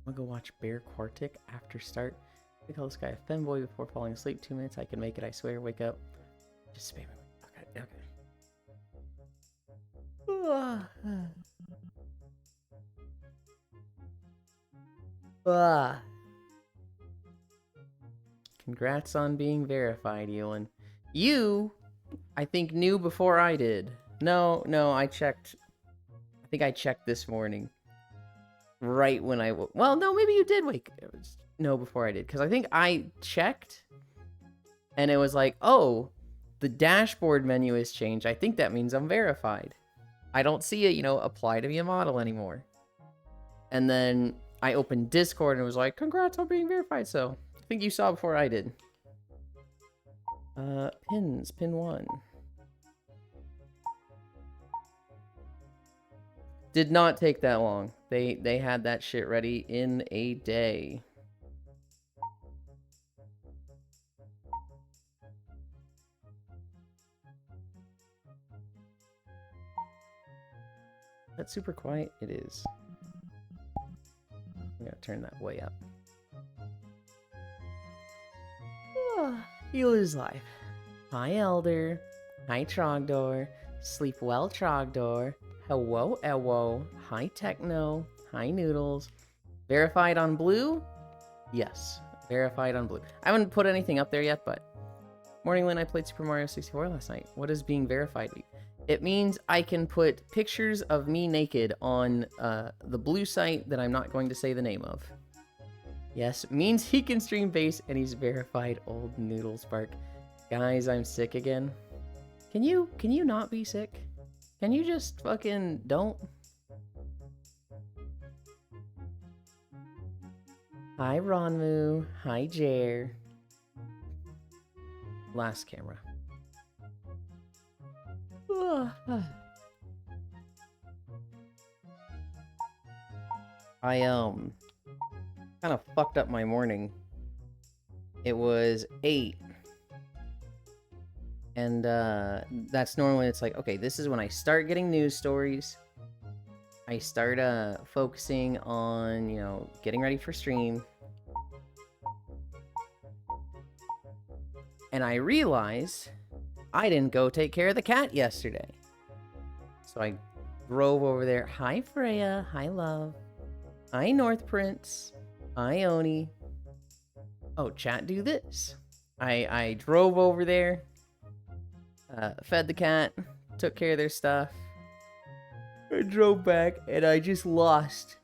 I'm gonna go watch Bear Quartic after start. I call this guy a femboy before falling asleep. 2 minutes, I can make it, I swear. Wake up. Just spam it. Okay, okay. Congrats on being verified, Ewan. You, I think, knew before I did. No, I checked. I think I checked this morning. Right when I... Well, no, maybe you did know before I did. Because I think I checked. And it was like, oh, the dashboard menu has changed. I think that means I'm verified. I don't see it, apply to be a model anymore. And then I opened Discord and it was like, congrats on being verified. So I think you saw before I did. Pins. Pin 1. Did not take that long. They had that shit ready in a day. That's super quiet. It is. I'm gonna turn that way up. Healer's Life. Hi, Elder. Hi, Trogdor. Sleep well, Trogdor. Hello, Ewo. Hi, Techno. Hi, Noodles. Verified on blue? Yes, verified on blue. I haven't put anything up there yet, but... Morning, Lynn, I played Super Mario 64 last night. What does being verified mean? It means I can put pictures of me naked on the blue site that I'm not going to say the name of. Yes, it means he can stream base and he's verified. Old Noodle Spark. Guys, I'm sick again. Can you not be sick? Can you just fucking don't? Hi, Ronmu. Hi, Jer. Last camera. I kind of fucked up my morning. It was 8. And that's normally, it's like, okay, this is when I start getting news stories. I start focusing on, getting ready for stream. And I realize I didn't go take care of the cat yesterday. So I drove over there. Hi, Freya. Hi, Love. Hi, North Prince. Hi, Oni. Oh, chat, do this. I drove over there. Fed the cat. Took care of their stuff. I drove back, and I just lost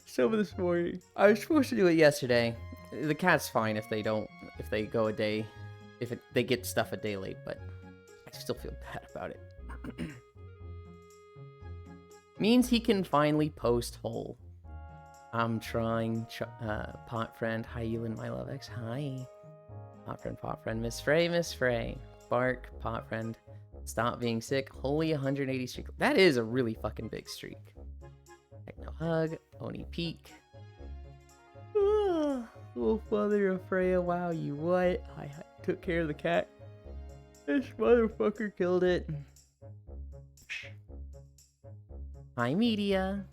some of this morning. I was supposed to do it yesterday. The cat's fine if they go a day, they get stuff a day late, but I still feel bad about it. Means he can finally post whole. I'm trying. Pot friend, hi Ewan, my love X. Hi. Pot friend, Miss Frey. Bark, pot friend. Stop being sick. Holy 180 streak. That is a really fucking big streak. Techno hug. Oni peak. Oh, father of Freya, wow, you what? I took care of the cat. This motherfucker killed it. Hi, media.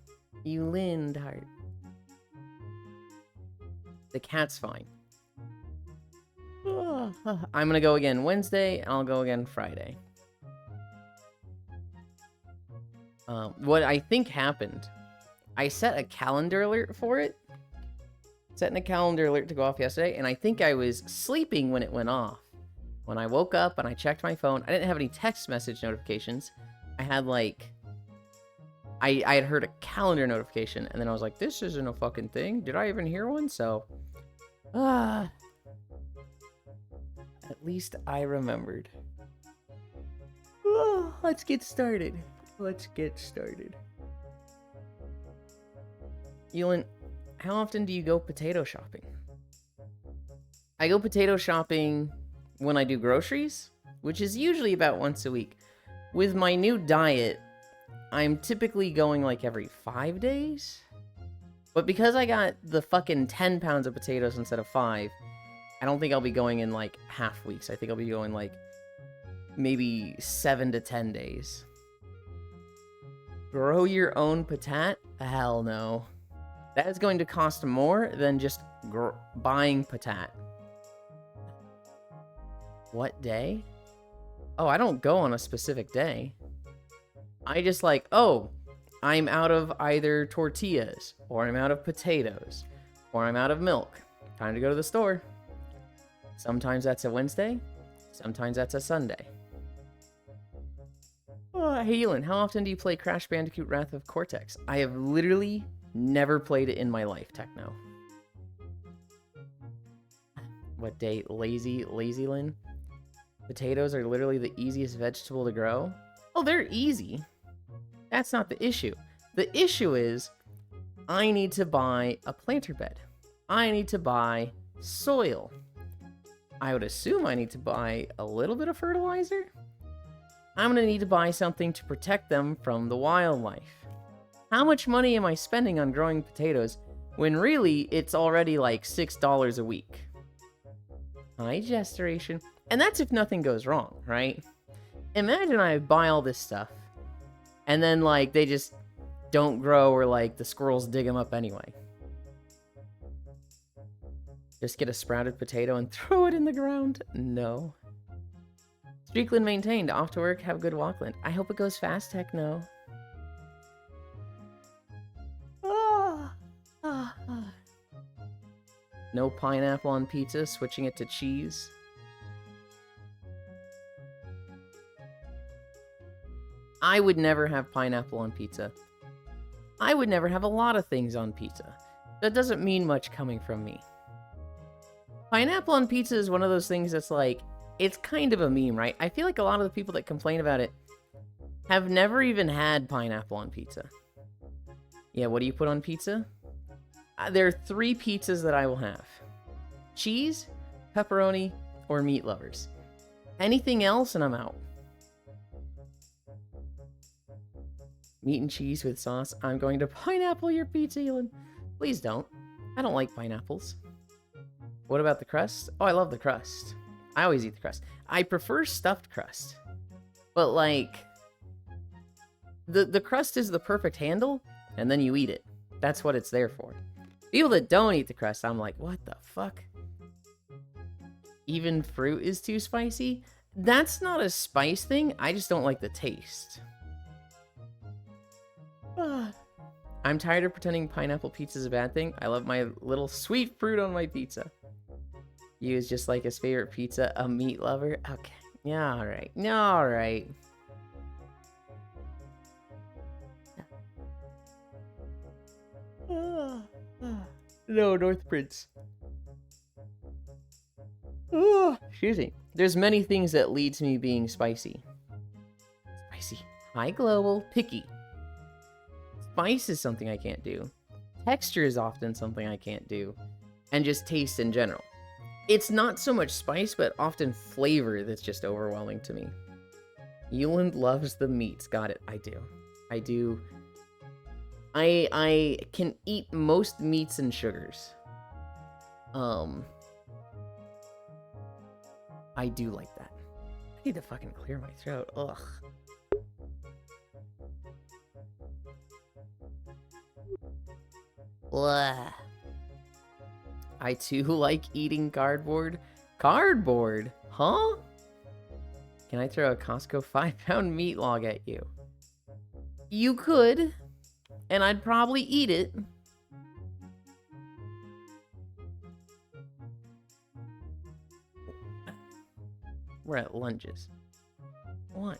You Lindheart. The cat's fine. I'm gonna go again Wednesday, and I'll go again Friday. What I think happened, I set a calendar alert for it. Setting a calendar alert to go off yesterday, and I think I was sleeping when it went off. When I woke up and I checked my phone, I didn't have any text message notifications. I had I had heard a calendar notification, and then I was like, this isn't a fucking thing. Did I even hear one? So, at least I remembered. Let's get started. Ewan, how often do you go potato shopping? I go potato shopping when I do groceries, which is usually about once a week. With my new diet, I'm typically going every 5 days. But because I got the fucking 10 pounds of potatoes instead of 5, I don't think I'll be going in half weeks. I think I'll be going maybe 7 to 10 days. Grow your own patat? Hell no. That is going to cost more than just buying patat. What day? Oh, I don't go on a specific day. I just like, oh, I'm out of either tortillas, or I'm out of potatoes, or I'm out of milk. Time to go to the store. Sometimes that's a Wednesday. Sometimes that's a Sunday. Oh, Halen, how often do you play Crash Bandicoot Wrath of Cortex? I have literally never played it in my life, Techno. What day? Lazy Lynn? Potatoes are literally the easiest vegetable to grow. Oh, they're easy. That's not the issue. The issue is I need to buy a planter bed. I need to buy soil. I would assume I need to buy a little bit of fertilizer. I'm going to need to buy something to protect them from the wildlife. How much money am I spending on growing potatoes when really it's already like $6 a week? High gesturation. And that's if nothing goes wrong, right? Imagine I buy all this stuff and then like they just don't grow or like the squirrels dig them up anyway. Just get a sprouted potato and throw it in the ground? No. Streakland maintained. Off to work. Have a good walkland. I hope it goes fast, Techno. No pineapple on pizza. Switching it to cheese. I would never have pineapple on pizza. I would never have a lot of things on pizza. That doesn't mean much coming from me. Pineapple on pizza is one of those things that's like, it's kind of a meme, right? I feel like a lot of the people that complain about it have never even had pineapple on pizza. Yeah, what do you put on pizza? There are 3 pizzas that I will have. Cheese, pepperoni, or meat lovers. Anything else and I'm out. Meat and cheese with sauce. I'm going to pineapple your pizza, Elon. Please don't. I don't like pineapples. What about the crust? Oh, I love the crust. I always eat the crust. I prefer stuffed crust. But like, the crust is the perfect handle, and then you eat it. That's what it's there for. People that don't eat the crust, I'm like, what the fuck? Even fruit is too spicy? That's not a spice thing. I just don't like the taste. I'm tired of pretending pineapple pizza is a bad thing. I love my little sweet fruit on my pizza. You is just like his favorite pizza, a meat lover. Okay. Yeah, alright. Alright. No, North Prince. Excuse me. There's many things that lead to me being spicy. Spicy. High global. Picky. Spice is something I can't do. Texture is often something I can't do. And just taste in general. It's not so much spice, but often flavor that's just overwhelming to me. Euland loves the meats. Got it. I do. I do. I can eat most meats and sugars. I do like that. I need to fucking clear my throat. Ugh. Blah. I too like eating cardboard. Cardboard? Huh? Can I throw a Costco 5-pound meat log at you? You could. And I'd probably eat it. We're at lunges. 1.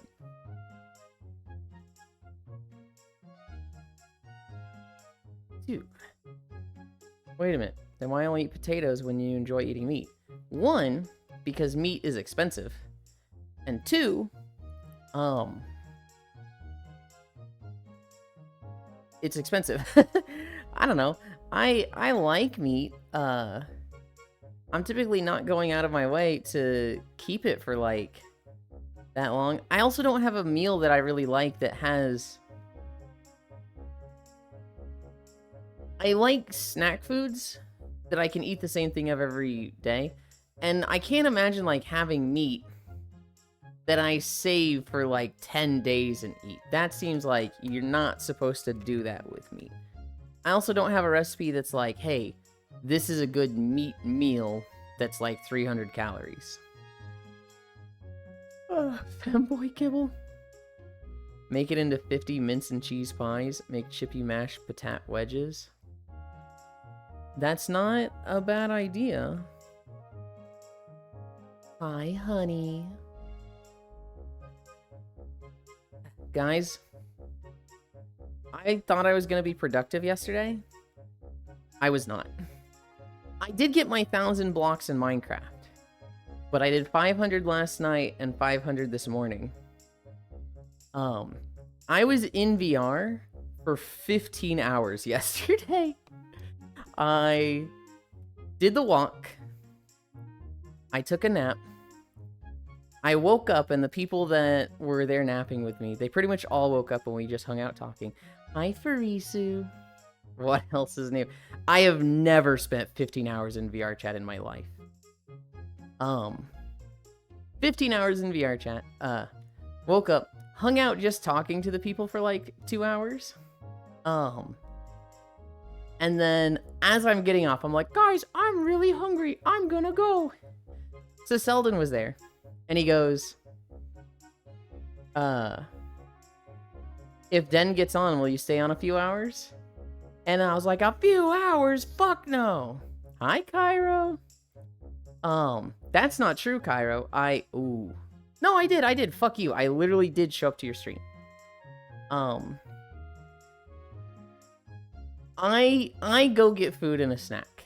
2. Wait a minute. Then why only eat potatoes when you enjoy eating meat? 1, because meat is expensive. And 2, it's expensive. I don't know. I like meat. I'm typically not going out of my way to keep it for like that long. I also don't have a meal that I really like that has... I like snack foods that I can eat the same thing of every day. And I can't imagine like having meat that I save for like 10 days and eat. That seems like you're not supposed to do that with meat. I also don't have a recipe that's like, hey, this is a good meat meal that's like 300 calories. Femboy kibble. Make it into 50 mince and cheese pies. Make chippy mashed patat wedges. That's not a bad idea. Hi, honey. Guys, I thought I was going to be productive yesterday. I was not. I did get my 1,000 blocks in Minecraft, but I did 500 last night and 500 this morning. I was in VR for 15 hours yesterday. I did the walk. I took a nap. I woke up, and the people that were there napping with me, they pretty much all woke up, and we just hung out talking. Hi, Farisu. What else is new? I have never spent 15 hours in VR chat in my life. 15 hours in VR chat. Woke up, hung out just talking to the people for like 2 hours. And then as I'm getting off, I'm like, guys, I'm really hungry. I'm gonna go. So Selden was there. And he goes, if Den gets on, will you stay on a few hours? And I was like, a few hours? Fuck no. Hi, Cairo. That's not true, Cairo. No, I did. Fuck you. I literally did show up to your stream. I go get food and a snack.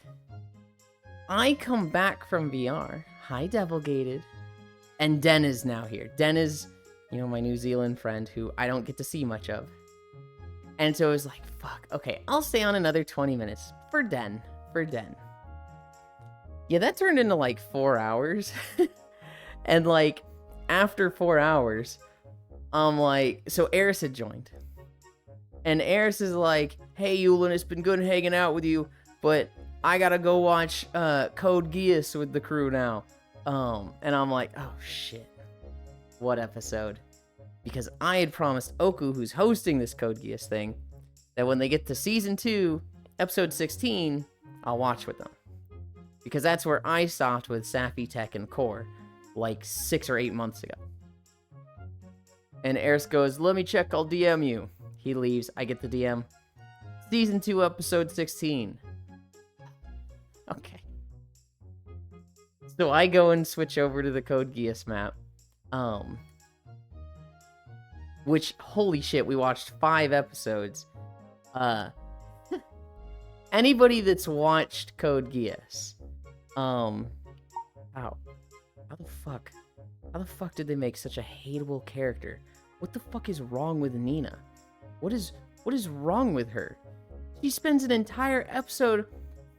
I come back from VR. Hi, Devilgated. And Den is now here. Den is, my New Zealand friend who I don't get to see much of. And so I was like, fuck, okay, I'll stay on another 20 minutes for Den. Yeah, that turned into like 4 hours. And like, after 4 hours, I'm like, so Eris had joined. And Eris is like, hey, Yulin, it's been good hanging out with you, but I gotta go watch Code Geass with the crew now. And I'm like, oh shit, what episode? Because I had promised Oku, who's hosting this Code Geass thing, that when they get to Season 2, Episode 16, I'll watch with them. Because that's where I stopped with Sappy Tech and Core, like 6 or 8 months ago. And Eris goes, let me check, I'll DM you. He leaves, I get the DM. Season 2, Episode 16. Okay. So I go and switch over to the Code Geass map. Which, holy shit, we watched 5 episodes. Anybody that's watched Code Geass, how the fuck did they make such a hateable character? What the fuck is wrong with Nina? What is wrong with her? She spends an entire episode,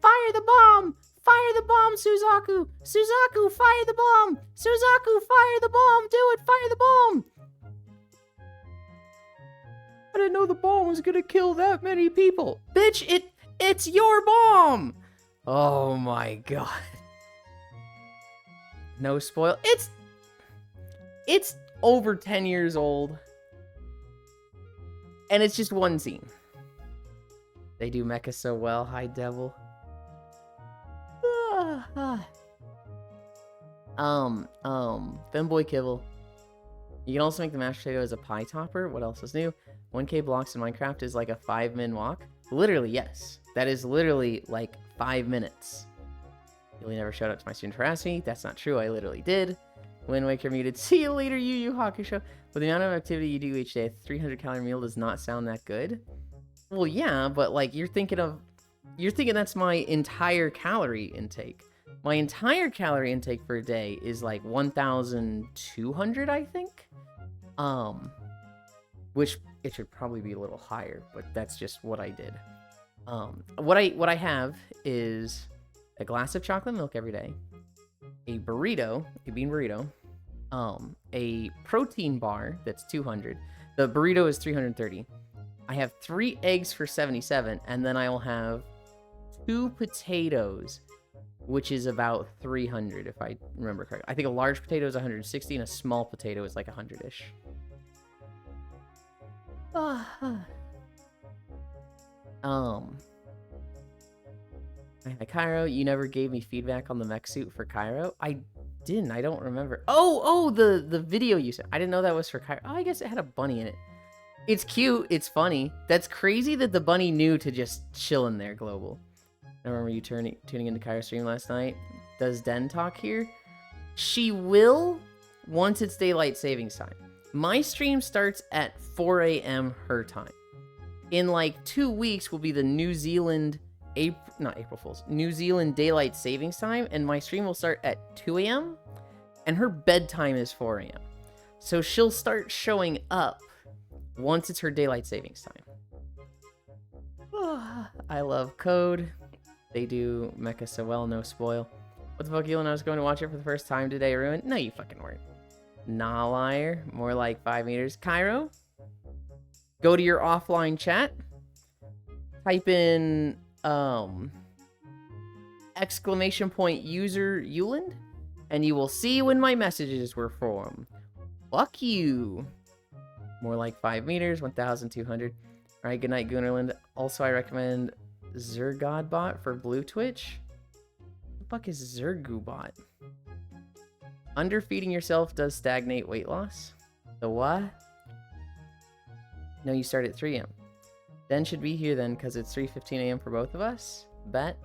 fire the bomb! Fire the bomb, Suzaku! Suzaku, fire the bomb! Suzaku, fire the bomb! Do it, fire the bomb! I didn't know the bomb was gonna kill that many people. Bitch, it's your bomb! Oh my god. No spoil. It's over 10 years old. And it's just one scene. They do mecha so well. Hi, Devil. Femboy Kibble. You can also make the mashed potato as a pie topper. What else is new? 1k blocks in Minecraft is like a 5-min walk. Literally, yes. That is literally like 5 minutes. You never showed up to my student to harass me. That's not true. I literally did. Wind Waker muted. See you later, Yu Yu Hakusho. With the amount of activity you do each day, a 300-calorie meal does not sound that good. Well, yeah, but like you're thinking that's my entire calorie intake. My entire calorie intake for a day is like 1,200, I think. Which it should probably be a little higher, but that's just what I did. What I have is a glass of chocolate milk every day, a burrito, a bean burrito, a protein bar that's 200. The burrito is 330. I have 3 eggs for 77, and then I will have 2 potatoes, which is about 300 if I remember correctly. I think a large potato is 160 and a small potato is like 100-ish. Cairo, you never gave me feedback on the mech suit for Cairo. I didn't. I don't remember. Oh, the video you said. I didn't know that was for Cairo. Oh, I guess it had a bunny in it. It's cute. It's funny. That's crazy that the bunny knew to just chill in there, Global. I remember you tuning into Kairo's stream last night. Does Den talk here? She will once it's daylight savings time. My stream starts at 4 a.m. her time. In like 2 weeks will be the New Zealand New Zealand daylight savings time, and my stream will start at 2 a.m. and her bedtime is 4 a.m. So she'll start showing up once it's her daylight savings time. I love Code. They do mecha so well, no spoil. What the fuck, Elon? I was going to watch it for the first time today, Ruin. No, you fucking weren't. Nah, liar. More like 5 meters. Cairo, go to your offline chat. Type in, exclamation point user Euland, and you will see when my messages were from. Fuck you. More like 5 meters, 1,200. Alright, good night, Goonerland. Also, I recommend Zergodbot for Blue Twitch. What the fuck is Zergubot? Underfeeding yourself does stagnate weight loss. The what? No, you start at 3 a.m. Den should be here then, because it's 3:15 a.m. for both of us. Bet.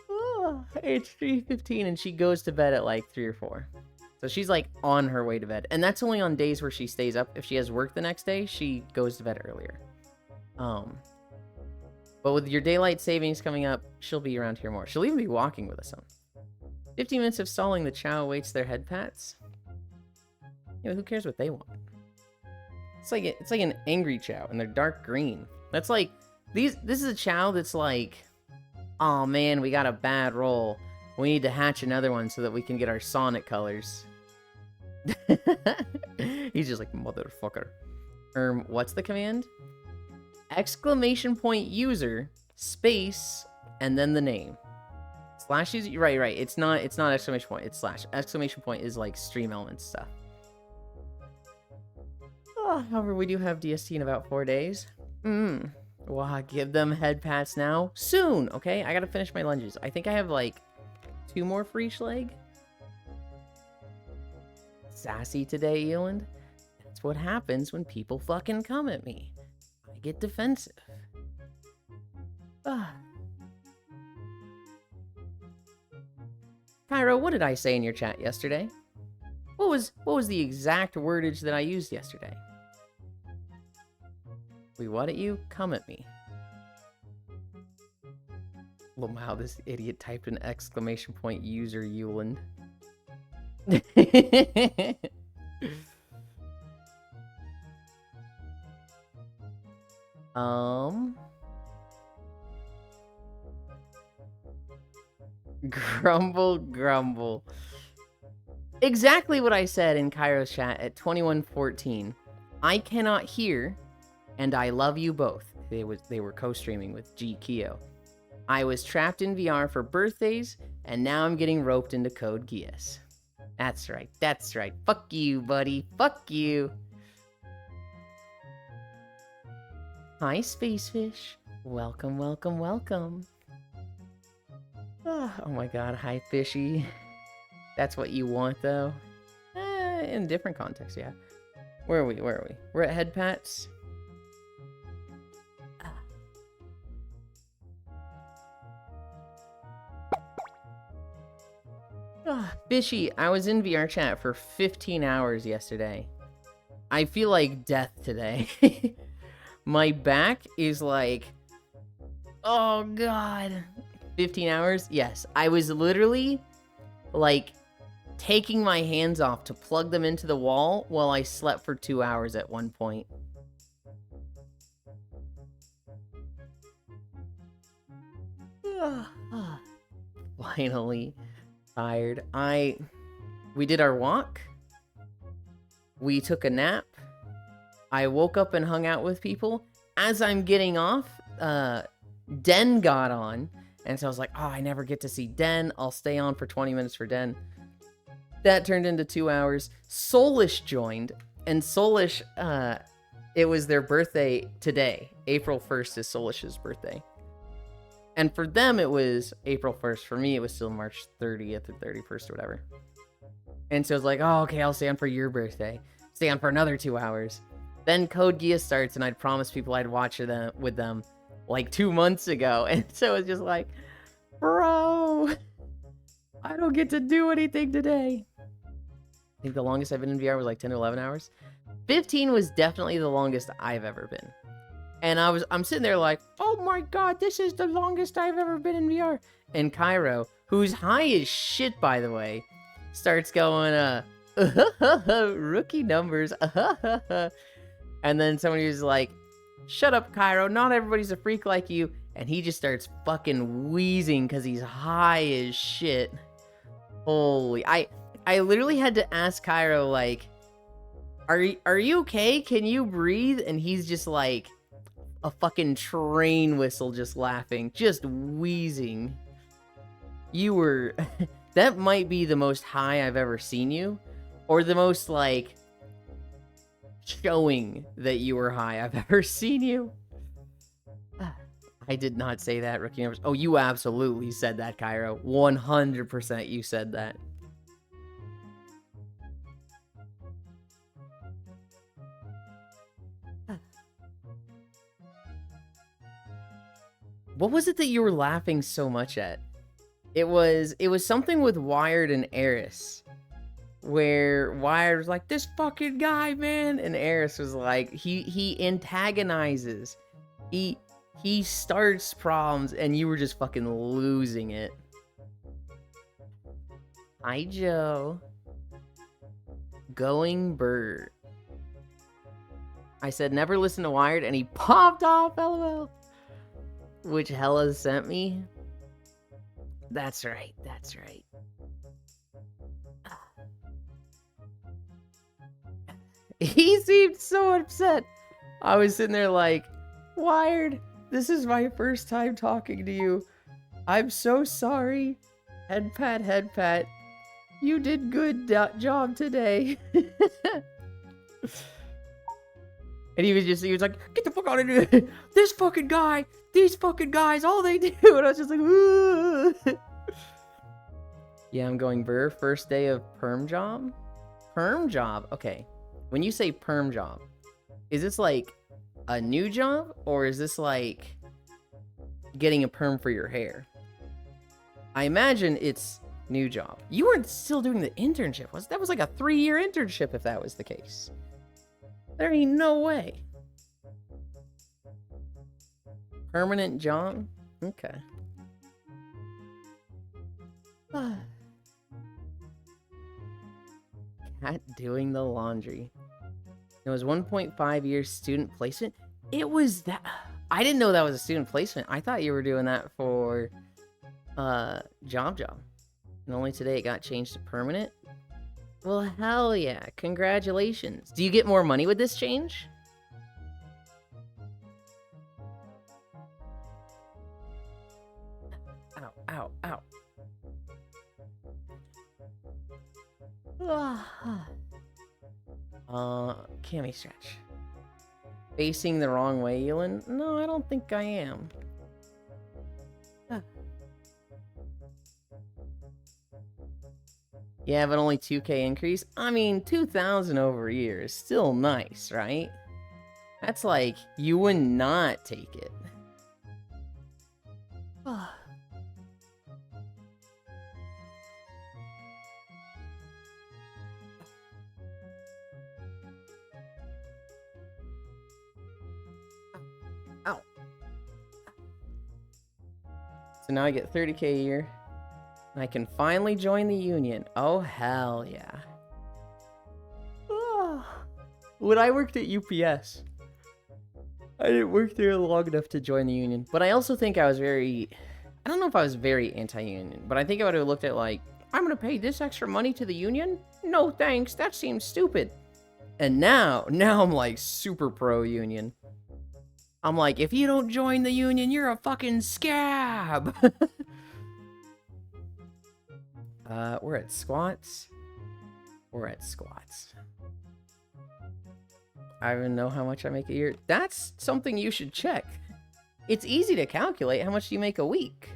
Oh, it's 3:15 and she goes to bed at like 3 or 4. So she's like on her way to bed. And that's only on days where she stays up. If she has work the next day, she goes to bed earlier. But with your daylight savings coming up, she'll be around here more. She'll even be walking with us on. 15 minutes of stalling, the Chow awaits their head pats. Yeah, who cares what they want? It's like an angry Chow, and they're dark green. That's like this is a Chow that's like, oh man, we got a bad roll. We need to hatch another one so that we can get our Sonic colors. He's just like, motherfucker. What's the command? Exclamation point user space and then the name. Slash user, right. It's not exclamation point, it's slash. Exclamation point is like stream elements stuff. Oh, however, we do have DST in about 4 days. Wow, give them head pats now. Soon, okay? I gotta finish my lunges. I think I have like 2 more for each leg. Sassy today, Eland. That's what happens when people fucking come at me. I get defensive. Cairo, what did I say in your chat yesterday? What was the exact wordage that I used yesterday? We what at you? Come at me. Wow, this idiot typed an exclamation point user Euland. Grumble. Exactly what I said in Cairo's chat at 21:14. I cannot hear, and I love you both. They were co-streaming with G Keo. I was trapped in VR for birthdays, and now I'm getting roped into Code Geass. That's right. Fuck you, buddy. Fuck you. Hi, Spacefish. Welcome. Oh my god, hi, Fishy. That's what you want, though? In different contexts, yeah. Where are we? We're at head pats. Fishy, I was in VR chat for 15 hours yesterday. I feel like death today. My back is like, oh god. 15 hours? Yes. I was literally like taking my hands off to plug them into the wall while I slept for 2 hours at one point. Finally tired. We did our walk. We took a nap. I woke up and hung out with people. As I'm getting off, Den got on. And so I was like, oh, I never get to see Den. I'll stay on for 20 minutes for Den. That turned into 2 hours. Soulish joined. And Soulish, it was their birthday today. April 1st is Solish's birthday. And for them, it was April 1st. For me, it was still March 30th or 31st or whatever. And so it's like, oh, okay, I'll stay on for your birthday. Stay on for another 2 hours. Then Code Geass starts, and I'd promised people I'd watch them with them like 2 months ago. And so it's just like, bro, I don't get to do anything today. I think the longest I've been in VR was like 10 to 11 hours. 15 was definitely the longest I've ever been. And I'm sitting there like, oh my god, this is the longest I've ever been in VR. And Cairo, who's high as shit, by the way, starts going, rookie numbers, and then somebody was like, shut up, Cairo, not everybody's a freak like you. And he just starts fucking wheezing because he's high as shit. Holy, I literally had to ask Cairo, like, are you okay? Can you breathe? And he's just like a fucking train whistle, just laughing, just wheezing. You were... that might be the most high I've ever seen you, or the most, like, showing that you were high I've ever seen you. I did not say that, rookie numbers. Oh, you absolutely said that, Cairo. 100% you said that. What was it that you were laughing so much at? It was something with Wired and Eris, where Wired was like, this fucking guy, man, and Eris was like, he antagonizes, he starts problems, and you were just fucking losing it. Hi, Joe. Going Bird. I said never listen to Wired, and he popped off, LOL. Which Hella sent me. That's right, that's right. He seemed so upset. I was sitting there like, Wired, this is my first time talking to you. I'm so sorry. Head pat, head pat. You did good job today. And he was like, get the fuck out of here. This fucking guy, these fucking guys, all they do. And I was just like, ooh. Yeah, I'm going Burr. First day of perm job? Perm job? Okay. When you say perm job, is this like a new job? Or is this like getting a perm for your hair? I imagine it's new job. You weren't still doing the internship. That was like a 3-year internship if that was the case. There ain't no way. Permanent job? Okay. Cat doing the laundry. It was 1.5 years student placement. It was that... I didn't know that was a student placement. I thought you were doing that for job. And only today it got changed to permanent. Well, hell yeah. Congratulations. Do you get more money with this change? Ow, ow, ow. Cami stretch. Facing the wrong way, Elin? No, I don't think I am. Yeah, but only 2k increase? I mean, 2,000 over a year is still nice, right? That's like, you would not take it. Ow. So now I get 30k a year. I can finally join the union. Oh, hell yeah. When I worked at UPS, I didn't work there long enough to join the union. But I also think I was I don't know if I was very anti-union, but I think I would have looked at like, I'm going to pay this extra money to the union? No thanks, that seems stupid. And now I'm like super pro-union. I'm like, if you don't join the union, you're a fucking scab. We're at squats. We're at squats. I don't even know how much I make a year. That's something you should check. It's easy to calculate. How much do you make a week?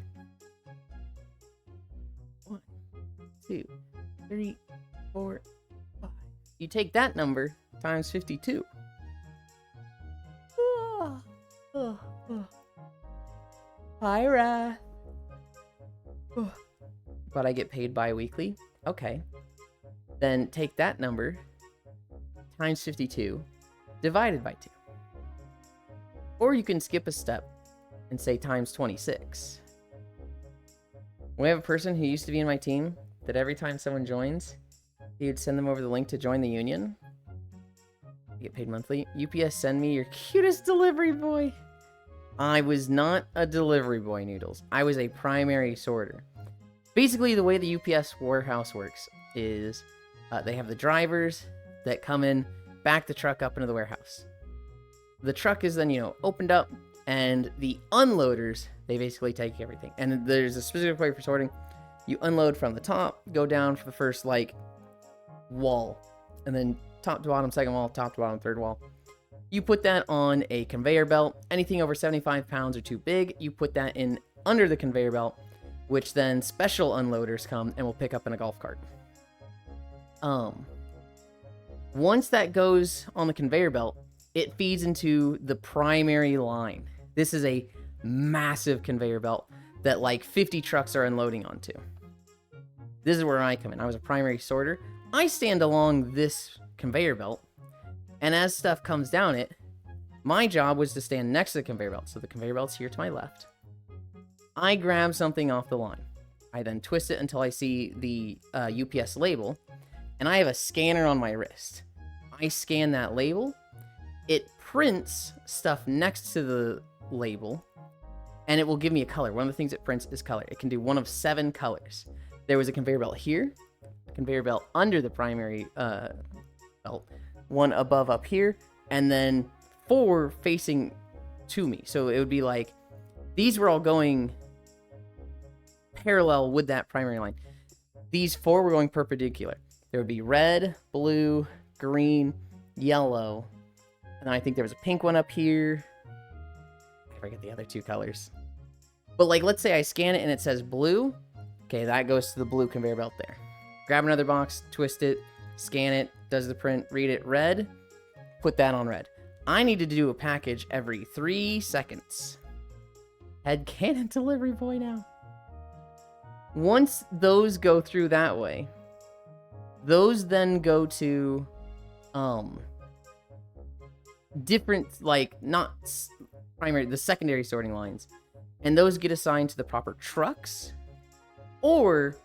1, 2, 3, 4, 5. You take that number times 52. Hi, Wrath. But I get paid bi-weekly? Okay. Then take that number times 52 divided by 2. Or you can skip a step and say times 26. We have a person who used to be in my team that every time someone joins, he would send them over the link to join the union. You get paid monthly. UPS, send me your cutest delivery boy. I was not a delivery boy, Noodles. I was a primary sorter. Basically, the way the UPS warehouse works is they have the drivers that come in, back the truck up into the warehouse. The truck is then, opened up, and the unloaders, they basically take everything. And there's a specific way for sorting. You unload from the top, go down for the first, wall, and then top to bottom, second wall, top to bottom, third wall. You put that on a conveyor belt. Anything over 75 pounds or too big, you put that in under the conveyor belt, which then special unloaders come and will pick up in a golf cart. Once that goes on the conveyor belt, it feeds into the primary line. This is a massive conveyor belt that 50 trucks are unloading onto. This is where I come in. I was a primary sorter. I stand along this conveyor belt, and as stuff comes down it, my job was to stand next to the conveyor belt. So the conveyor belt's here to my left. I grab something off the line. I then twist it until I see the UPS label, and I have a scanner on my wrist. I scan that label. It prints stuff next to the label, and it will give me a color. One of the things it prints is color. It can do one of 7 colors. There was a conveyor belt here, a conveyor belt under the primary belt, one above up here, and then 4 facing to me. So it would be these were all going parallel with that primary line. These 4 were going perpendicular. There would be red, blue, green, yellow, and I think there was a pink one up here. I forget the other 2 colors. But let's say I scan it and it says blue. Okay, that goes to the blue conveyor belt there. Grab another box, twist it, scan it, does the print, read it red, put that on red. I need to do a package every 3 seconds. Headcanon delivery boy now. Once those go through that way, those then go to different, not primary, the secondary sorting lines. And those get assigned to the proper trucks, or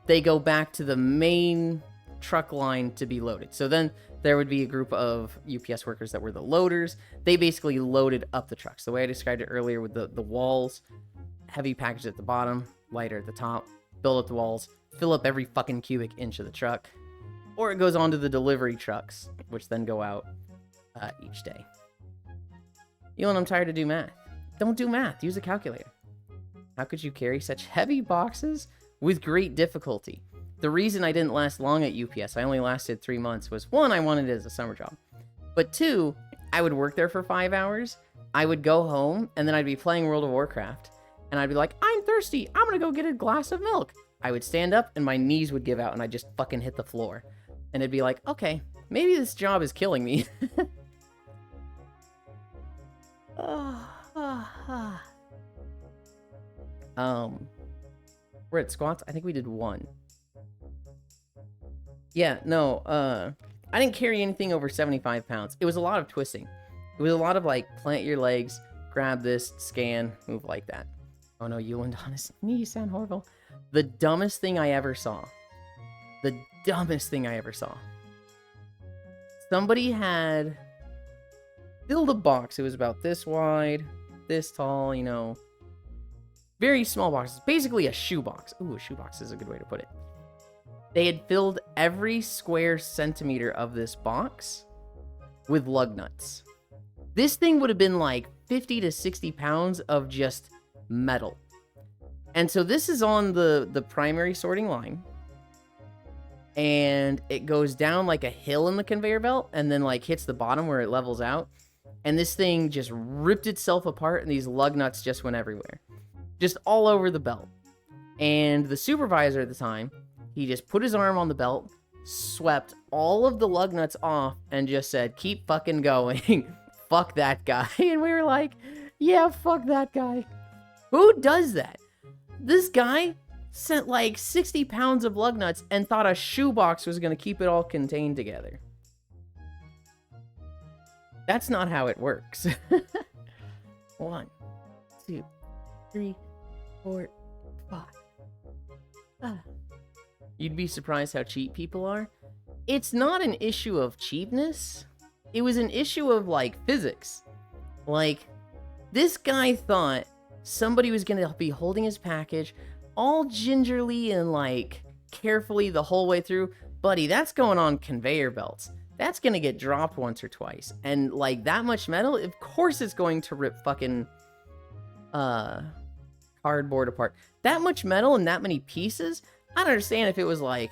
they go back to the main truck line to be loaded. So then there would be a group of UPS workers that were the loaders. They basically loaded up the trucks. The way I described it earlier with the walls, heavy package at the bottom, lighter at the top, build up the walls, fill up every fucking cubic inch of the truck. Or it goes on to the delivery trucks, which then go out each day. Elon, I'm tired to do math. Don't do math. Use a calculator. How could you carry such heavy boxes with great difficulty? The reason I didn't last long at UPS, I only lasted 3 months, was 1, I wanted it as a summer job. But 2, I would work there for 5 hours, I would go home, and then I'd be playing World of Warcraft, and I'd be like, I'm thirsty, I'm gonna go get a glass of milk. I would stand up, and my knees would give out, and I'd just fucking hit the floor. And it'd be like, okay, maybe this job is killing me. We're at squats. I think we did 1. Yeah, no, I didn't carry anything over 75 pounds. It was a lot of twisting. It was a lot of plant your legs, grab this, scan, move like that. Oh no, you and honest, you sound horrible. The dumbest thing I ever saw. The dumbest thing I ever saw. Somebody had filled a box. It was about this wide, this tall, very small boxes. Basically a shoebox. Ooh, a shoebox is a good way to put it. They had filled every square centimeter of this box with lug nuts. This thing would have been 50 to 60 pounds of just metal. And so this is on the primary sorting line. and it goes down like a hill in the conveyor belt and then like hits the bottom where it levels out. And this thing just ripped itself apart and these lug nuts just went everywhere. Just all over the belt. And the supervisor at the time, he just put his arm on the belt, swept all of the lug nuts off, and just said, keep fucking going. Fuck that guy. And we were like, yeah, fuck that guy. Who does that? This guy sent like 60 pounds of lug nuts and thought a shoebox was going to keep it all contained together. That's not how it works. 1, 2, 3, 4, 5. You'd be surprised how cheap people are. It's not an issue of cheapness. It was an issue of, like, physics. Like, this guy thought somebody was going to be holding his package all gingerly and, like, carefully the whole way through. Buddy, that's going on conveyor belts. That's going to get dropped once or twice. And, like, that much metal, of course it's going to rip fucking cardboard apart. That much metal and that many pieces? I don't understand if it was, like,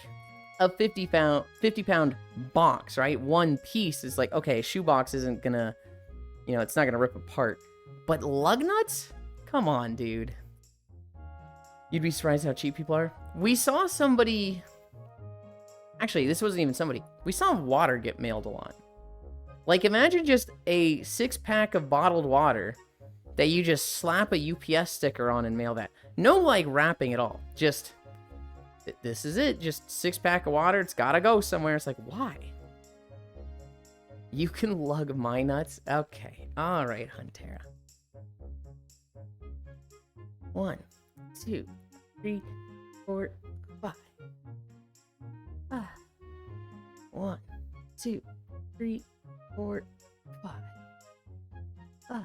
a 50-pound box, right? One piece is like, okay, a shoebox isn't gonna, you know, it's not gonna rip apart. But lug nuts? Come on, dude. You'd be surprised how cheap people are. We saw somebody... Actually, this wasn't even somebody. We saw water get mailed a lot. Like, imagine just a 6-pack of bottled water that you just slap a UPS sticker on and mail that. No, like, wrapping at all. Just... this is it. Just 6-pack of water. It's gotta go somewhere. It's like, why? You can lug my nuts? Okay. All right, Huntera. 1, 2, 3, 4, 5. 1, 2, 3, 4, 5.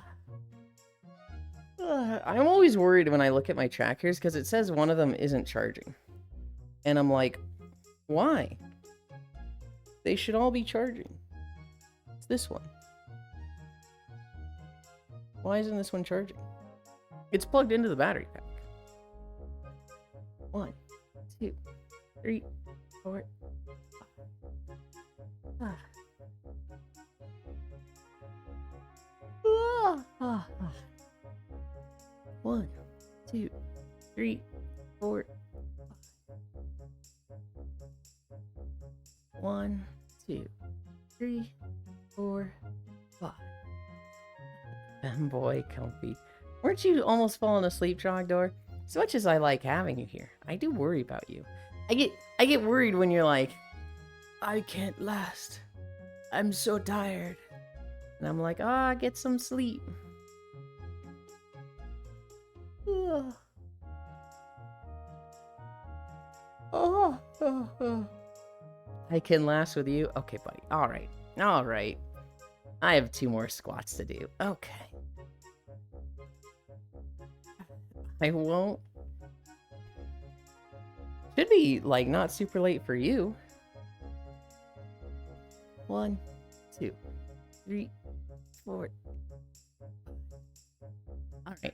I'm always worried when I look at my trackers because it says one of them isn't charging. And I'm like, why? They should all be charging. It's this one. Why isn't this one charging? It's plugged into the battery pack. 1, 2, 3, 4, 5. 1, 2, 3, 4, 1, 2, 3, 4, 5. Boy, comfy. Weren't you almost falling asleep, Trogdor? As much as I like having you here, I do worry about you. I get worried when you're like, I can't last. I'm so tired. And I'm like, get some sleep. I can last with you? Okay, buddy. Alright. Alright. I have 2 more squats to do. Okay. I won't. Should be, like, not super late for you. 1, 2, 3, 4. Alright.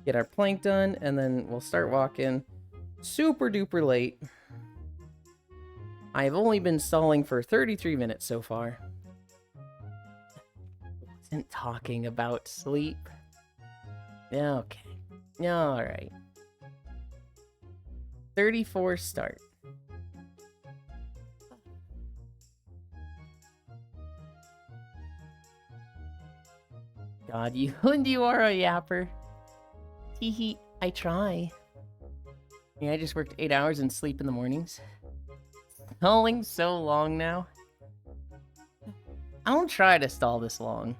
Get our plank done, and then we'll start walking. Super duper late. I've only been stalling for 33 minutes so far. Wasn't talking about sleep. Yeah, okay. Yeah, alright. 34 start. God, you and you are a yapper. Teehee, I try. Yeah, I just worked 8 hours and sleep in the mornings. Stalling so long now. I don't try to stall this long.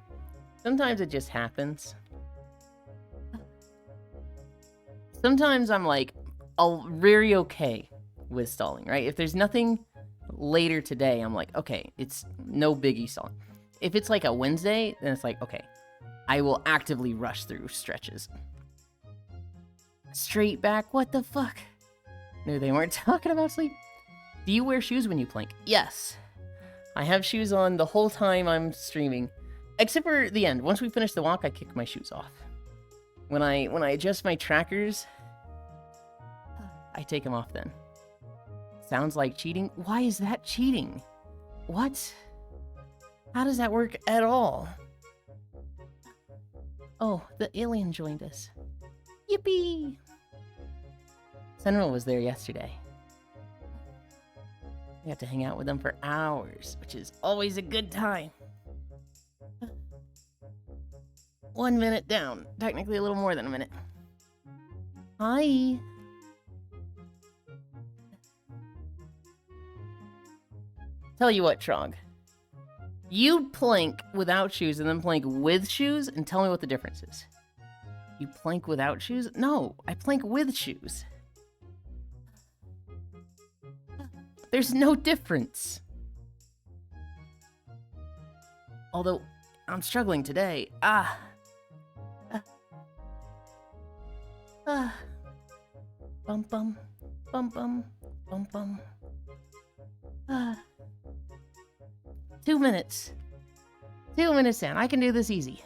Sometimes it just happens. Sometimes I'm like, very okay with stalling, right? If there's nothing later today, I'm like, okay, it's no biggie stalling. If it's like a Wednesday, then it's like, okay, I will actively rush through stretches. Straight back, what the fuck? No, they weren't talking about sleep. Do you wear shoes when you plank? Yes. I have shoes on the whole time I'm streaming. Except for the end. Once we finish the walk, I kick my shoes off. When I adjust my trackers, I take them off then. Sounds like cheating? Why is that cheating? What? How does that work at all? Oh, the alien joined us. Yippee! Sentinel was there yesterday. We got to hang out with them for hours, which is always a good time. 1 minute down. Technically a little more than a minute. Hi. Tell you what, Trog. You plank without shoes and then plank with shoes and tell me what the difference is. You plank without shoes? No, I plank with shoes. There's no difference. Although, I'm struggling today. Bum bum. Bum bum. Bum bum. 2 minutes. 2 minutes in. I can do this easy.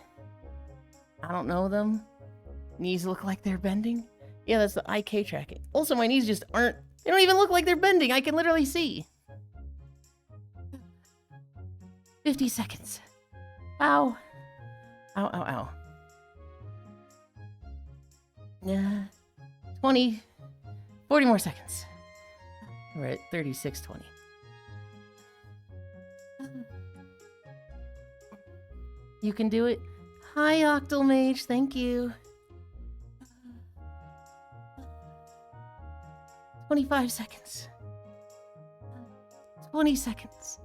I don't know them. Knees look like they're bending. Yeah, that's the IK tracking. Also, my knees just aren't... They don't even look like they're bending. I can literally see. 50 seconds. Ow. Ow, ow, ow. Yeah. 20. 40 more seconds. We're at 36:20. You can do it. Hi, Octomage. Thank you. 25 seconds. 20 seconds.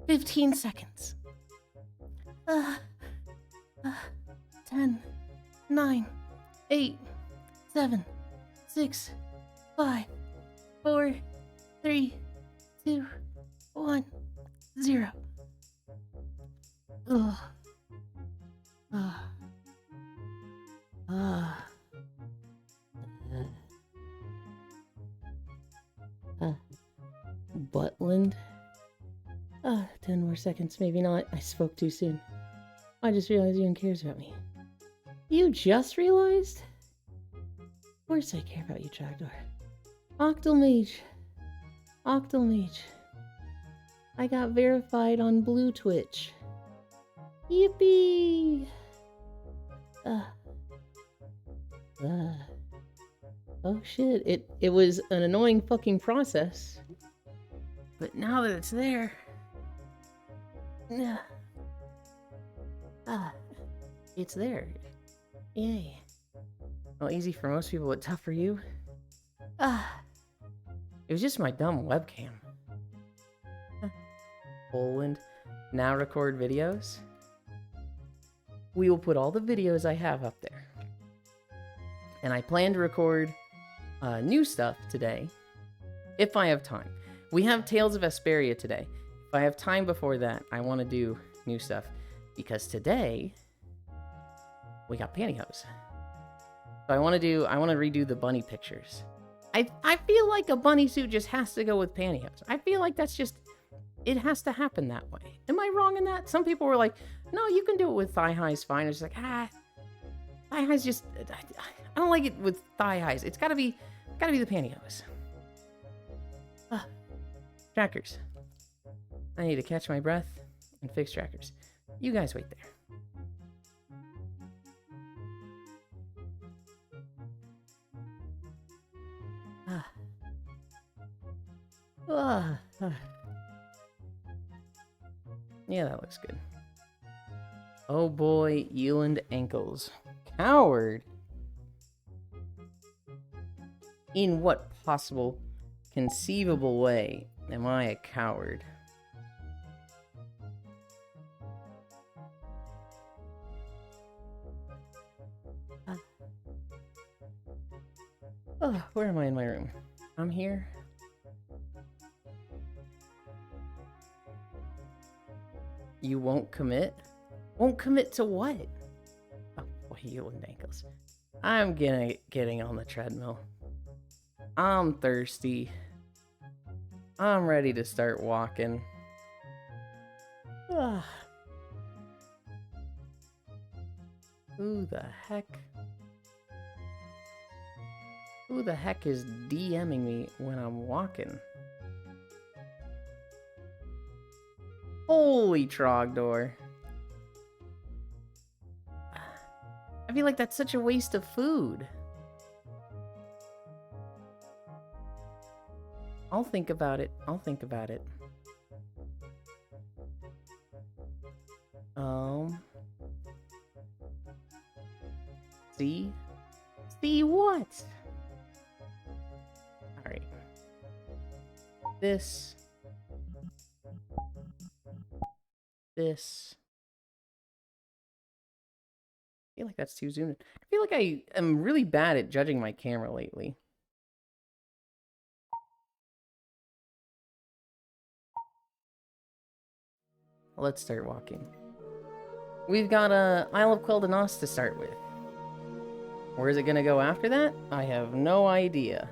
15 seconds. 10, 9, 8, 7, 6, 5, 4, 3, 2, 1, 0. Ugh. Butland? 10 more seconds, maybe not. I spoke too soon. I just realized Ewan cares about me. You just realized? Of course I care about you, Trogdor. Octomage. Octomage. I got verified on Blue Twitch. Yippee! Oh shit, it was an annoying fucking process. But now that it's there... it's there. Yay. Well, easy for most people, but tough for you. It was just my dumb webcam. Poland. Now record videos. We will put all the videos I have up there. And I plan to record new stuff today, if I have time. We have Tales of Vesperia today. If I have time before that, I want to do new stuff. Because today, we got pantyhose. So I want to redo the bunny pictures. I feel like a bunny suit just has to go with pantyhose. I feel like that's just, it has to happen that way. Am I wrong in that? Some people were like, no, you can do it with thigh highs fine. It's like, thigh highs just, I don't like it with thigh highs. It's gotta be the pantyhose. Trackers. I need to catch my breath and fix trackers. You guys wait there. Yeah, that looks good. Oh boy, Euland ankles. Coward? In what possible, conceivable way am I a coward? Oh, where am I in my room? I'm here. You won't commit? Won't commit to what? Oh boy, Euland ankles. I'm getting on the treadmill. I'm thirsty. I'm ready to start walking. Who the heck? Who the heck is DMing me when I'm walking? Holy Trogdor. I feel like that's such a waste of food. I'll think about it. I'll think about it. See? See what? Alright. This. I feel like that's too zoomed in. I feel like I am really bad at judging my camera lately. Let's start walking. We've got Isle of Quel'Danas to start with. Where is it gonna go after that? I have no idea.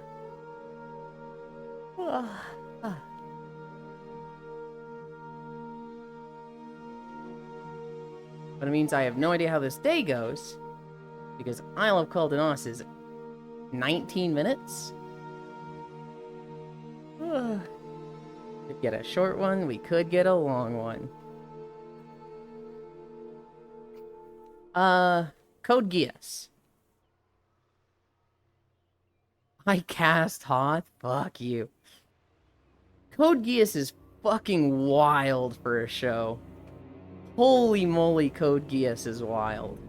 But it means I have no idea how this day goes, because Isle of Quel'Danas is 19 minutes. Could get a short one, we could get a long one. Code Geass. I cast Hoth? Fuck you. Code Geass is fucking wild for a show. Holy moly, Code Geass is wild.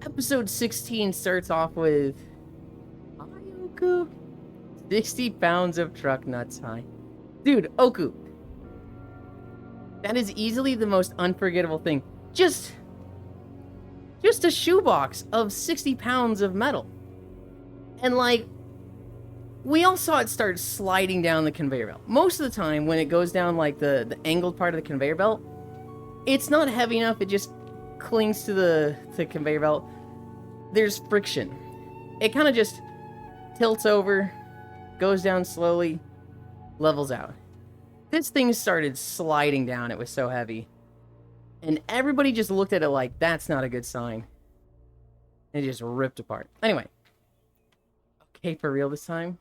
Episode 16 starts off with Oku. 60 pounds of truck nuts high. Dude, Oku. That is easily the most unforgettable thing. Just a shoebox of 60 pounds of metal. And like, we all saw it start sliding down the conveyor belt. Most of the time, when it goes down like the angled part of the conveyor belt, it's not heavy enough, it just clings to the conveyor belt. There's friction. It kind of just tilts over, goes down slowly, levels out. This thing started sliding down, it was so heavy. And everybody just looked at it like, that's not a good sign. And it just ripped apart. Anyway. Okay, for real this time.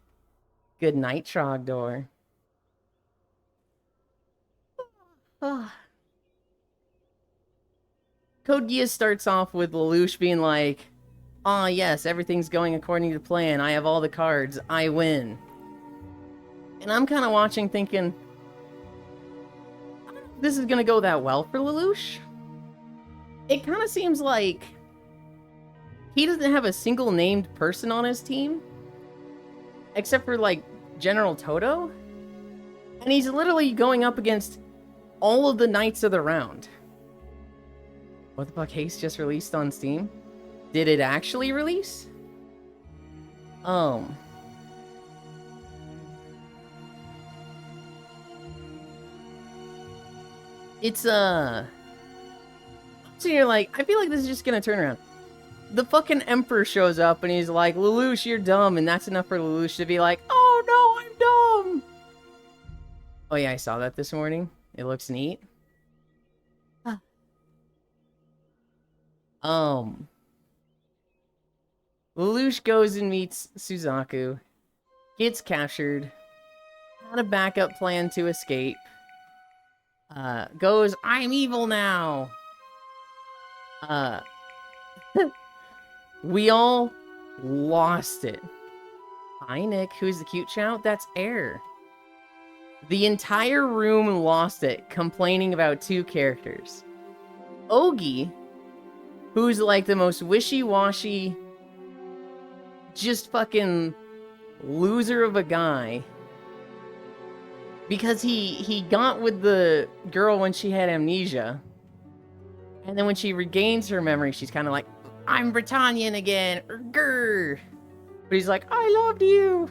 Good night, Trogdor. Code Geass starts off with Lelouch being like, "Ah, yes, everything's going according to plan. I have all the cards. I win." And I'm kind of watching thinking, I don't know if this is going to go that well for Lelouch. It kind of seems like he doesn't have a single named person on his team. Except for, like, General Todo. And he's literally going up against all of the Knights of the Round. What the fuck? Haste just released on Steam? Did it actually release? It's, so you're like, I feel like this is just gonna turn around. The fucking Emperor shows up and he's like, "Lelouch, you're dumb," and that's enough for Lelouch to be like, "Oh no, I'm dumb!" Oh yeah, I saw that this morning. It looks neat. Lelouch goes and meets Suzaku, gets captured, had a backup plan to escape, goes, "I'm evil now!" We all lost it. Hi, Nick. Who's the cute child? That's Air. The entire room lost it, complaining about two characters. Ogi, who's like the most wishy-washy, just fucking loser of a guy. Because he got with the girl when she had amnesia. And then when she regains her memory, she's kind of like, "I'm Britannian again, grr." But he's like, "I loved you."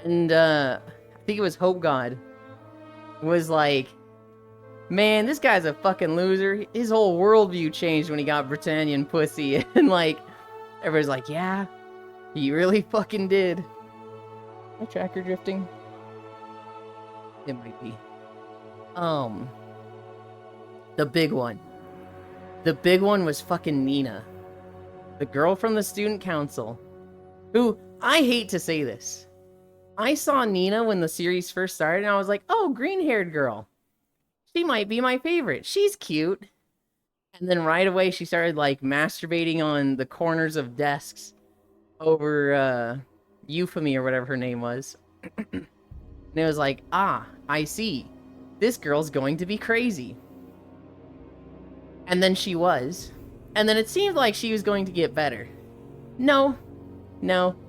And I think it was Hope God was like, "Man, this guy's a fucking loser. His whole worldview changed when he got Britannian pussy." And like, everybody's like, "Yeah, he really fucking did." My tracker drifting? It might be. The big one. The big one was fucking Nina. The girl from the student council. Who, I hate to say this. I saw Nina when the series first started, and I was like, oh, green-haired girl. She might be my favorite. She's cute. And then right away, she started, like, masturbating on the corners of desks over, Euphemy or whatever her name was. And it was like, ah, I see. This girl's going to be crazy. And then she was. And then it seemed like she was going to get better. No.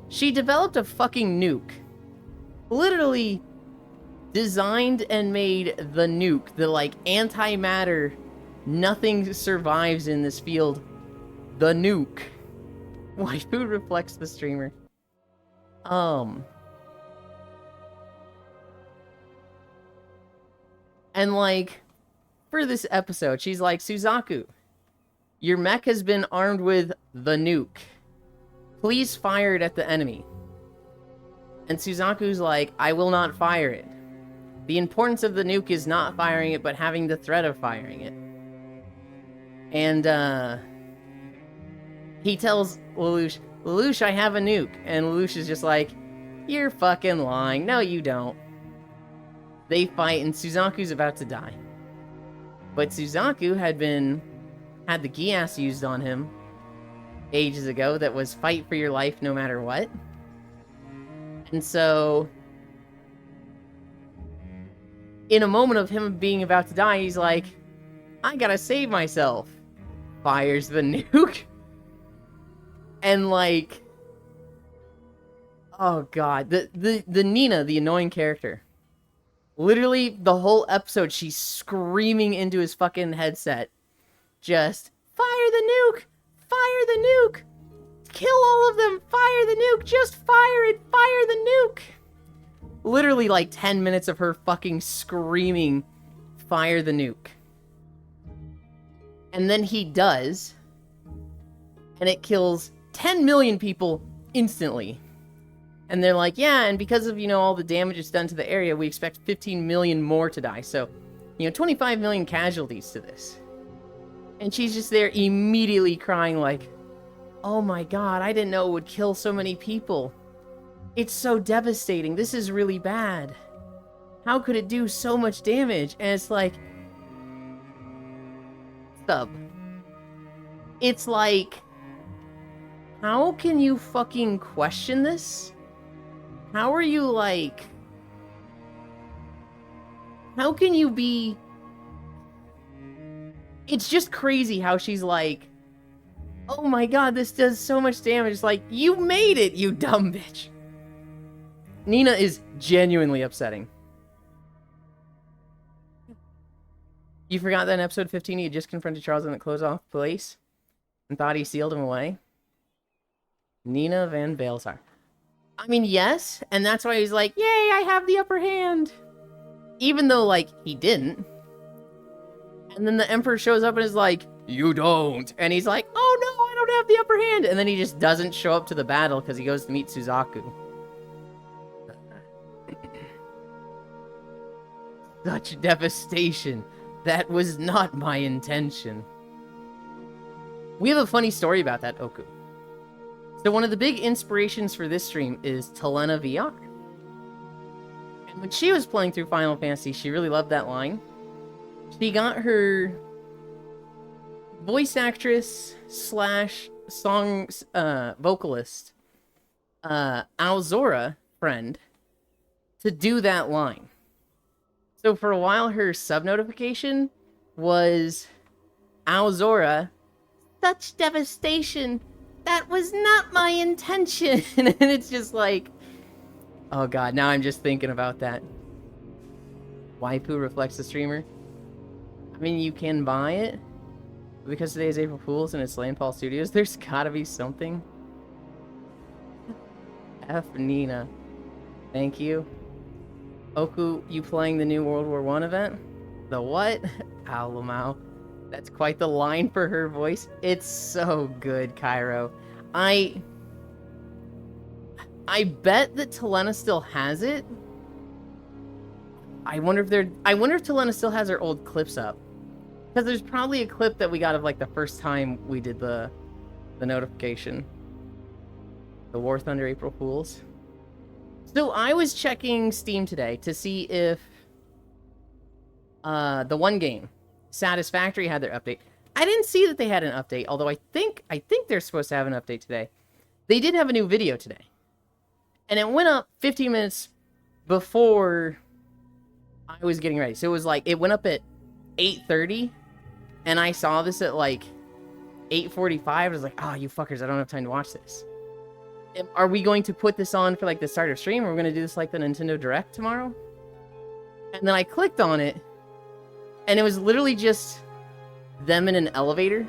She developed a fucking nuke. Literally designed and made the nuke. The, like, antimatter. Nothing survives in this field. The nuke. Waifu reflects the streamer. And, like, for this episode, she's like, Suzaku, your mech has been armed with the nuke. Please fire it at the enemy. And Suzaku's like, I will not fire it. The importance of the nuke is not firing it, but having the threat of firing it. And, he tells Lelouch, Lelouch, I have a nuke. And Lelouch is just like, you're fucking lying. No, you don't. They fight, and Suzaku's about to die. But Suzaku had the Gias used on him ages ago that was fight for your life no matter what. And so, in a moment of him being about to die, he's like, I gotta save myself. Fires the nuke. And like, oh god, the Nina, the annoying character. Literally, the whole episode, she's screaming into his fucking headset. Just, fire the nuke! Fire the nuke! Kill all of them! Fire the nuke! Just fire it! Fire the nuke! Literally, like, 10 minutes of her fucking screaming, fire the nuke. And then he does. And it kills 10 million people instantly. And they're like, yeah, and because of, all the damage it's done to the area, we expect 15 million more to die. So, 25 million casualties to this. And she's just there immediately crying like, oh my god, I didn't know it would kill so many people. It's so devastating. This is really bad. How could it do so much damage? And it's like, stub. It's like, how can you fucking question this? How are you like... How can you be... It's just crazy how she's like, oh my god, this does so much damage. It's like, you made it, you dumb bitch. Nina is genuinely upsetting. You forgot that in episode 15 he had just confronted Charles in the close-off place and thought he sealed him away? Nina Van Baelsar. I mean, yes, and that's why he's like, yay, I have the upper hand. Even though, like, he didn't. And then the Emperor shows up and is like, you don't. And he's like, oh no, I don't have the upper hand. And then he just doesn't show up to the battle because he goes to meet Suzaku. Such devastation. That was not my intention. We have a funny story about that, Oku. So one of the big inspirations for this stream is Telena VR. And when she was playing through Final Fantasy, she really loved that line. She got her voice actress slash song vocalist, Aozora friend, to do that line. So for a while, her sub notification was Aozora, such devastation. That was not my intention. And it's just like, oh god, now I'm just thinking about that. Waifu reflects the streamer. I mean, you can buy it. Because today is April Fool's and it's Landfall Studios, there's gotta be something. F Nina. Thank you. Oku, you playing the new World War I event? The what? Owlamau. That's quite the line for her voice. It's so good, Cairo. I bet that Telena still has it. I wonder if Telena still has her old clips up. Because there's probably a clip that we got of like the first time we did the notification. The War Thunder April Fools. So I was checking Steam today to see if the one game, Satisfactory, had their update. I didn't see that they had an update, although I think they're supposed to have an update today. They did have a new video today. And it went up 15 minutes before I was getting ready. So it was like, it went up at 8:30, and I saw this at like 8:45. I was like, oh, you fuckers, I don't have time to watch this. Are we going to put this on for like the start of stream, or are we going to do this like the Nintendo Direct tomorrow? And then I clicked on it, and it was literally just them in an elevator.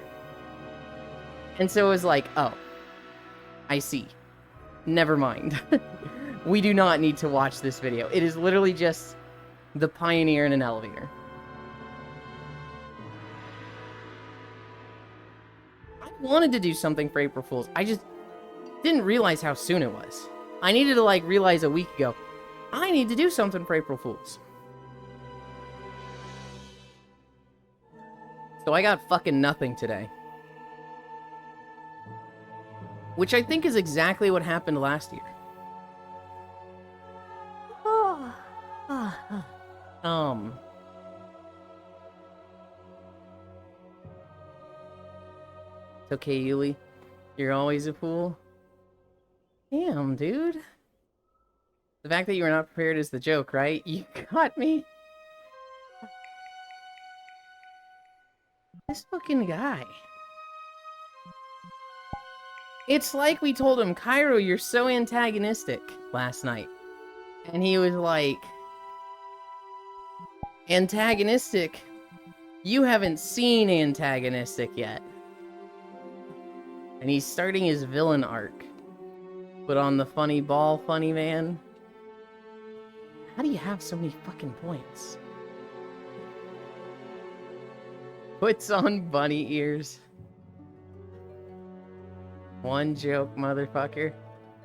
And so it was like, oh, I see. Never mind. We do not need to watch this video. It is literally just the Pioneer in an elevator. I wanted to do something for April Fools. I just didn't realize how soon it was. I needed to like realize a week ago, I need to do something for April Fools. So I got fucking nothing today. Which I think is exactly what happened last year. It's okay, Yuli. You're always a fool. Damn, dude. The fact that you were not prepared is the joke, right? You got me. This fucking guy. It's like we told him, Cairo, you're so antagonistic last night. And he was like, antagonistic? You haven't seen antagonistic yet. And he's starting his villain arc. Put on the funny ball, funny man. How do you have so many fucking points? Puts on bunny ears. One joke, motherfucker.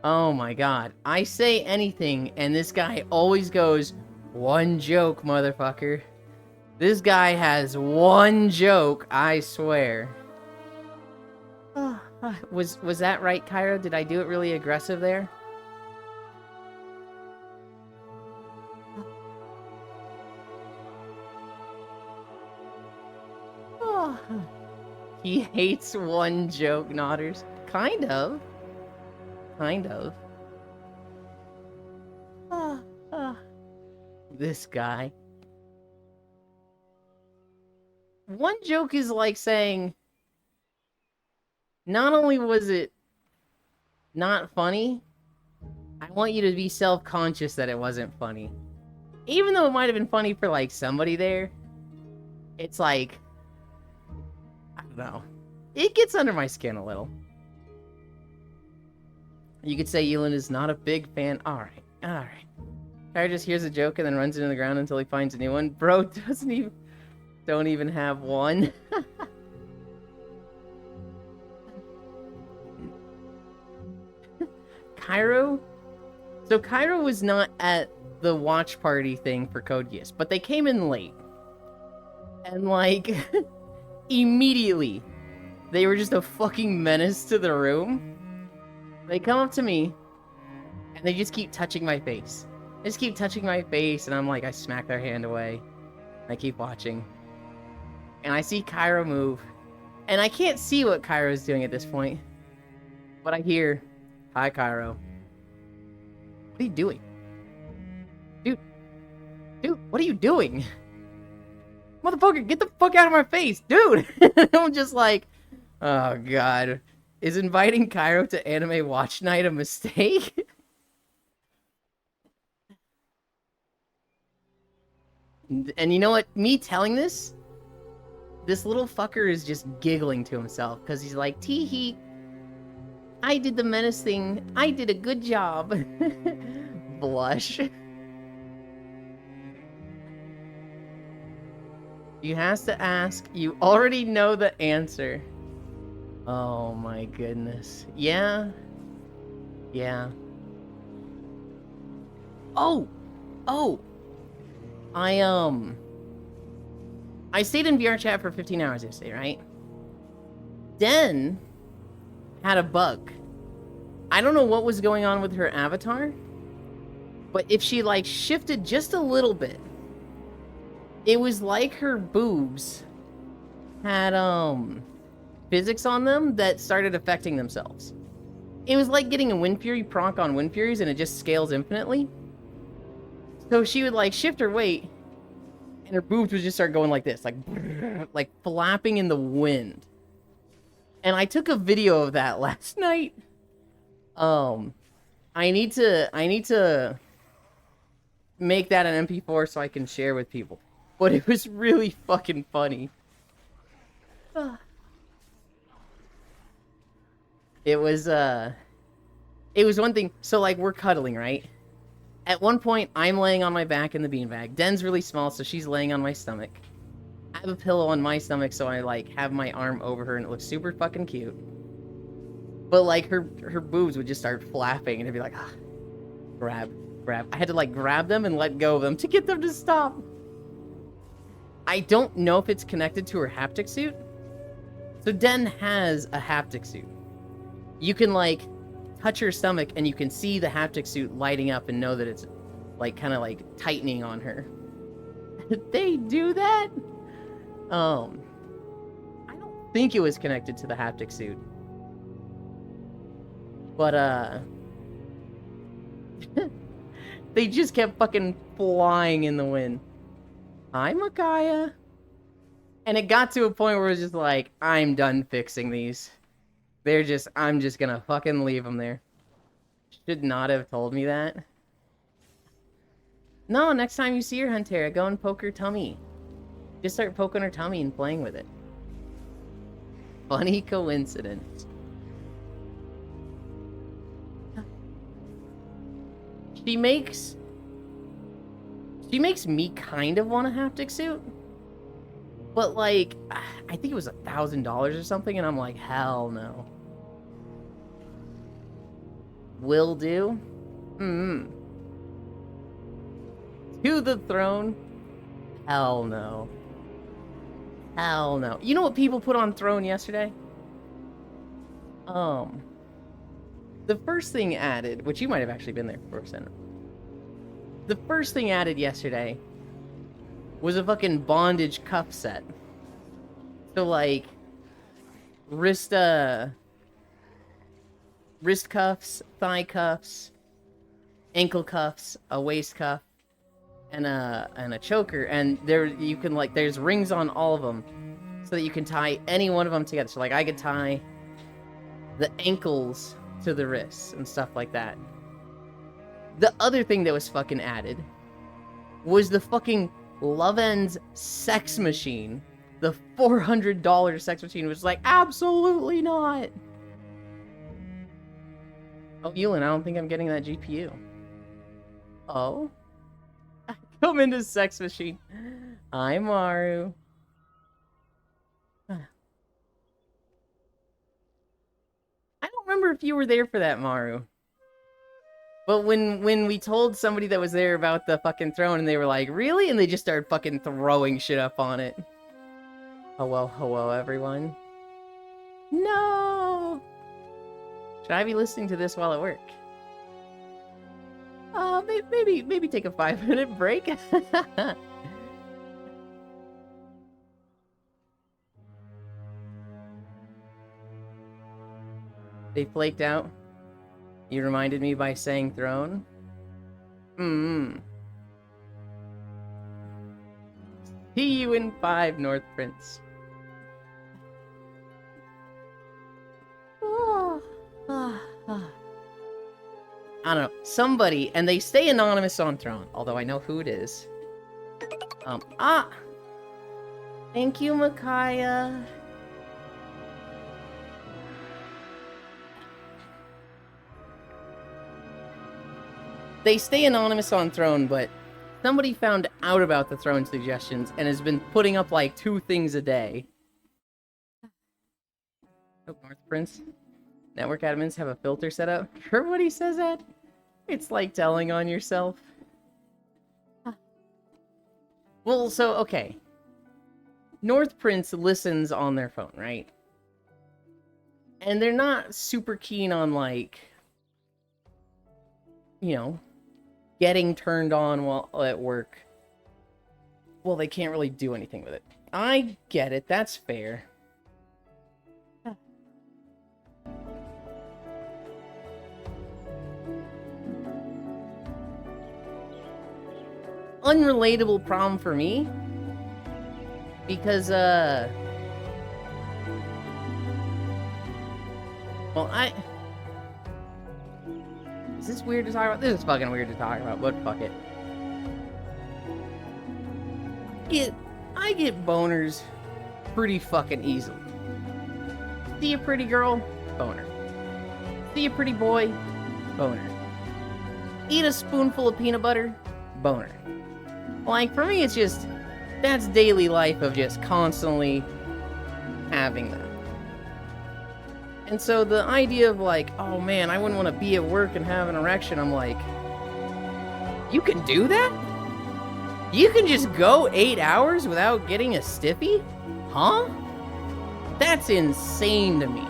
Oh my god. I say anything, and this guy always goes, one joke, motherfucker. This guy has one joke, I swear. Was that right, Cairo? Did I do it really aggressive there? Oh. He hates one joke, Nodders. Kind of. Kind of. This guy. One joke is like saying, not only was it not funny, I want you to be self-conscious that it wasn't funny. Even though it might have been funny for, like, somebody there, it's like, I don't know. It gets under my skin a little. You could say Elon is not a big fan. Alright, alright. Harry just hears a joke and then runs into the ground until he finds a new one. Bro don't even have one. Cairo? So Cairo was not at the watch party thing for Code Geass, but they came in late. And like, immediately, they were just a fucking menace to the room. They come up to me, and they just keep touching my face. They just keep touching my face, and I'm like, I smack their hand away. I keep watching. And I see Cairo move. And I can't see what Cairo's doing at this point. But I hear, hi, Cairo. What are you doing? Dude, what are you doing? Motherfucker, get the fuck out of my face, dude! I'm just like, oh god. Is inviting Cairo to Anime Watch Night a mistake? And you know what? Me telling this little fucker is just giggling to himself, because he's like, tee-hee, I did the menace thing. I did a good job. Blush. You has to ask. You already know the answer. Oh my goodness. Yeah. Yeah. Oh! I stayed in VR chat for 15 hours yesterday, right? Den had a bug. I don't know what was going on with her avatar, but if she, like, shifted just a little bit, it was like her boobs had, physics on them that started affecting themselves. It was like getting a Wind Fury proc on Wind Furies, and it just scales infinitely. So she would, like, shift her weight, and her boobs would just start going like this, like flapping in the wind. And I took a video of that last night. I need to make that an MP4 so I can share with people. But it was really fucking funny. It was one thing. So, like, we're cuddling, right? At one point, I'm laying on my back in the beanbag. Den's really small, so she's laying on my stomach. I have a pillow on my stomach, so I, like, have my arm over her, and it looks super fucking cute. But, like, her boobs would just start flapping, and it'd be like, ah, grab. I had to, like, grab them and let go of them to get them to stop. I don't know if it's connected to her haptic suit. So Den has a haptic suit. You can, like, touch her stomach, and you can see the haptic suit lighting up and know that it's, like, kind of, like, tightening on her. They do that? I don't think it was connected to the haptic suit. But, they just kept fucking flying in the wind. Hi, Micaiah. And it got to a point where it was just like, I'm done fixing these. I'm just gonna fucking leave them there. Should not have told me that. No, next time you see her, Huntera, go and poke her tummy. Just start poking her tummy and playing with it. Funny coincidence. She makes me kind of want a haptic suit. But, like, I think it was $1,000 or something, and I'm like, hell no. Will do? To the throne? Hell no. Hell no. You know what people put on throne yesterday? The first thing added, which you might have actually been there for a second. The first thing added yesterday was a fucking bondage cuff set. So, like, wrist cuffs, thigh cuffs, ankle cuffs, a waist cuff, and a choker. And you can, like, there's rings on all of them, so that you can tie any one of them together. So, like, I could tie the ankles to the wrists and stuff like that. The other thing that was fucking added was the fucking Loven's sex machine. The $400 sex machine was like, absolutely not. Oh, Yulin, I don't think I'm getting that GPU. Oh? Come into sex machine. Hi, Maru. I don't remember if you were there for that, Maru. But when we told somebody that was there about the fucking throne, and they were like, really? And they just started fucking throwing shit up on it. Hello, everyone. No! Should I be listening to this while at work? Maybe take a 5-minute break. They flaked out. You reminded me by saying throne. See you in 5, North Prince. I don't know. Somebody, and they stay anonymous on throne, although I know who it is. Thank you, Micaiah. They stay anonymous on throne, but somebody found out about the throne suggestions and has been putting up like 2 things a day. Oh, North Prince. Network admins have a filter set up. Everybody says that. It's like telling on yourself. Well, so, okay. North Prince listens on their phone, right? And they're not super keen on, like, you know, getting turned on while at work. Well, they can't really do anything with it. I get it. That's fair. Unrelatable problem for me. Because, well, is this weird to talk about? This is fucking weird to talk about, but fuck it. I get boners pretty fucking easily. See a pretty girl? Boner. See a pretty boy? Boner. Eat a spoonful of peanut butter? Boner. Like, for me, it's just, that's daily life of just constantly having that. And so the idea of like, oh man, I wouldn't want to be at work and have an erection, I'm like, you can do that? You can just go 8 hours without getting a stiffy? Huh? That's insane to me.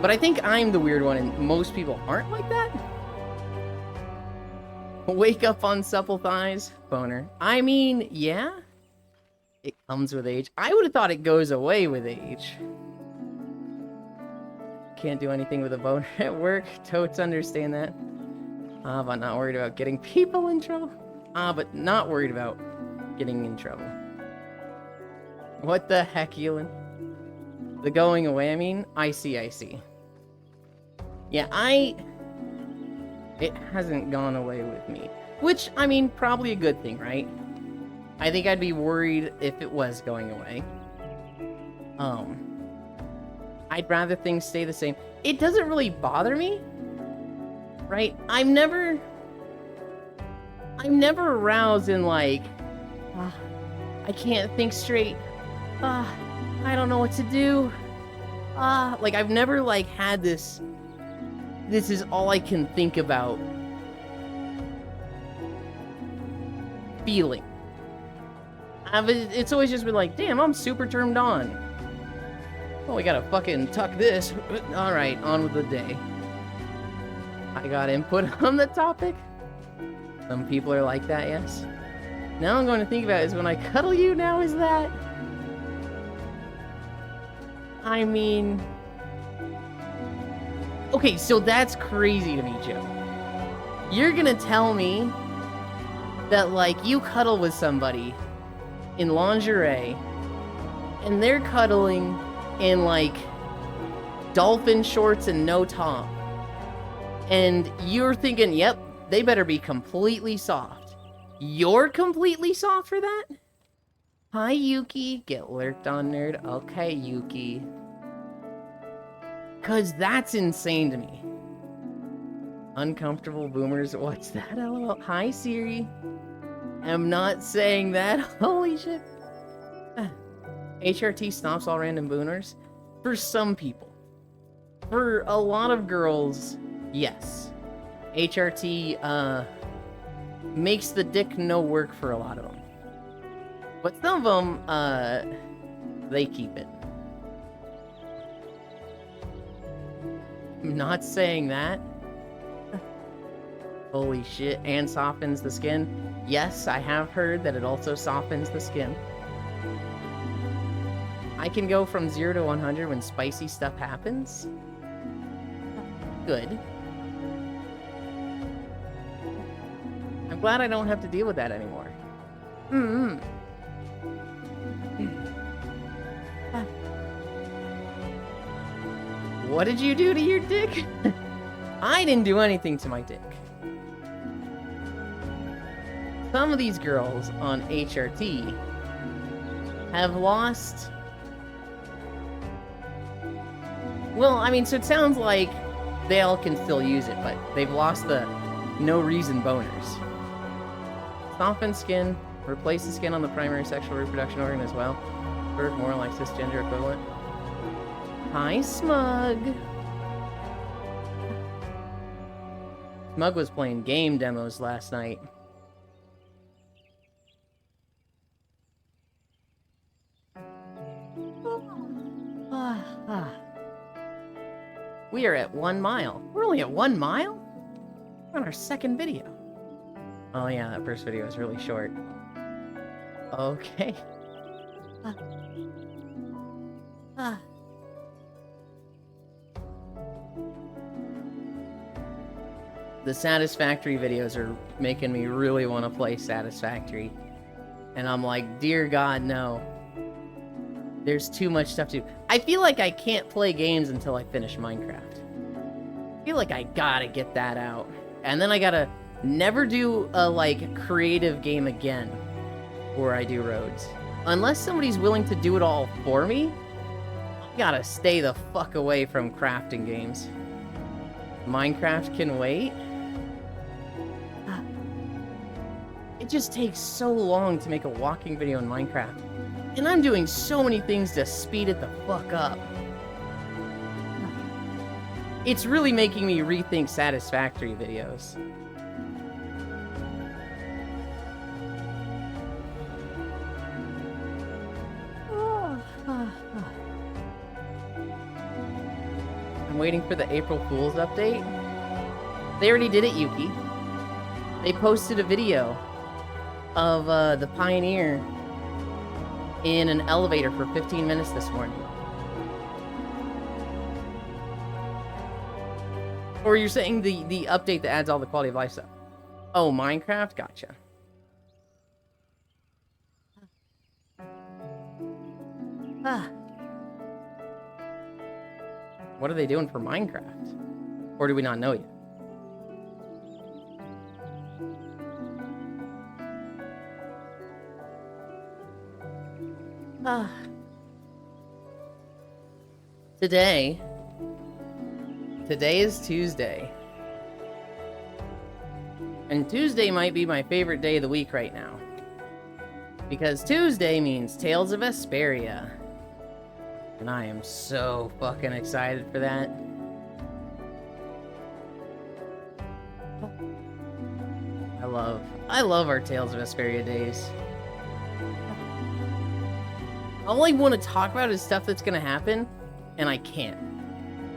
But I think I'm the weird one and most people aren't like that. Wake up on supple thighs? Boner. I mean, yeah. It comes with age. I would have thought it goes away with age. Can't do anything with a boner at work. Totes understand that. But not worried about getting people in trouble. But not worried about getting in trouble. What the heck, Ewan? The going away, I mean? I see. Yeah, it hasn't gone away with me. Which, I mean, probably a good thing, right? I think I'd be worried if it was going away. I'd rather things stay the same. It doesn't really bother me, right? I'm never aroused in like, I can't think straight. I don't know what to do. Like I've never like had this is all I can think about feeling. It's always just been like, damn, I'm super turned on. Oh, we gotta fucking tuck this. Alright, on with the day. I got input on the topic. Some people are like that, yes. Now I'm going to think about it, is when I cuddle you now, is that? I mean... Okay, so that's crazy to me, Joe. You're gonna tell me that, like, you cuddle with somebody in lingerie, and they're cuddling in, like, dolphin shorts and no top. And you're thinking, yep, they better be completely soft. You're completely soft for that? Hi, Yuki. Get lurked on, nerd. Okay, Yuki. Cause that's insane to me. Uncomfortable boomers. What's that? LOL. Hi, Siri. I'm not saying that. Holy shit. HRT stops all random booners? For some people. For a lot of girls, yes. HRT, makes the dick no work for a lot of them. But some of them, they keep it. I'm not saying that. Holy shit, and softens the skin. Yes, I have heard that it also softens the skin. I can go from 0 to 100 when spicy stuff happens. Good. I'm glad I don't have to deal with that anymore. What did you do to your dick? I didn't do anything to my dick. Some of these girls on HRT have lost... Well, I mean, so it sounds like they all can still use it, but they've lost the no reason boners. Soften skin, replace the skin on the primary sexual reproduction organ as well. Work more like cisgender equivalent. Hi, Smug. Smug was playing game demos last night. We are at 1 mile. We're only at 1 mile? We're on our second video. Oh yeah, that first video was really short. Okay. The Satisfactory videos are making me really want to play Satisfactory. And I'm like, dear God, no. There's too much stuff to do. I feel like I can't play games until I finish Minecraft. I feel like I gotta get that out. And then I gotta never do a, like, creative game again where I do roads. Unless somebody's willing to do it all for me, I gotta stay the fuck away from crafting games. Minecraft can wait. It just takes so long to make a walking video in Minecraft. And I'm doing so many things to speed it the fuck up. It's really making me rethink Satisfactory videos. I'm waiting for the April Fool's update. They already did it, Yuki. They posted a video of the Pioneer in an elevator for 15 minutes this morning. Or you're saying the update that adds all the quality of life stuff? Oh, Minecraft? Gotcha. What are they doing for Minecraft? Or do we not know yet? Today is Tuesday. And Tuesday might be my favorite day of the week right now. Because Tuesday means Tales of Vesperia. And I am so fucking excited for that. I love our Tales of Vesperia days. All I want to talk about is stuff that's gonna happen, and I can't.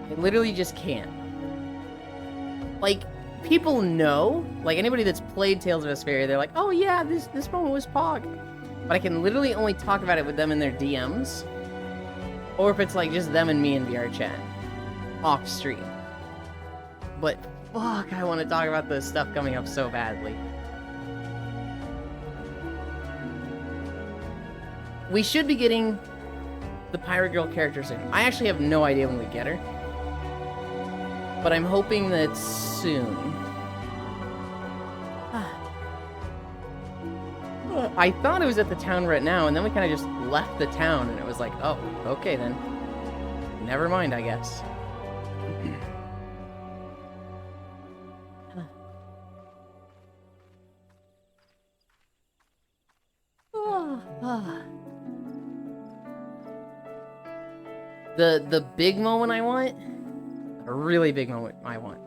I literally just can't. Like, people know, like anybody that's played Tales of Vesperia, they're like, oh yeah, this moment was Pog. But I can literally only talk about it with them in their DMs. Or if it's like just them and me in VR chat. Off stream. But fuck, I want to talk about this stuff coming up so badly. We should be getting the Pirate Girl character soon. I actually have no idea when we get her. But I'm hoping that soon. I thought it was at the town right now, and then we kind of just left the town, and it was like, oh, okay then. Never mind, I guess. The big moment I want, a really big moment I want.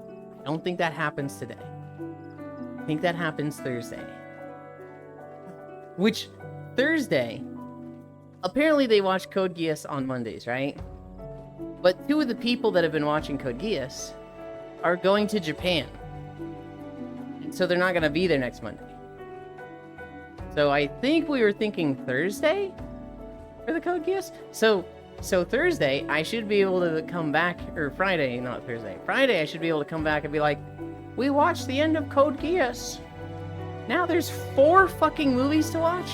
I don't think that happens today. I think that happens Thursday. Which, Thursday, apparently they watch Code Geass on Mondays, right? But 2 of the people that have been watching Code Geass are going to Japan. And so they're not going to be there next Monday. So I think we were thinking Thursday for the Code Geass. So Thursday, I should be able to come back, or Friday, not Thursday. Friday, I should be able to come back and be like, we watched the end of Code Geass. Now there's 4 fucking movies to watch?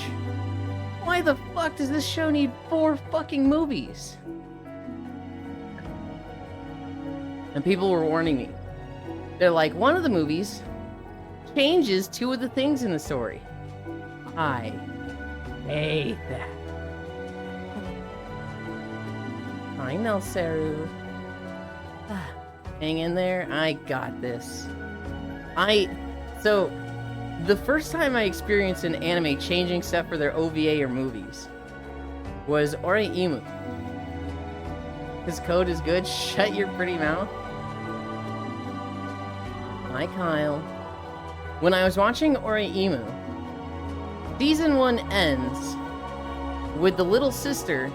Why the fuck does this show need 4 fucking movies? And people were warning me. They're like, one of the movies changes 2 of the things in the story. I hate that. Hi, Nelsaru. Hang in there. I got this. So, the first time I experienced an anime changing stuff for their OVA or movies was Oreimu. His code is good. Shut your pretty mouth. Hi, Kyle. When I was watching Oreimu, Season 1 ends with the little sister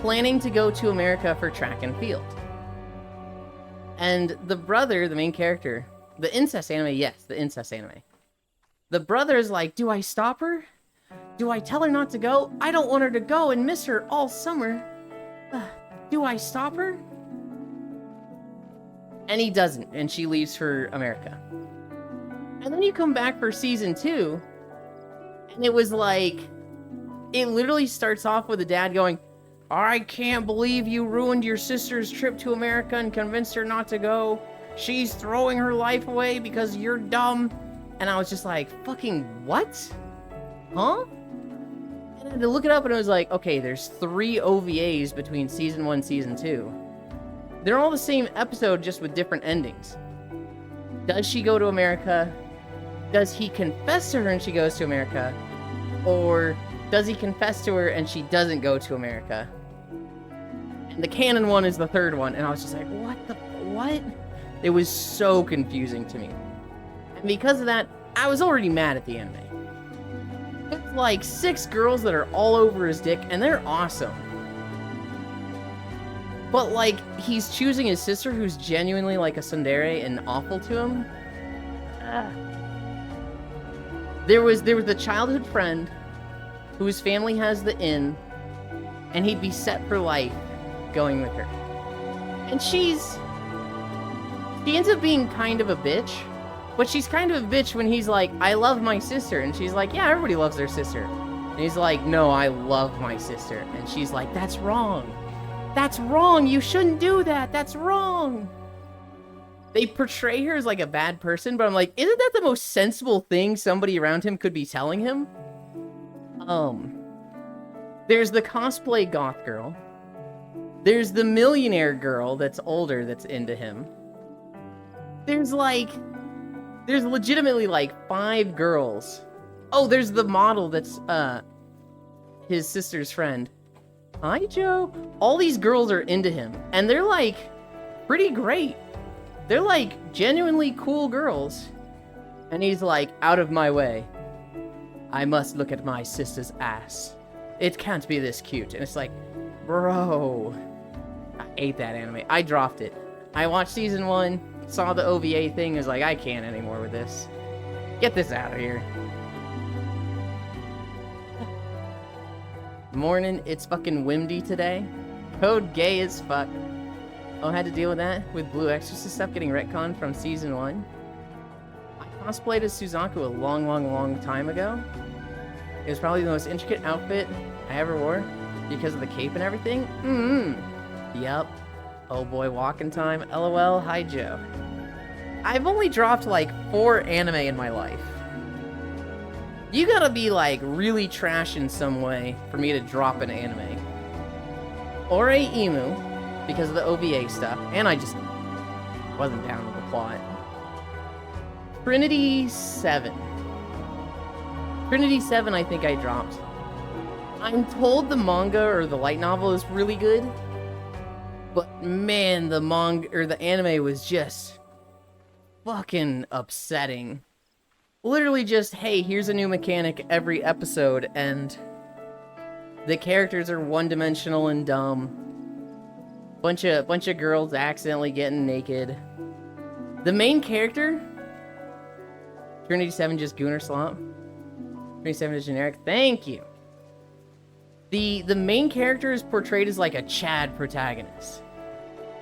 planning to go to America for track and field. And the brother, the main character, the incest anime, yes, the incest anime. The brother is like, do I stop her? Do I tell her not to go? I don't want her to go and miss her all summer. Do I stop her? And he doesn't, and she leaves for America. And then you come back for season 2, and it was like, it literally starts off with the dad going, I can't believe you ruined your sister's trip to America and convinced her not to go. She's throwing her life away because you're dumb. And I was just like, fucking what? Huh? And I had to look it up, and it was like, okay, there's 3 OVAs between season 1 and season 2. They're all the same episode, just with different endings. Does she go to America? Does he confess to her and she goes to America? Or does he confess to her and she doesn't go to America? And the canon one is the 3rd one, and I was just like, what? It was so confusing to me. And because of that, I was already mad at the anime. It's like 6 girls that are all over his dick, and they're awesome. But, like, he's choosing his sister, who's genuinely, like, a tsundere and awful to him. There was the childhood friend whose family has the inn, and he'd be set for life going with her. And she ends up being kind of a bitch, but she's kind of a bitch when he's like, I love my sister. And she's like, yeah, everybody loves their sister. And he's like, no, I love my sister. And she's like, that's wrong. That's wrong. You shouldn't do that. That's wrong. They portray her as like a bad person, but I'm like, isn't that the most sensible thing somebody around him could be telling him? There's the cosplay goth girl. There's the millionaire girl that's older that's into him. There's legitimately like 5 girls. Oh, there's the model that's his sister's friend. Hi, Joe. All these girls are into him, and they're like pretty great. They're like genuinely cool girls. And he's like, out of my way. I must look at my sister's ass. It can't be this cute. And it's like, bro. I ate that anime. I dropped it. I watched season 1, saw the OVA thing, was like, I can't anymore with this. Get this out of here. Morning, it's fucking windy today. Code gay as fuck. Oh, I had to deal with that with Blue Exorcist stuff getting retconned from season 1. I cosplayed as Suzaku a long time ago. It was probably the most intricate outfit I ever wore because of the cape and everything. Yep. Oh boy, walking time. LOL. Hi, Joe. I've only dropped like 4 anime in my life. You gotta be like really trash in some way for me to drop an anime. Oreimu, because of the OVA stuff, and I just wasn't down with the plot. Trinity 7. Trinity 7 I think I dropped. I'm told the manga or the light novel is really good, but man, the manga or the anime was just fucking upsetting. Literally just, hey, here's a new mechanic every episode, and the characters are one-dimensional and dumb. Bunch of girls accidentally getting naked. The main character, Trinity 7 just Gooner Slop. Trinity 7 is generic. Thank you. The main character is portrayed as like a Chad protagonist.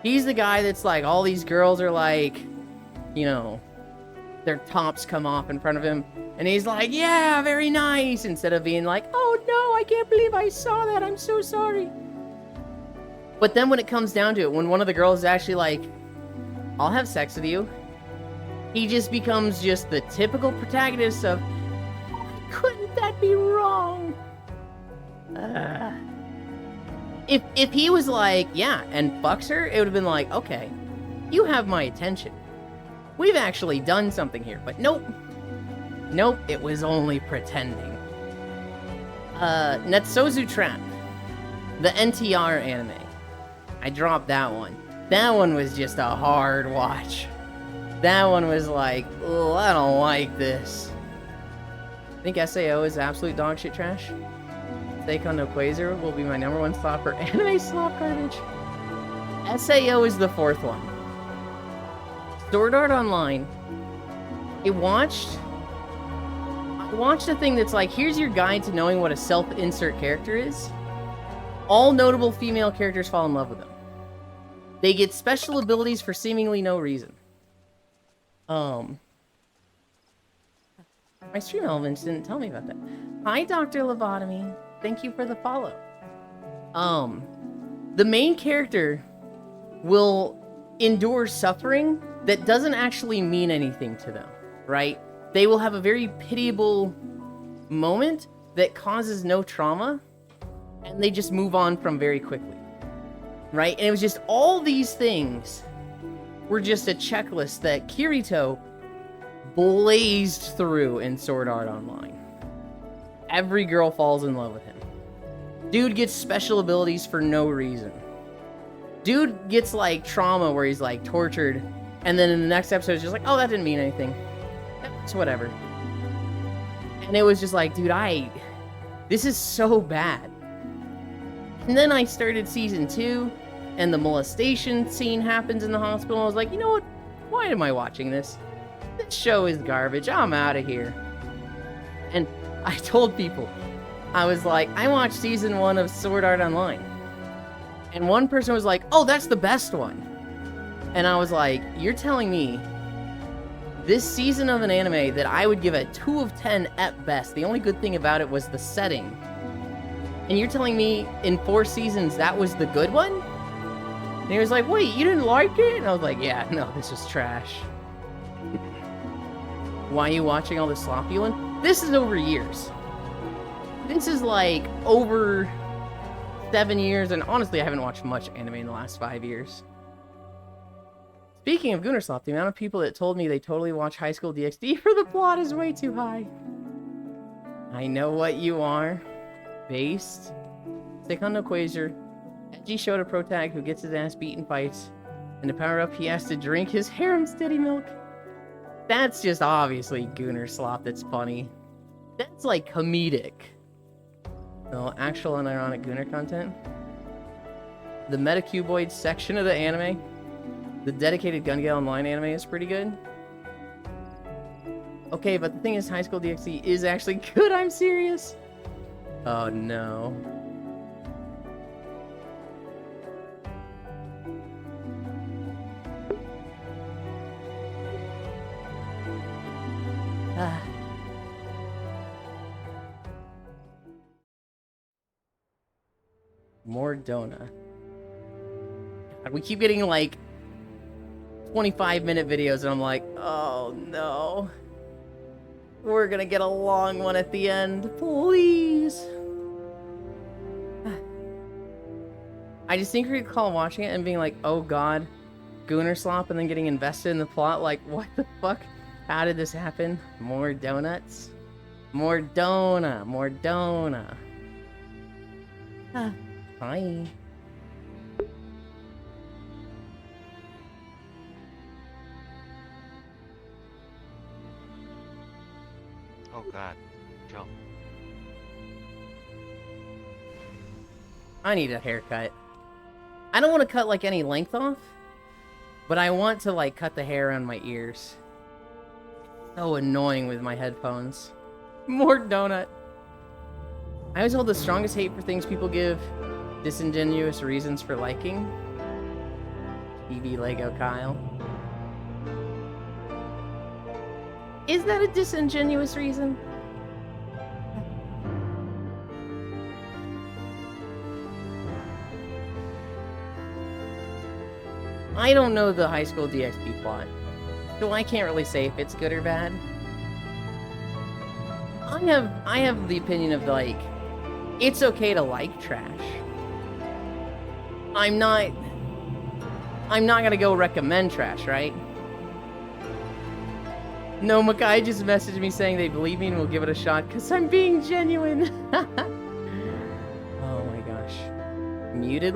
He's the guy that's like, all these girls are like, you know, their tops come off in front of him, and he's like, yeah, very nice, instead of being like, oh no, I can't believe I saw that, I'm so sorry. But then when it comes down to it, when one of the girls is actually like, I'll have sex with you, he just becomes just the typical protagonist of, couldn't that be wrong? If he was like, yeah, and fucks her, it would have been like, okay, you have my attention. We've actually done something here, but nope. Nope, it was only pretending. Netsozu Trap. The NTR anime. I dropped that one. That one was just a hard watch. That one was like, oh, I don't like this. I think SAO is absolute dog shit trash. Seikon no Quasar will be my #1 slot for anime slop garbage. SAO is the 4th one. Sword Art Online. I watched a thing that's like, here's your guide to knowing what a self-insert character is. All notable female characters fall in love with them. They get special abilities for seemingly no reason. My stream elements didn't tell me about that. Hi, Dr. Lobotomy. Thank you for the follow. The main character will endure suffering that doesn't actually mean anything to them, right? They will have a very pitiable moment that causes no trauma, and they just move on from very quickly, right? And it was just all these things were just a checklist that Kirito blazed through in Sword Art Online. Every girl falls in love with him. Dude gets special abilities for no reason. Dude gets, like, trauma where he's, like, tortured, and then in the next episode it's just like, oh, that didn't mean anything. It's whatever. And it was just like, dude, this is so bad. And then I started season 2, and the molestation scene happens in the hospital. I was like, you know what? Why am I watching this? This show is garbage. I'm out of here. And I told people, I was like, I watched season 1 of Sword Art Online. And one person was like, oh, that's the best one. And I was like, you're telling me this season of an anime that I would give a 2 of 10 at best, the only good thing about it was the setting. And you're telling me in 4 seasons that was the good one? And he was like, wait, you didn't like it? And I was like, yeah, no, this is trash. Why are you watching all this sloppy one? This is over years. This is like over 7 years, and honestly, I haven't watched much anime in the last 5 years. Speaking of Gunnerslop, the amount of people that told me they totally watch High School DxD for the plot is way too high. I know what you are. Based. Seikondo Quasar. Edgy Shota protag who gets his ass beat in fights. And to power up, he has to drink his harem steady milk. That's just obviously Gunnerslop that's funny. That's like comedic. No, actual and ironic Gunner content. The Metacuboid section of the anime. The dedicated Gun Gale Online anime is pretty good. Okay, but the thing is, High School DxD is actually good, I'm serious. Oh no. More donut. God, we keep getting like 25-minute videos and I'm like, oh no. We're gonna get a long one at the end, please. I distinctly recall watching it and being like, oh god, Gunnerslop, and then getting invested in the plot, like, what the fuck? How did this happen? More donuts? More donut, more donut. Hi. Oh god, Joe. I need a haircut. I don't want to cut like any length off, but I want to like cut the hair around my ears. So annoying with my headphones. More donut. I always hold the strongest hate for things people give disingenuous reasons for liking. TV Lego Kyle. Is that a disingenuous reason? I don't know the High School DxD plot, so I can't really say if it's good or bad. I have the opinion of like, it's okay to like trash. I'm not gonna go recommend trash, right? No, Makai just messaged me saying they believe me and will give it a shot because I'm being genuine. Oh my gosh. Muted?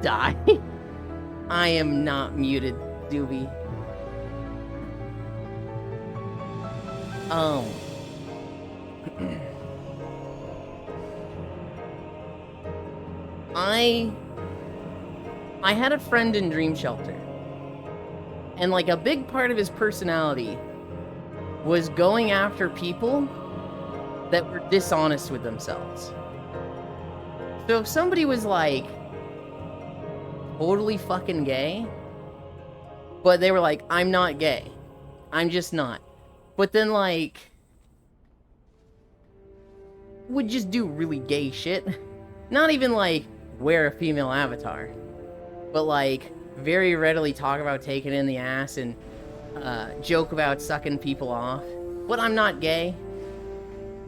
Die? I am not muted, Doobie. I had a friend in Dream Shelter. And like a big part of his personality was going after people that were dishonest with themselves. So if somebody was like totally fucking gay, but they were like, I'm not gay, I'm just not, but then like would just do really gay shit, not even like wear a female avatar, but like very readily talk about taking in the ass and joke about sucking people off, but I'm not gay,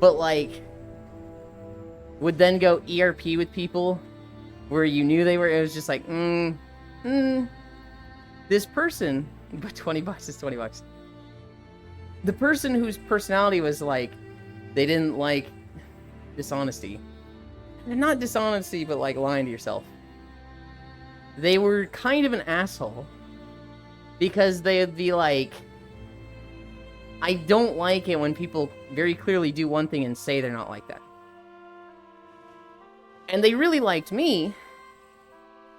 but like would then go ERP with people where you knew they were, it was just like, this person, but $20 is $20. The person whose personality was like, they didn't like dishonesty. And not dishonesty, but like lying to yourself. They were kind of an asshole. Because they'd be like, I don't like it when people very clearly do one thing and say they're not like that. And they really liked me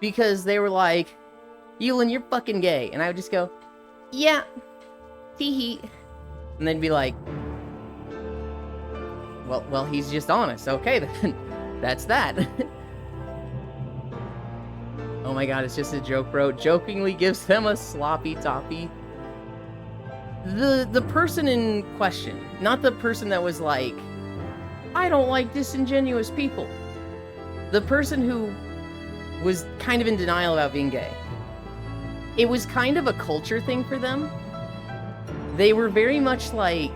because they were like, Yulin, you're fucking gay. And I would just go, yeah, tee-hee. And they'd be like, well, he's just honest. Okay, then that's that. Oh my god, it's just a joke, bro. Jokingly gives them a sloppy toppy. The person in question, not the person that was like, I don't like disingenuous people. The person who was kind of in denial about being gay. It was kind of a culture thing for them. They were very much like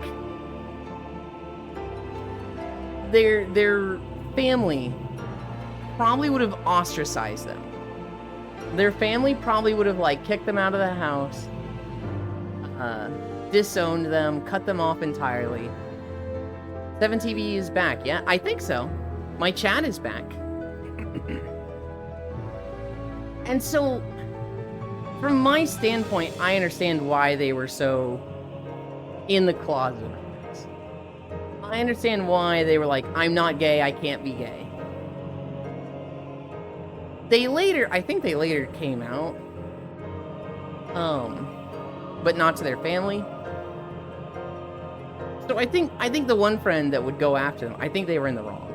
their family probably would have ostracized them. Their family probably would have like kicked them out of the house, disowned them, cut them off entirely. 7TV is back, yeah? I think so. My chat is back. And so, from my standpoint, I understand why they were so in the closet. I understand why they were like, I'm not gay, I can't be gay. I think they later came out. But not to their family. So I think the one friend that would go after them, I think they were in the wrong.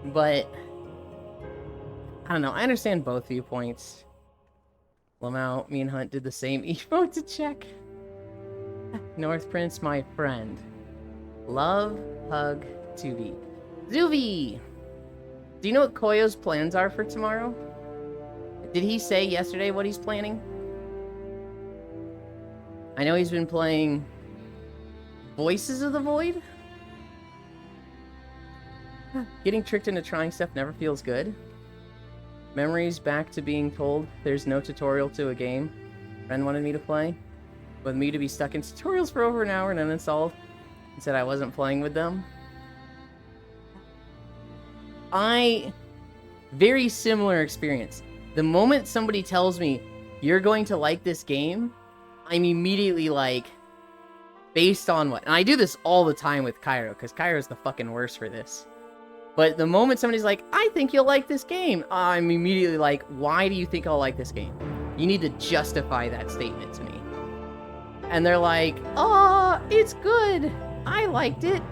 But I don't know, I understand both viewpoints. Lamau, me and Hunt did the same emote to check. North Prince, my friend. Love, hug, 2B. Zuvi! Do you know what Koyo's plans are for tomorrow? Did he say yesterday what he's planning? I know he's been playing Voices of the Void. Getting tricked into trying stuff never feels good. Memories back to being told there's no tutorial to a game friend wanted me to play. With me to be stuck in tutorials for over an hour and uninstalled and said I wasn't playing with them. Very similar experience. The moment somebody tells me, you're going to like this game, I'm immediately like, based on what? And I do this all the time with Cairo, because Cairo's the fucking worst for this. But the moment somebody's like, I think you'll like this game, I'm immediately like, why do you think I'll like this game? You need to justify that statement to me. And they're like, oh, it's good. I liked it.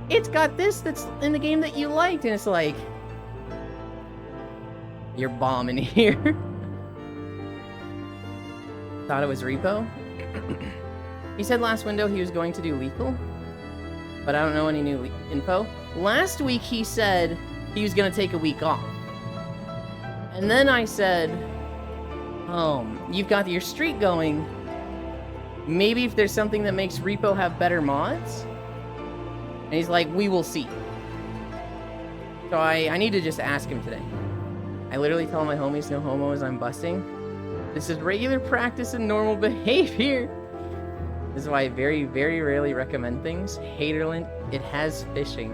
It's got this that's in the game that you liked. And it's like, you're bombing here. Thought it was Repo. He said last window he was going to do lethal, but I don't know any new info. Last week he said he was going to take a week off. And then I said, you've got your streak going. Maybe if there's something that makes Repo have better mods? And he's like, we will see. So I need to just ask him today. I literally tell my homies no homo as I'm busting. This is regular practice and normal behavior. This is why I very, very rarely recommend things. Haterland, it has fishing.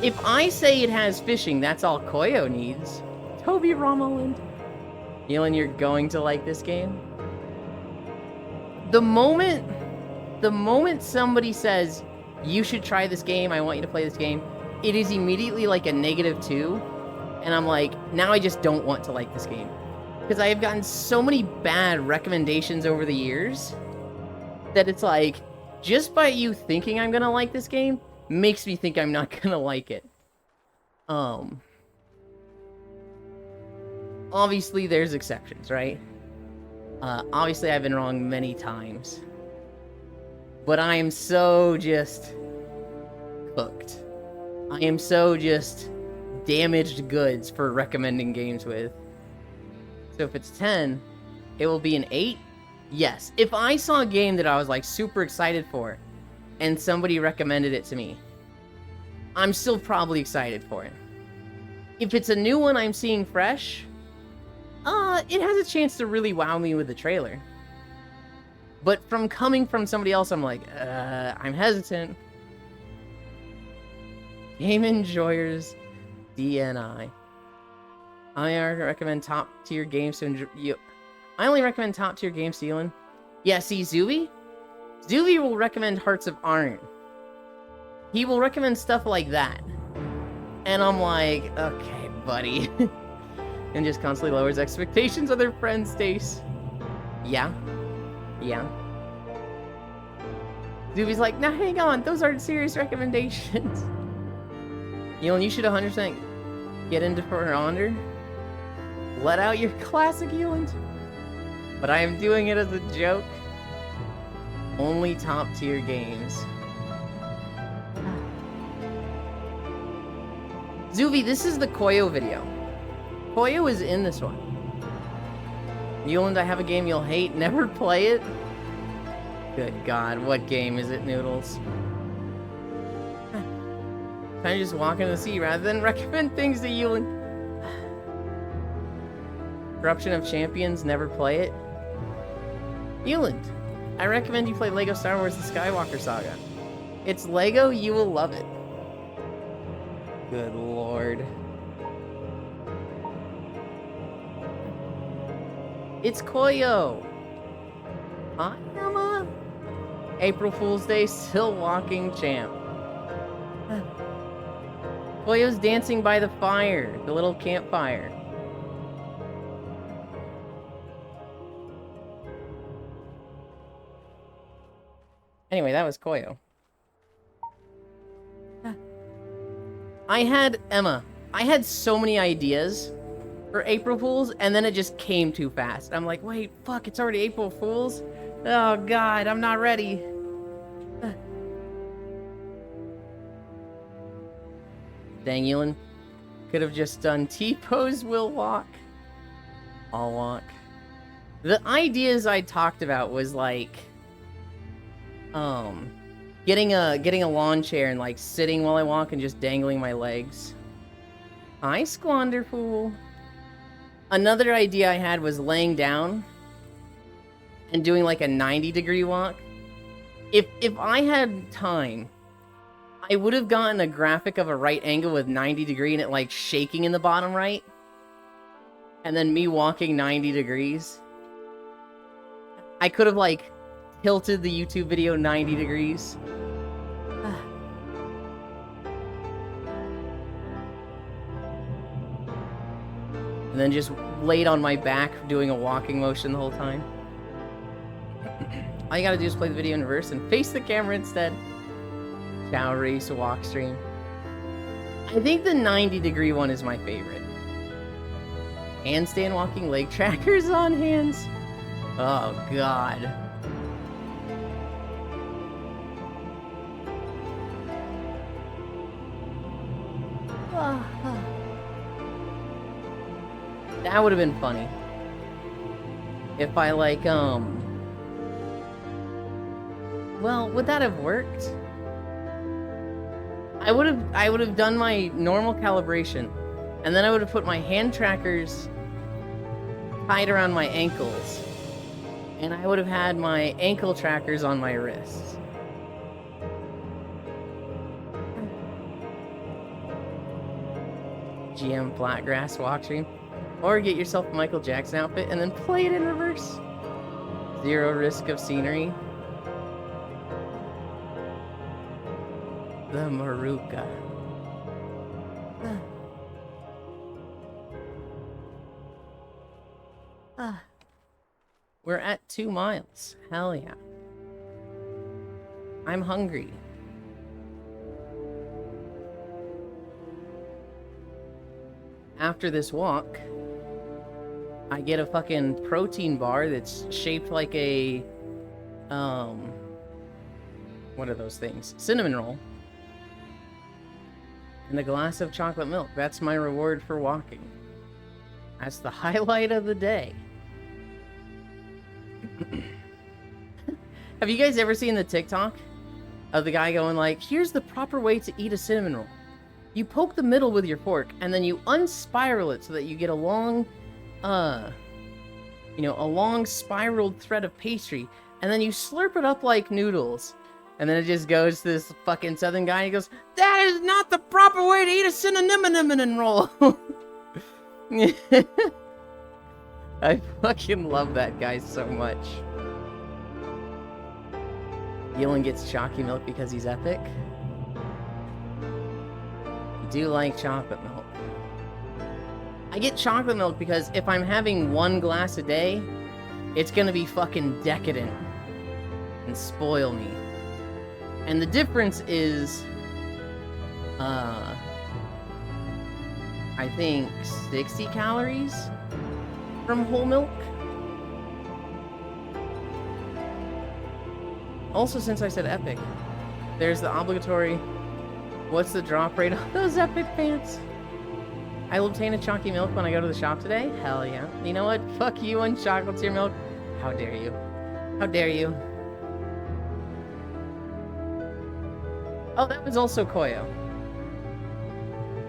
If I say it has fishing, that's all Koyo needs. Toby Romoland. Yelin, you're going to like this game? The moment somebody says, you should try this game, I want you to play this game, it is immediately like a -2. And I'm like, now I just don't want to like this game. Because I have gotten so many bad recommendations over the years that it's like, just by you thinking I'm gonna like this game makes me think I'm not gonna like it. Obviously there's exceptions, right? Obviously I've been wrong many times. But I am so just cooked. I am so just damaged goods for recommending games with. So if it's 10, it will be an 8? Yes. If I saw a game that I was like super excited for and somebody recommended it to me, I'm still probably excited for it. If it's a new one I'm seeing fresh, it has a chance to really wow me with the trailer. But from coming from somebody else, I'm like, I'm hesitant. Game Enjoyers DNI. I recommend top tier games to enjoy. I only recommend top tier games to Elon. Yeah, see, Zuby will recommend Hearts of Iron. He will recommend stuff like that. And I'm like, okay, buddy. And just constantly lowers expectations of their friends, Stace. Yeah. Zuby's like, nah, hang on, those aren't serious recommendations. Elon, you should 100% get into For Honor. Let out your classic, Elon. But I am doing it as a joke. Only top tier games. Zuby, this is the Koyo video. Koyo is in this one. Newland, I have a game you'll hate. Never play it? Good God, what game is it, Noodles? Kind of just walk in the sea rather than recommend things to Newland. Corruption of Champions, never play it. Newland, I recommend you play Lego Star Wars The Skywalker Saga. It's Lego, you will love it. Good Lord. It's Koyo. Hi, Emma. April Fool's Day, still walking champ. Koyo's dancing by the fire, the little campfire. Anyway, that was Koyo. Emma, I had so many ideas for April Fools, and then it just came too fast. I'm like, wait, fuck, it's already April Fools? Oh, God, I'm not ready. Dang, Elon. Could have just done T-pose will walk. I'll walk. The ideas I talked about was like, getting a lawn chair and like sitting while I walk and just dangling my legs. Hi, Squanderfool. Another idea I had was laying down and doing like a 90-degree walk. If I had time, I would have gotten a graphic of a right angle with 90 degree and it like shaking in the bottom right. And then me walking 90 degrees. I could have like tilted the YouTube video 90 degrees. And then just laid on my back doing a walking motion the whole time. All you gotta do is play the video in reverse and face the camera instead. Cow race, walk stream. I think the 90-degree one is my favorite. Handstand walking, leg trackers on hands. Oh, God. That would have been funny. If I like, well, would that have worked? I would have done my normal calibration, and then I would have put my hand trackers tied around my ankles, and I would have had my ankle trackers on my wrists. GM Flatgrass walk stream. Or get yourself a Michael Jackson outfit and then play it in reverse. Zero risk of scenery. The Maruka. We're at 2 miles. Hell yeah. I'm hungry. After this walk, I get a fucking protein bar that's shaped like a, what are those things? Cinnamon roll. And a glass of chocolate milk. That's my reward for walking. That's the highlight of the day. Have you guys ever seen the TikTok of the guy going like, here's the proper way to eat a cinnamon roll. You poke the middle with your fork, and then you unspiral it so that you get a long, a long spiraled thread of pastry, and then you slurp it up like noodles. And then it just goes to this fucking southern guy, and he goes, that is not the proper way to eat a cinnamon roll. I fucking love that guy so much. Yulin gets chalky milk because he's epic. I do like chocolate milk. I get chocolate milk because if I'm having 1 glass a day, it's gonna be fucking decadent and spoil me. And the difference is, I think 60 calories from whole milk. Also, since I said epic, there's the obligatory, what's the drop rate on those epic pants? I will obtain a chalky milk when I go to the shop today. Hell yeah. You know what? Fuck you and chocolatier milk. How dare you? How dare you? Oh, that was also Koyo.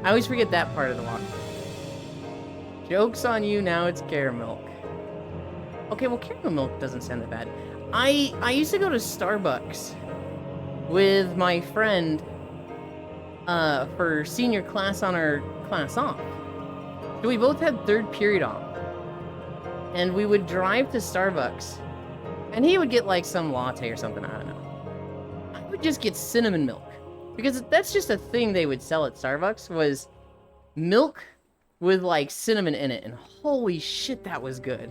I always forget that part of the walk. Joke's on you, now it's caramel milk. Okay, well, caramel milk doesn't sound that bad. I used to go to Starbucks with my friend for senior class on our class off. So we both had 3rd period off. And we would drive to Starbucks, and he would get like some latte or something, I don't know. I would just get cinnamon milk. Because that's just a thing they would sell at Starbucks, was milk with like cinnamon in it, and holy shit, that was good.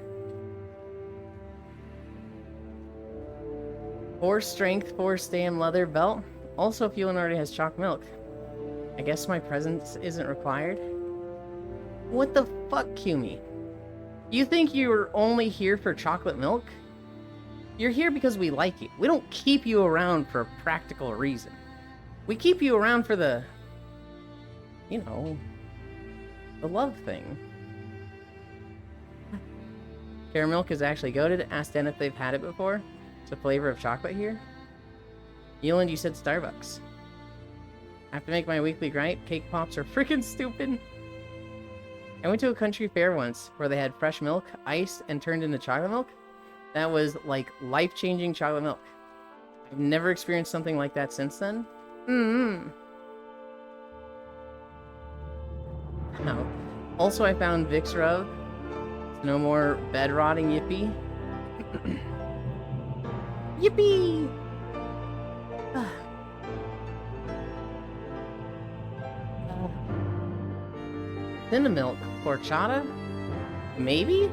4 strength, 4 stam leather belt. Also, if Yulin already has chalk milk. I guess my presence isn't required. What the fuck, Kumi? You think you're only here for chocolate milk? You're here because we like you. We don't keep you around for a practical reason. We keep you around for the, you know, the love thing. Caramel milk is actually goated. Ask Den if they've had it before. It's a flavor of chocolate here. Yulin, you said Starbucks. I have to make my weekly gripe. Cake pops are freaking stupid. I went to a country fair once where they had fresh milk, iced, and turned into chocolate milk. That was like life-changing chocolate milk. I've never experienced something like that since then. No. Also, I found Vicks Rub. No more bed rotting, yippee. Yippee! Cinnamon milk, horchata? Maybe?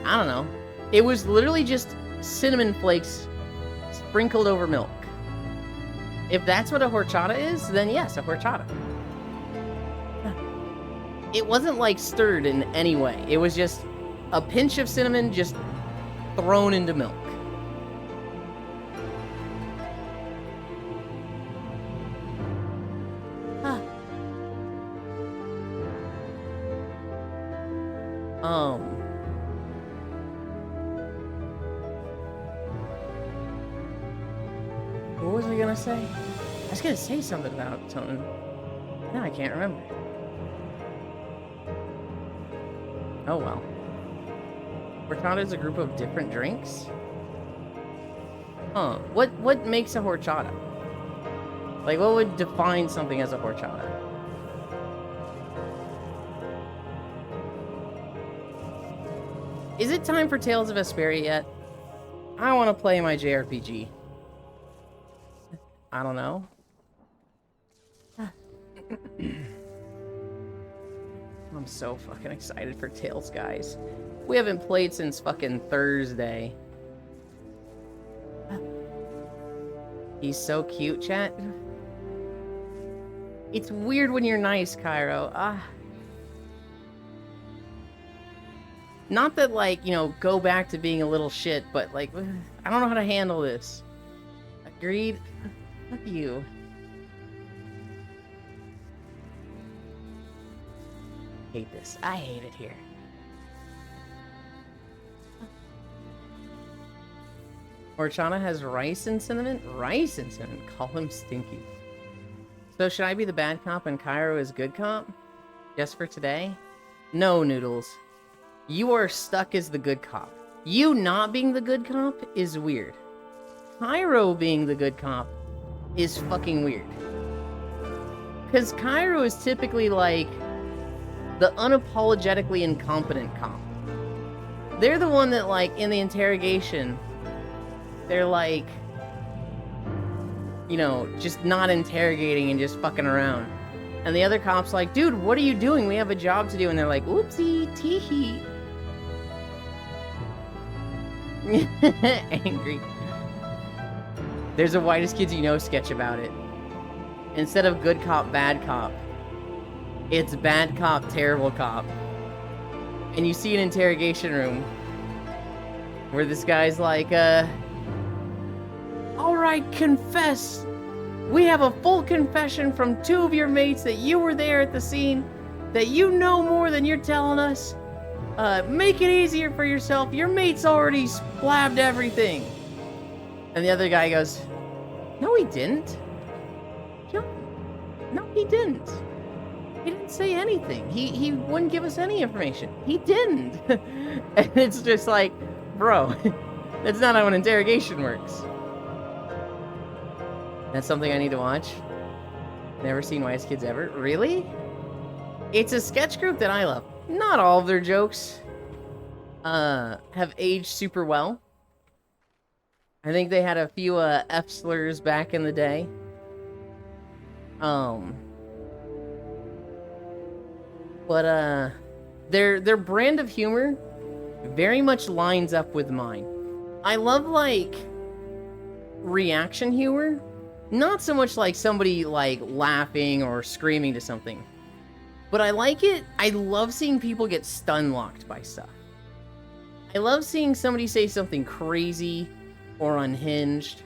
I don't know. It was literally just cinnamon flakes sprinkled over milk. If that's what a horchata is, then yes, a horchata. It wasn't like stirred in any way. It was just a pinch of cinnamon just thrown into milk. What was I gonna say? I was gonna say something about something. Now I can't remember. Oh well. Horchata is a group of different drinks? Huh. What makes a horchata? Like, what would define something as a horchata? Is it time for Tales of Vesperia yet? I want to play my JRPG. I don't know. I'm so fucking excited for Tales, guys. We haven't played since fucking Thursday. He's so cute, chat. It's weird when you're nice, Cairo. Not that, like, you know, go back to being a little shit, but, like, I don't know how to handle this. Agreed? Fuck you. Hate this. I hate it here. Orchana has rice and cinnamon? Rice and cinnamon. Call him Stinky. So should I be the bad cop and Cairo is good cop? Just for today? No, Noodles. You are stuck as the good cop. You not being the good cop is weird. Cairo being the good cop is fucking weird. Because Cairo is typically like the unapologetically incompetent cop. They're the one that, like, in the interrogation, they're like, you know, just not interrogating and just fucking around. And the other cop's like, dude, what are you doing? We have a job to do. And they're like, oopsie, tee-hee. Angry. There's a Whitest Kids You Know sketch about it. Instead of good cop, bad cop, it's bad cop, terrible cop. And you see an interrogation room where this guy's like, alright, confess. We have a full confession from 2 of your mates that you were there at the scene, that you know more than you're telling us. Make it easier for yourself. Your mate's already splabbed everything. And the other guy goes, no, he didn't. No, he didn't. He didn't say anything. He wouldn't give us any information. He didn't. And it's just like, bro, that's not how an interrogation works. That's something I need to watch. Never seen Whitest Kids Ever. Really? It's a sketch group that I love. Not all of their jokes have aged super well. I think they had a few F slurs back in the day. But their brand of humor very much lines up with mine. I love, like, reaction humor. Not so much like somebody, like, laughing or screaming to something. But I like it. I love seeing people get stun-locked by stuff. I love seeing somebody say something crazy or unhinged.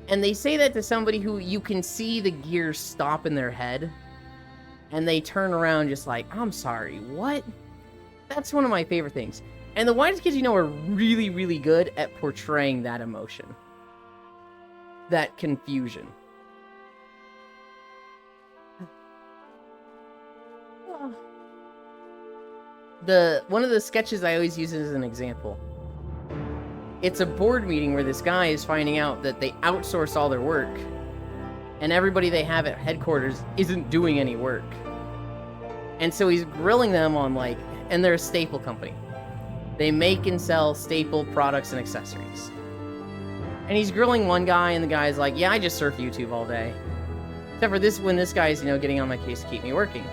And they say that to somebody who you can see the gears stop in their head. And they turn around just like, I'm sorry, what? That's one of my favorite things. And the Whitest Kids You Know are really, really good at portraying that emotion. That confusion. One of the sketches I always use as an example. It's a board meeting where this guy is finding out that they outsource all their work. And everybody they have at headquarters isn't doing any work. And so he's grilling them on, like, and they're a staple company. They make and sell staple products and accessories. And he's grilling one guy, and the guy's like, yeah, I just surf YouTube all day. Except for this, when this guy's, you know, getting on my case to keep me working.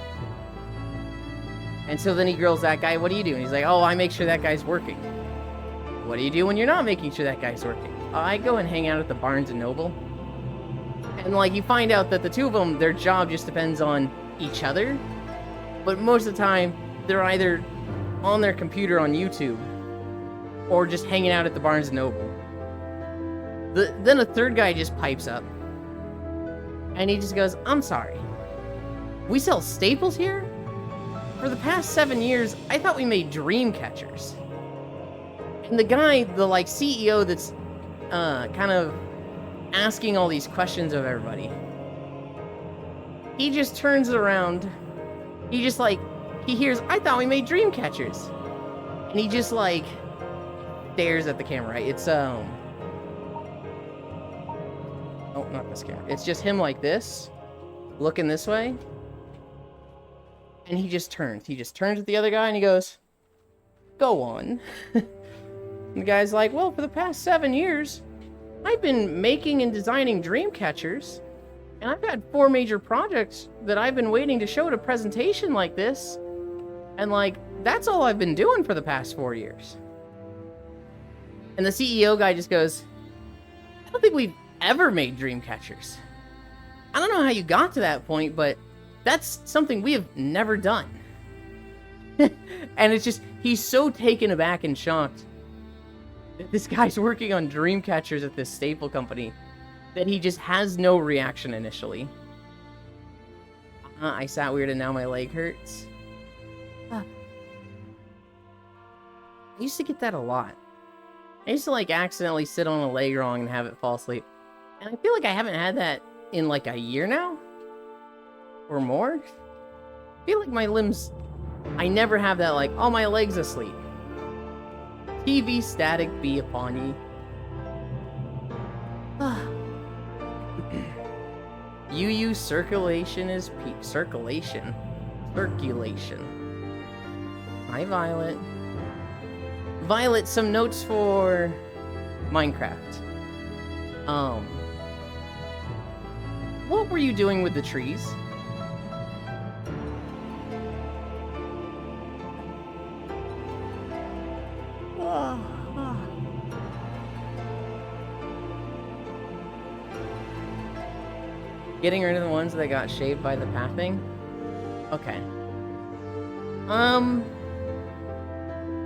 And so then he grills that guy, what do you do? And he's like, oh, I make sure that guy's working. What do you do when you're not making sure that guy's working? I go and hang out at the Barnes & Noble. And, like, you find out that the two of them, their job just depends on each other. But most of the time, they're either on their computer on YouTube or just hanging out at the Barnes & Noble. Then a third guy just pipes up. And he just goes, I'm sorry. We sell staples here? For the past 7 years, I thought we made dream catchers. And the guy, the, like, CEO that's kind of asking all these questions of everybody, he just turns around. He just, like, he hears, I thought we made dream catchers. And he just, like, stares at the camera, right? It's, oh, not this camera. It's just him like this, looking this way. And he just turns. He just turns at the other guy and he goes, go on. And the guy's like, well, for the past 7 years, I've been making and designing dream catchers. And I've had 4 major projects that I've been waiting to show at a presentation like this. And, like, that's all I've been doing for the past 4 years. And the CEO guy just goes, I don't think we've ever made dream catchers. I don't know how you got to that point, but that's something we have never done. And it's just, he's so taken aback and shocked that this guy's working on dream catchers at this staple company that he just has no reaction initially. I sat weird and now my leg hurts. I used to get that a lot. I used to, like, accidentally sit on a leg wrong and have it fall asleep. And I feel like I haven't had that in, like, a year now? Or more? I feel like my limbs... I never have that, like, oh, my leg's asleep. TV static be upon ye. UU circulation is circulation. Circulation. Hi, Violet. Violet, some notes for Minecraft. What were you doing with the trees? Getting rid of the ones that got shaved by the pathing? Okay.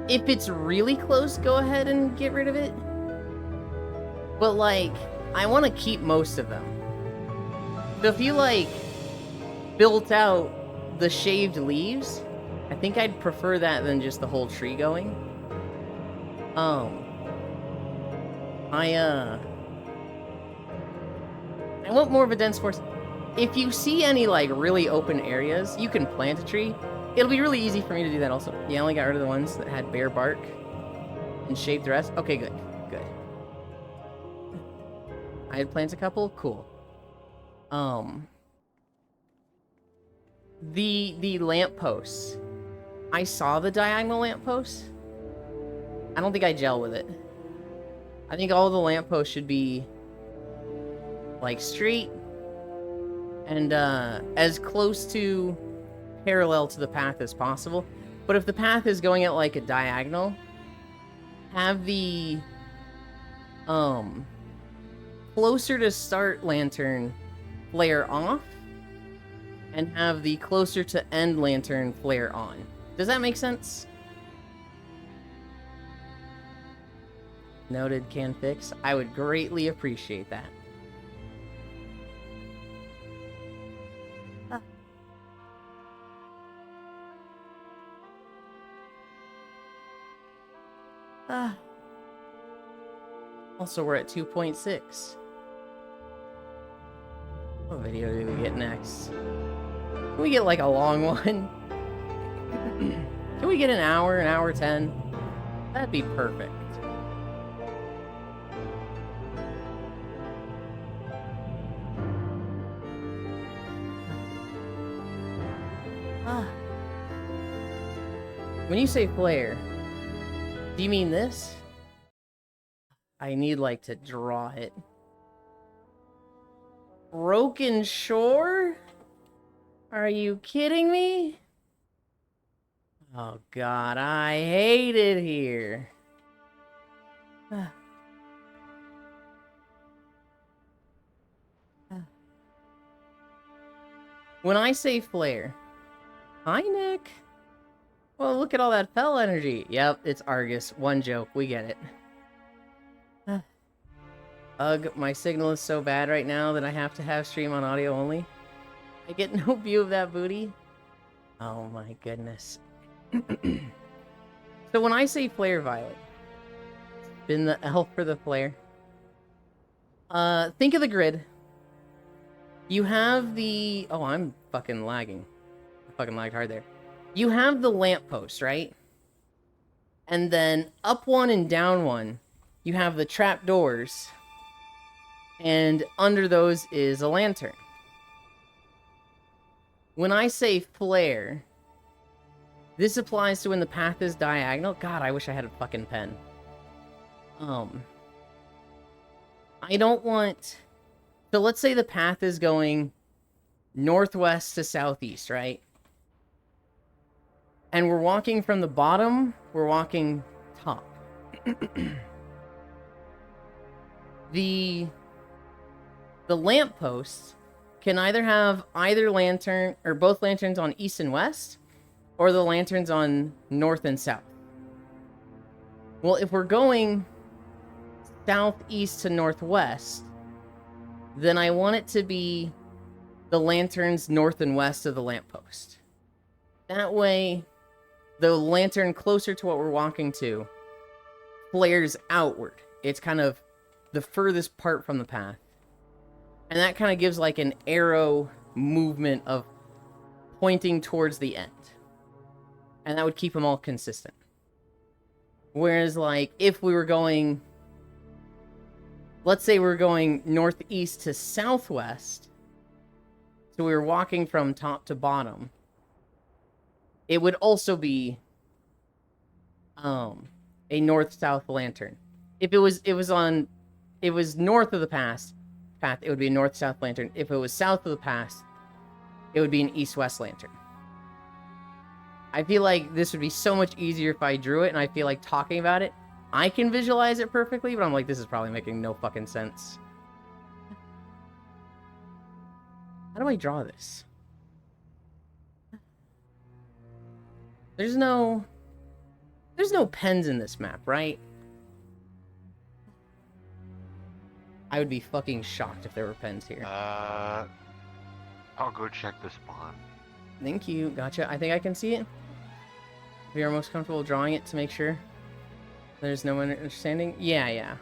If it's really close, go ahead and get rid of it. But, like, I want to keep most of them. So if you, like, built out the shaved leaves, I think I'd prefer that than just the whole tree going. I want more of a dense forest. If you see any, like, really open areas, you can plant a tree. It'll be really easy for me to do that also. Yeah, I only got rid of the ones that had bare bark and shaved the rest. Okay, good. Good. I had plants a couple? Cool. The lampposts. I saw the diagonal lampposts. I don't think I gel with it. I think all the lampposts should be, like, straight and as close to parallel to the path as possible. But if the path is going at, like, a diagonal, have the closer to start lantern flare off and have the closer to end lantern flare on. Does that make sense? Noted, can fix. I would greatly appreciate that. Also, we're at 2.6. What video do we get next? Can we get, like, a long one? Can we get an hour 10? That'd be perfect. When you say flare, do you mean this? I need, like, to draw it. Broken Shore? Are you kidding me? Oh god, I hate it here. When I say flare... Hi, Nick. Well, look at all that fell energy. Yep, it's Argus. One joke. We get it. Ugh, my signal is so bad right now that I have to have stream on audio only. I get no view of that booty. Oh my goodness. So when I say flare, Violet, spin the L for the flare. Think of the grid. You have the... Oh, I'm fucking lagging. I fucking lagged hard there. You have the lamppost, right? And then up one and down one, you have the trap doors. And under those is a lantern. When I say flare, this applies to when the path is diagonal. God, I wish I had a fucking pen. I don't want... So let's say the path is going northwest to southeast, right? and we're walking from the bottom, we're walking top. The lampposts can either have either lantern or both lanterns on east and west, or the lanterns on north and south. Well, if we're going southeast to northwest, then I want it to be the lanterns north and west of the lamppost. That way, the lantern closer to what we're walking to flares outward. It's kind of the furthest part from the path. And that kind of gives like an arrow movement of pointing towards the end. And that would keep them all consistent. Whereas like if we were going, let's say we're going northeast to southwest, so we were walking from top to bottom, it would also be a north-south lantern. If it was north of the path, it would be a north-south lantern. If it was south of the path, it would be an east-west lantern. I feel like this would be so much easier if I drew it, and I feel like talking about it, I can visualize it perfectly, but I'm like, this is probably making no fucking sense. How do I draw this? There's no pens in this map, right? I would be fucking shocked if there were pens here. I'll go check the spawn. Thank you. Gotcha. I think I can see it. We are most comfortable drawing it to make sure there's no understanding. Yeah.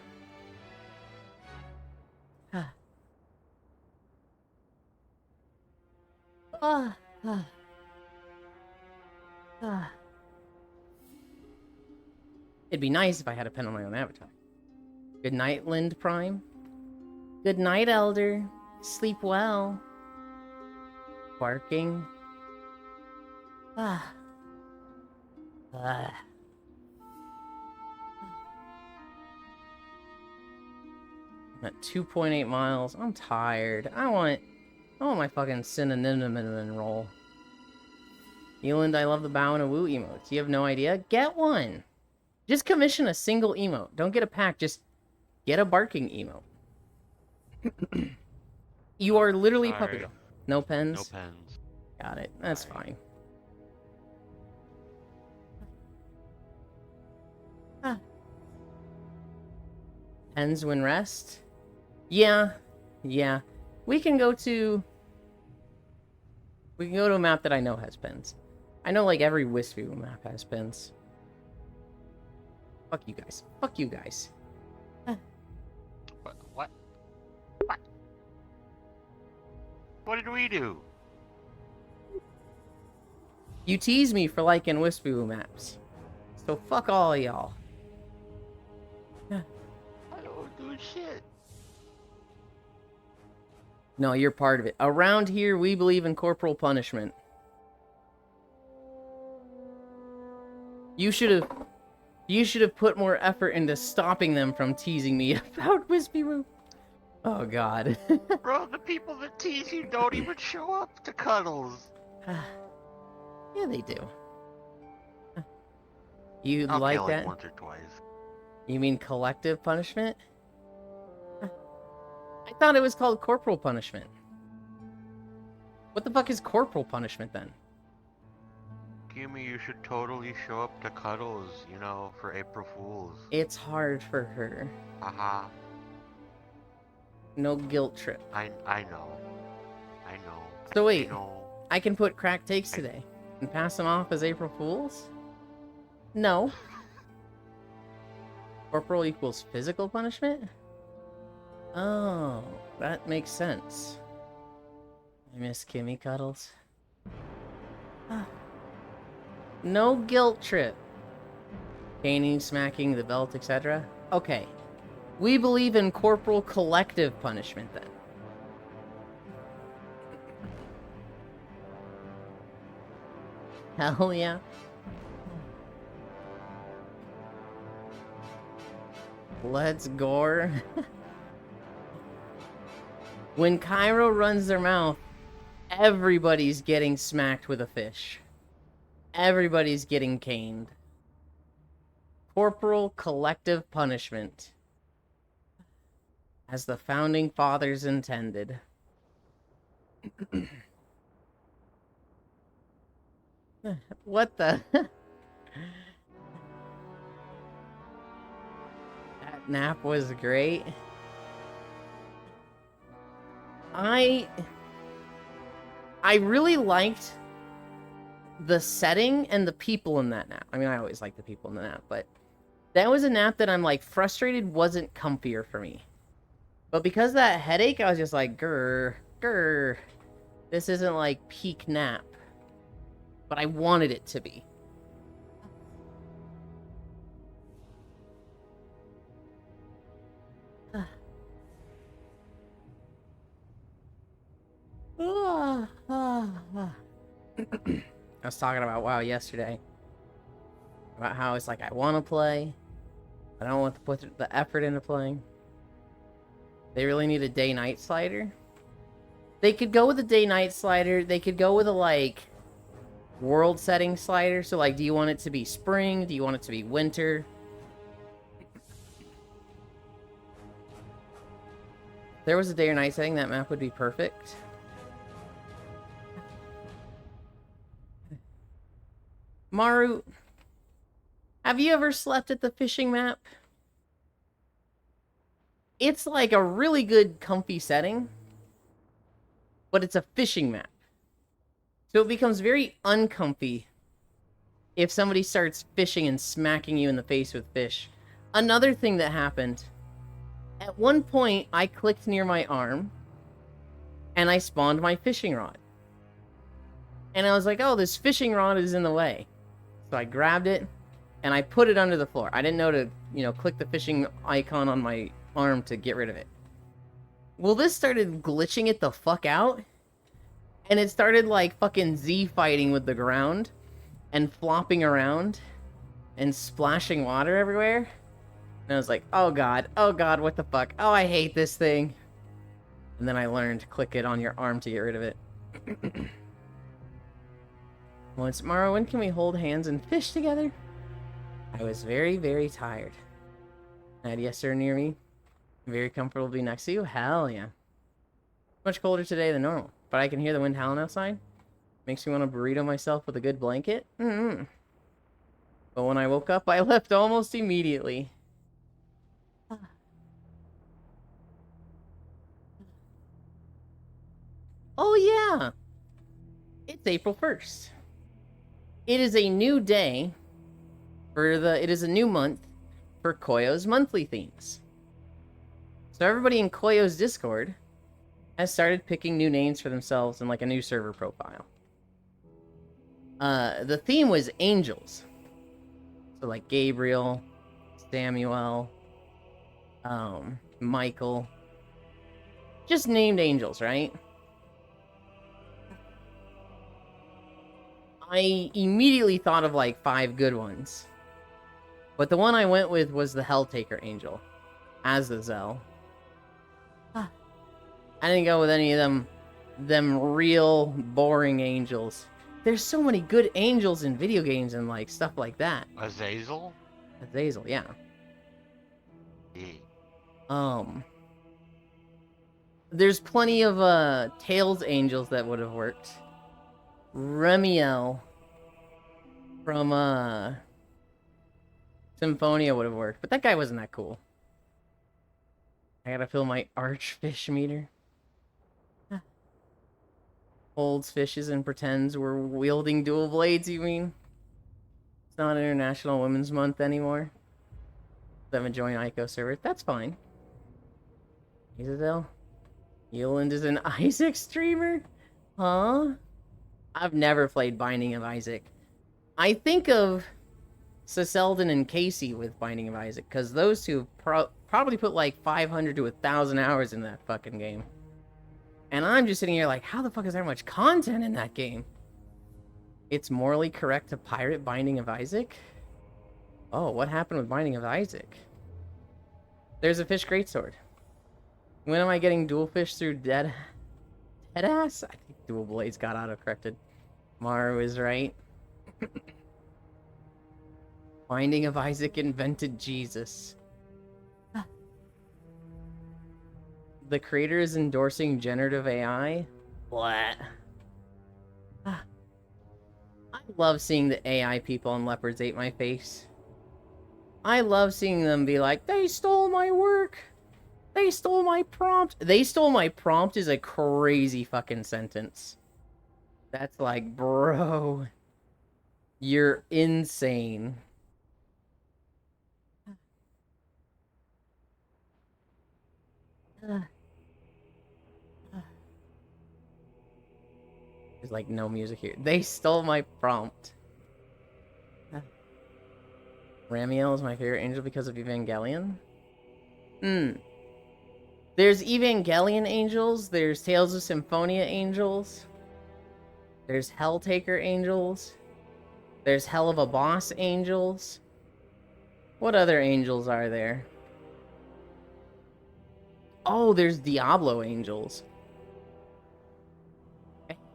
It'd be nice if I had a pen on my own avatar. Good night, Lind Prime. Good night, Elder. Sleep well. Barking. I'm at 2.8 miles. I'm tired. I want my fucking cinnamon roll. Eland, I love the bow and a woo emotes. You have no idea? Get one. Just commission a single emote. Don't get a pack. Just get a barking emote. You are literally Sorry. puppy. No pens? No pens. Got it. That's Sorry. fine. Pens when rest? Yeah. We can go to a map that I know has pens. I know like every Wispy map has pens. Fuck you guys. Fuck you guys. What? What did we do? You tease me for liking Wispy maps. So fuck all of y'all. I don't do shit. No, you're part of it. Around here, we believe in corporal punishment. You should have put more effort into stopping them from teasing me about Wispy Woo. Oh god. Bro, the people that tease you don't even show up to cuddles. Yeah, they do. You Okay, like that? once or twice. You mean collective punishment? I thought it was called corporal punishment. What the fuck is corporal punishment then? Kimi, you should totally show up to cuddles, you know, for April Fools. It's hard for her. Haha. No guilt trip. I know. So wait, I know. I can put crack takes today and pass them off as April Fools? No. Corporal equals physical punishment? Oh, that makes sense. I miss Kimmy cuddles. No guilt trip. Caning, smacking, the belt, etc. Okay. We believe in corporal collective punishment then. Hell yeah. Let's gore. When Cairo runs their mouth, everybody's getting smacked with a fish. Everybody's getting caned. Corporal collective punishment. As the founding fathers intended. What the? That nap was great. I really liked the setting and the people in that nap. I mean, I always like the people in the nap, but that was a nap that I'm like frustrated wasn't comfier for me. But because of that headache, I was just like, grr, grr. This isn't like peak nap. But I wanted it to be. I was talking about WoW yesterday. About how it's like I want to play. I don't want to put the effort into playing. They really need a day-night slider. They could go with a day-night slider. They could go with a, like, world setting slider. So, like, do you want it to be spring? Do you want it to be winter? If there was a day or night setting, that map would be perfect. Maru, have you ever slept at the fishing map? It's like a really good, comfy setting, but it's a fishing map. So it becomes very uncomfy if somebody starts fishing and smacking you in the face with fish. Another thing that happened, at one point, I clicked near my arm, and I spawned my fishing rod. And I was like, oh, this fishing rod is in the way. So I grabbed it, and I put it under the floor. I didn't know to, click the fishing icon on my arm to get rid of it. Well, this started glitching it the fuck out, and it started, like, fucking Z-fighting with the ground, and flopping around, and splashing water everywhere. And I was like, oh god, what the fuck? Oh, I hate this thing. And then I learned to click it on your arm to get rid of it. Well, tomorrow, when can we hold hands and fish together? I was very, very tired. I had Yester near me. Very comfortable to be next to you. Hell yeah. Much colder today than normal, but I can hear the wind howling outside. Makes me want to burrito myself with a good blanket. But when I woke up, I left almost immediately. Oh yeah! It's April 1st. It is a new day it is a new month for Koyo's monthly themes. So everybody in Koyo's Discord has started picking new names for themselves in like a new server profile. The theme was angels. So like Gabriel, Samuel, Michael. Just named angels, right? I immediately thought of like 5 good ones. But the one I went with was the Helltaker Angel. Azazel. I didn't go with any of them real boring angels. There's so many good angels in video games and like stuff like that. Azazel? Azazel, yeah. There's plenty of Tails angels that would have worked. Remiel from Symphonia would have worked, but that guy wasn't that cool. I gotta fill my archfish meter. Holds fishes and pretends we're wielding dual blades, you mean? It's not International Women's Month anymore. I haven't joined Ico server. That's fine. Isabel? Yoland is an Isaac streamer? Huh? I've never played Binding of Isaac. I think of Seldon and Casey with Binding of Isaac, because those two probably put like 500 to 1,000 hours in that fucking game. And I'm just sitting here like, how the fuck is there much content in that game? It's morally correct to pirate Binding of Isaac? Oh, what happened with Binding of Isaac? There's a fish greatsword. When am I getting dual fish through Deadass? I think dual blades got auto-corrected. Maru is right. Binding of Isaac invented Jesus. The creator is endorsing generative AI. What? I love seeing the AI people on Leopards Ate My Face. I love seeing them be like, they stole my work. They stole my prompt. They stole my prompt is a crazy fucking sentence. That's like, bro, you're insane. There's like no music here. They stole my prompt. Ramiel is my favorite angel because of Evangelion. There's Evangelion angels. There's Tales of Symphonia angels. There's Helltaker angels. There's Hell of a Boss angels. What other angels are there? Oh, there's Diablo angels.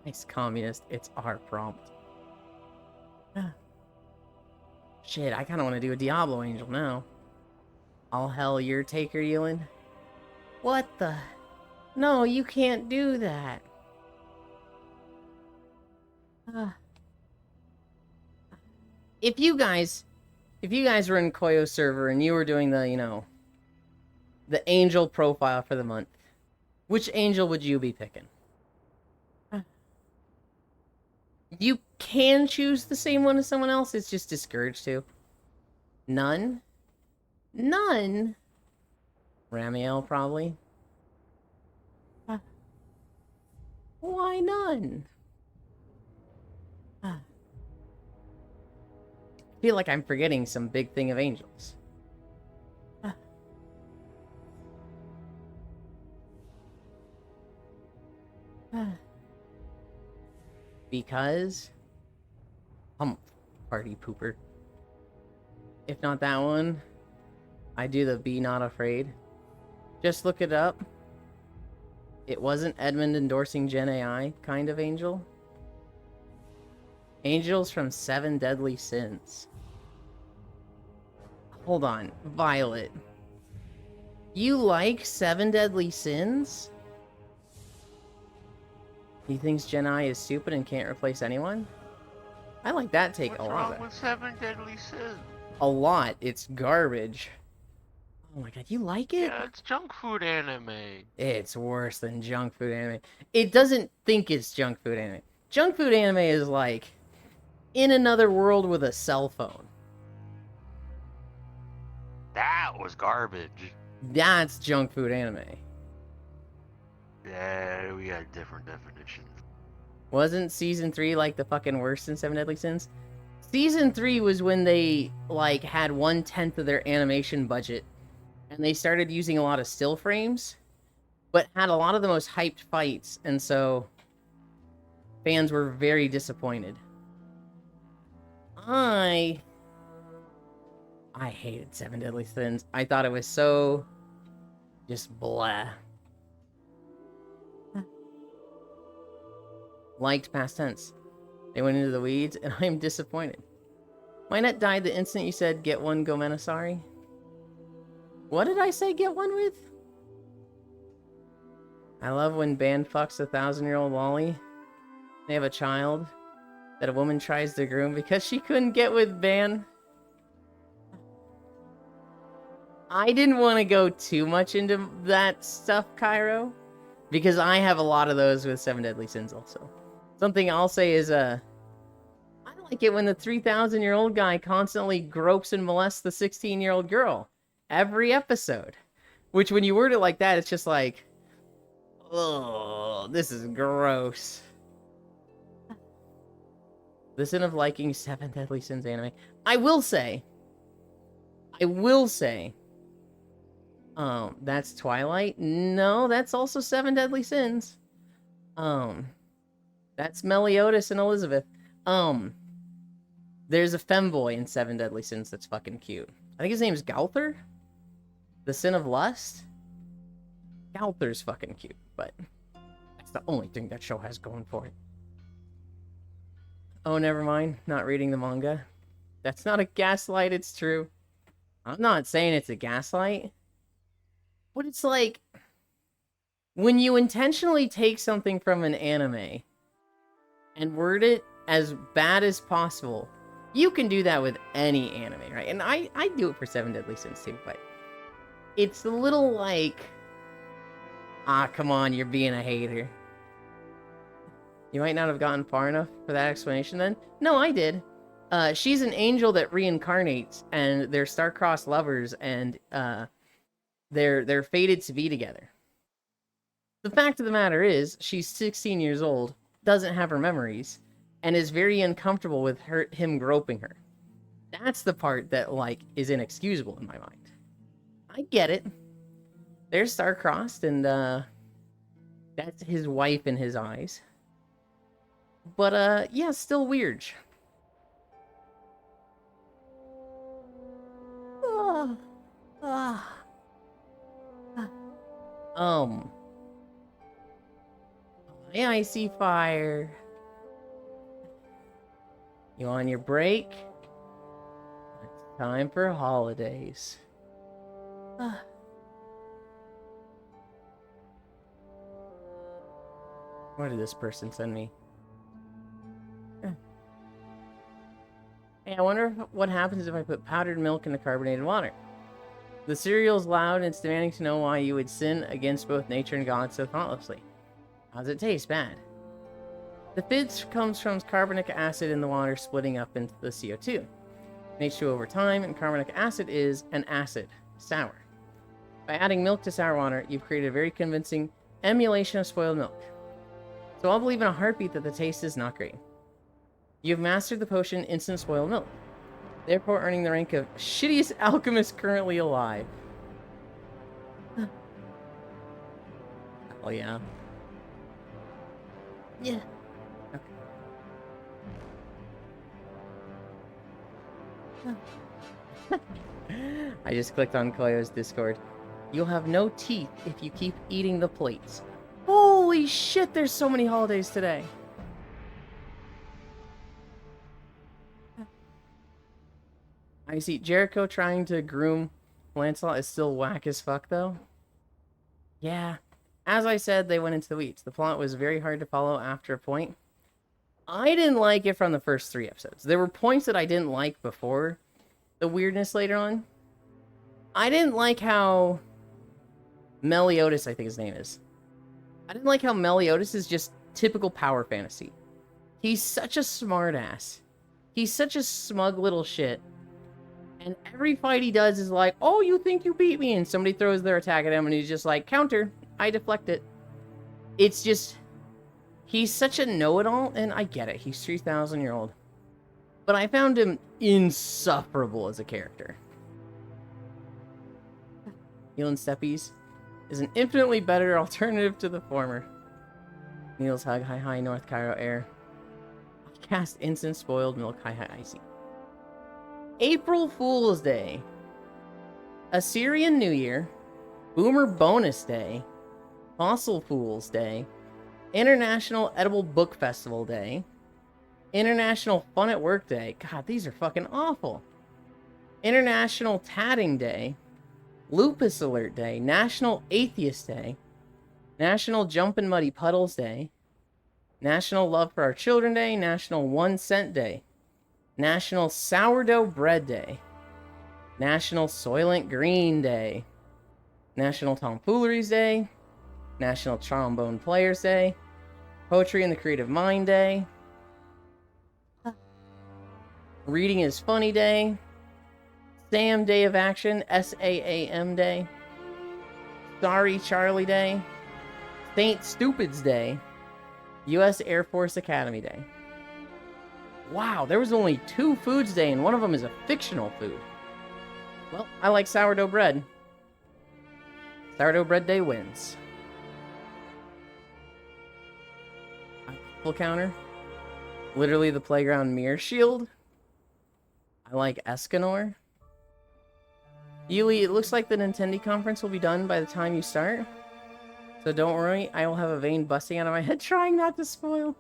Nice communist. It's our prompt. Shit, I kind of want to do a Diablo angel now. All hell your taker, Yulin. What the? No, you can't do that. If you guys were in Koyo server and you were doing the, you know, the angel profile for the month, which angel would you be picking? You can choose the same one as someone else, it's just discouraged to. None? None? Ramiel, probably. Why none? I feel like I'm forgetting some big thing of angels. Because party pooper. If not that one, I do the Be Not Afraid. Just look it up. It wasn't Edmund endorsing Gen AI kind of angel. Angels from Seven Deadly Sins. Hold on, Violet. You like Seven Deadly Sins? He thinks Gen AI is stupid and can't replace anyone? I like that take a lot. What's wrong with Seven Deadly Sins? A lot. It's garbage. Oh my god, you like it? Yeah, it's junk food anime. It's worse than junk food anime. It doesn't think it's junk food anime. Junk food anime is like in another world with a cell phone. That was garbage. That's junk food anime. Yeah, we had different definitions. Wasn't season 3 like the fucking worst in Seven Deadly Sins? Season 3 was when they like had 1/10 of their animation budget and they started using a lot of still frames, but had a lot of the most hyped fights, and so fans were very disappointed. I hated Seven Deadly Sins. I thought it was so just blah. Liked past tense. They went into the weeds, and I'm disappointed. My net died the instant you said get one Gomenasari. What did I say get one with? I love when Ban fucks a 1,000-year-old lolly. They have a child that a woman tries to groom because she couldn't get with Ban. I didn't want to go too much into that stuff, Cairo, because I have a lot of those with Seven Deadly Sins also. Something I'll say is, I like it when the 3,000-year-old guy constantly gropes and molests the 16-year-old girl. Every episode. Which, when you word it like that, it's just like, oh, this is gross. The sin of liking Seven Deadly Sins anime. I will say, that's Twilight. No, that's also Seven Deadly Sins. That's Meliodas and Elizabeth. There's a femboy in Seven Deadly Sins that's fucking cute. I think his name's Gauther? The Sin of Lust? Gauther's fucking cute, but that's the only thing that show has going for it. Oh, never mind. Not reading the manga. That's not a gaslight, it's true. I'm not saying it's a gaslight. But it's like, when you intentionally take something from an anime and word it as bad as possible, you can do that with any anime, right? And I do it for Seven Deadly Sins too, but it's a little like, come on, you're being a hater. You might not have gotten far enough for that explanation then. No, I did. She's an angel that reincarnates, and they're star-crossed lovers, and they're fated to be together. The fact of the matter is, she's 16 years old, doesn't have her memories, and is very uncomfortable with him groping her. That's the part that, like, is inexcusable in my mind. I get it. They're star-crossed, and that's his wife in his eyes. But, yeah, still weird. Yeah, I see fire. You on your break? It's time for holidays. What did this person send me? Hey, I wonder what happens if I put powdered milk into carbonated water. The cereal's loud and it's demanding to know why you would sin against both nature and God so thoughtlessly. How does it taste? Bad. The fizz comes from carbonic acid in the water splitting up into the CO2. And H2O over time, and carbonic acid is an acid, sour. By adding milk to sour water, you've created a very convincing emulation of spoiled milk. So I'll believe in a heartbeat that the taste is not great. You've mastered the potion Instant Spoiled Milk, therefore earning the rank of shittiest alchemist currently alive. Oh yeah. Yeah. Okay. I just clicked on Koyo's Discord. You'll have no teeth if you keep eating the plates. Holy shit, there's so many holidays today. I see Jericho trying to groom Lancelot is still whack as fuck, though. Yeah. As I said, they went into the weeds. The plot was very hard to follow after a point. I didn't like it from the first 3 episodes. There were points that I didn't like before the weirdness later on. I didn't like how Meliodas, I think his name is. I didn't like how Meliodas is just typical power fantasy. He's such a smartass. He's such a smug little shit. And every fight he does is like, oh, you think you beat me? And somebody throws their attack at him and he's just like, counter. I deflect it. It's just, he's such a know-it-all, and I get it. He's 3,000-year-old. But I found him insufferable as a character. Neil and Steppies is an infinitely better alternative to the former. Neil's hug, hi hi, North Cairo air. Cast instant spoiled milk, hi hi, icy. April Fool's Day. Assyrian New Year. Boomer Bonus Day. Fossil Fool's Day. International Edible Book Festival Day. International Fun at Work Day. God, these are fucking awful. International Tatting Day. Lupus Alert Day. National Atheist Day. National Jumpin' Muddy Puddles Day. National Love for Our Children Day. National 1 Cent Day. National Sourdough Bread Day. National Soylent Green Day. National Tomfooleries Day. National Trombone Players Day. Poetry and the Creative Mind Day. Reading is Funny Day. SAM Day of Action, SAAM Day. Sorry Charlie Day. Saint Stupid's Day. U.S. Air Force Academy Day. Wow, there was only 2 foods day, and one of them is a fictional food. Well, I like sourdough bread. Sourdough Bread Day wins. Full counter. Literally the playground mirror shield. I like Escanor. Yuli, it looks like the Nintendo conference will be done by the time you start. So don't worry, I will have a vein busting out of my head trying not to spoil.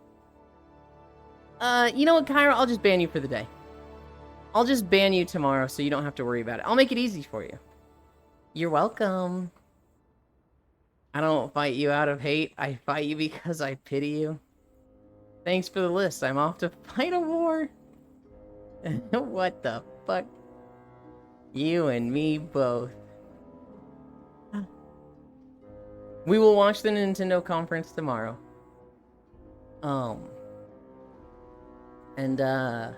You know what, Kyra? I'll just ban you for the day. I'll just ban you tomorrow so you don't have to worry about it. I'll make it easy for you. You're welcome. I don't fight you out of hate. I fight you because I pity you. Thanks for the list. I'm off to fight a war. What the fuck? You and me both. We will watch the Nintendo conference tomorrow. And then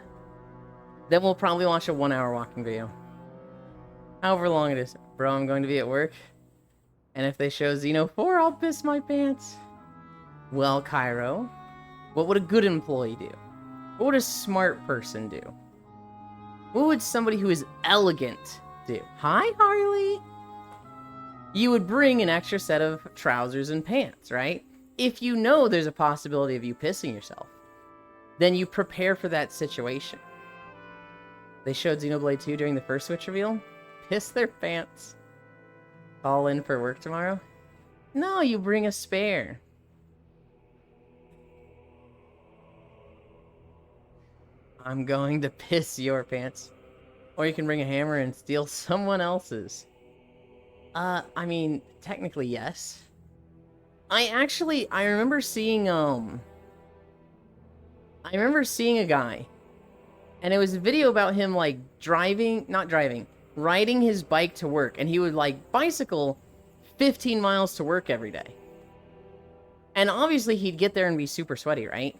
we'll probably watch a 1-hour walking video. However long it is. Bro, I'm going to be at work. And if they show Xeno 4, I'll piss my pants. Well, Cairo, what would a good employee do? What would a smart person do? What would somebody who is elegant do? Hi, Harley! You would bring an extra set of trousers and pants, right? If you know there's a possibility of you pissing yourself, then you prepare for that situation. They showed Xenoblade 2 during the first Switch reveal. Piss their pants. Call in for work tomorrow? No, you bring a spare. I'm going to piss your pants. Or you can bring a hammer and steal someone else's. I mean, technically, yes. I remember seeing, I remember seeing a guy. And it was a video about him, like, riding his bike to work. And he would, like, bicycle 15 miles to work every day. And obviously, he'd get there and be super sweaty, right?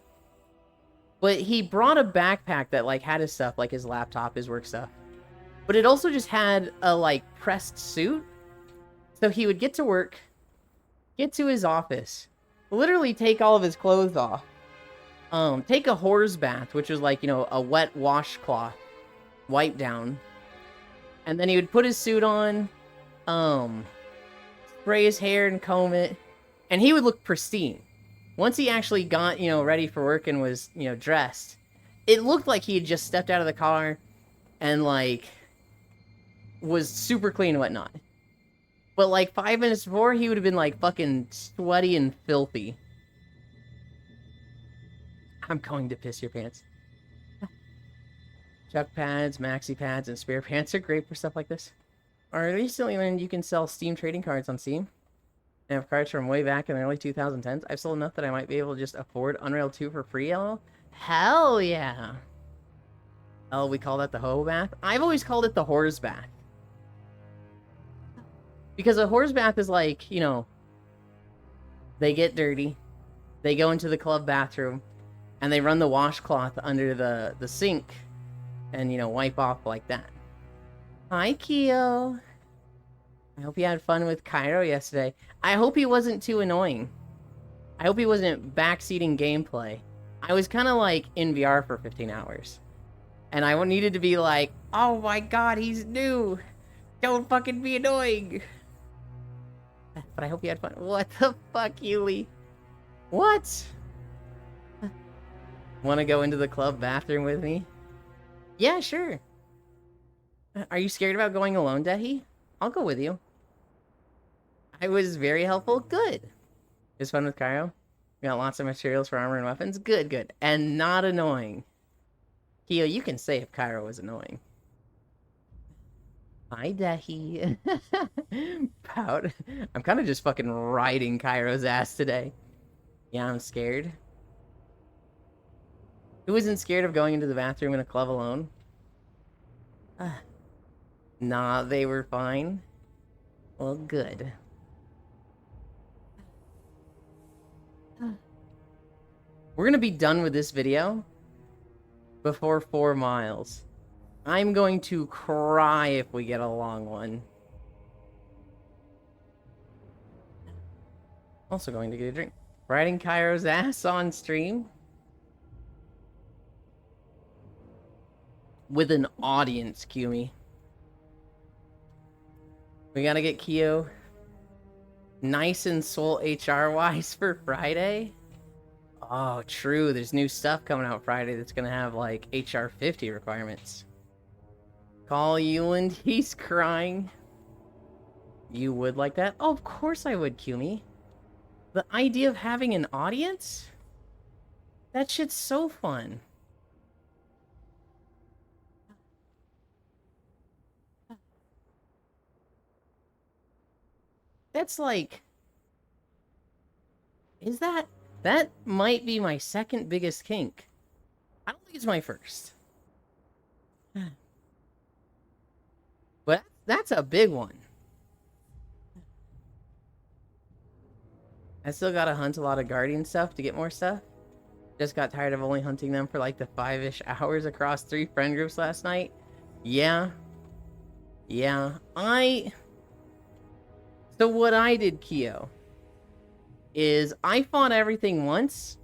But he brought a backpack that, like, had his stuff, like his laptop, his work stuff. But it also just had a, like, pressed suit. So he would get to work, get to his office, literally take all of his clothes off, take a horse bath, which was like, you know, a wet washcloth, wipe down, and then he would put his suit on, spray his hair and comb it, and he would look pristine. Once he actually got, you know, ready for work and was, you know, dressed, it looked like he had just stepped out of the car and, like, was super clean and whatnot. But, like, 5 minutes before, he would have been, like, fucking sweaty and filthy. I'm going to piss your pants. Chuck pads, maxi pads, and spare pants are great for stuff like this. Or recently, when you can sell Steam trading cards on Steam, and have cards from way back in the early 2010s, I've sold enough that I might be able to just afford Unreal 2 for free, LOL. Hell yeah! Oh, we call that the hoe bath? I've always called it the horse bath. Because a horse bath is like, you know, they get dirty, they go into the club bathroom, and they run the washcloth under the sink, and, you know, wipe off like that. Hi, Keo. I hope you had fun with Cairo yesterday. I hope he wasn't too annoying. I hope he wasn't backseating gameplay. I was kind of like in VR for 15 hours. And I needed to be like, oh my god, he's new. Don't fucking be annoying. But I hope you had fun. What the fuck, Yuli? What? Want to go into the club bathroom with me? Yeah, sure. Are you scared about going alone, Dehi? I'll go with you. I was very helpful. Good. It was fun with Cairo. We got lots of materials for armor and weapons. Good, good. And not annoying. Keo, you can say if Cairo was annoying. Hi, Dehi. Pout. I'm kind of just fucking riding Cairo's ass today. Yeah, I'm scared. Who isn't scared of going into the bathroom in a club alone? Nah, they were fine. Well, good. We're gonna be done with this video before 4 miles. I'm going to cry if we get a long one. Also going to get a drink. Riding Cairo's ass on stream? With an audience, Kumi. We gotta get Keo nice and soul HR-wise for Friday. Oh, true. There's new stuff coming out Friday that's gonna have, like, HR 50 requirements. Call Euland, he's crying. You would like that? Oh, of course I would, Kumi. The idea of having an audience? That shit's so fun. That's like... Is that... That might be my second biggest kink. I don't think it's my first. But that's a big one. I still gotta hunt a lot of guardian stuff to get more stuff. Just got tired of only hunting them for like the 5-ish hours across 3 friend groups last night. Yeah. Yeah. So what I did, Keo, is I fought everything once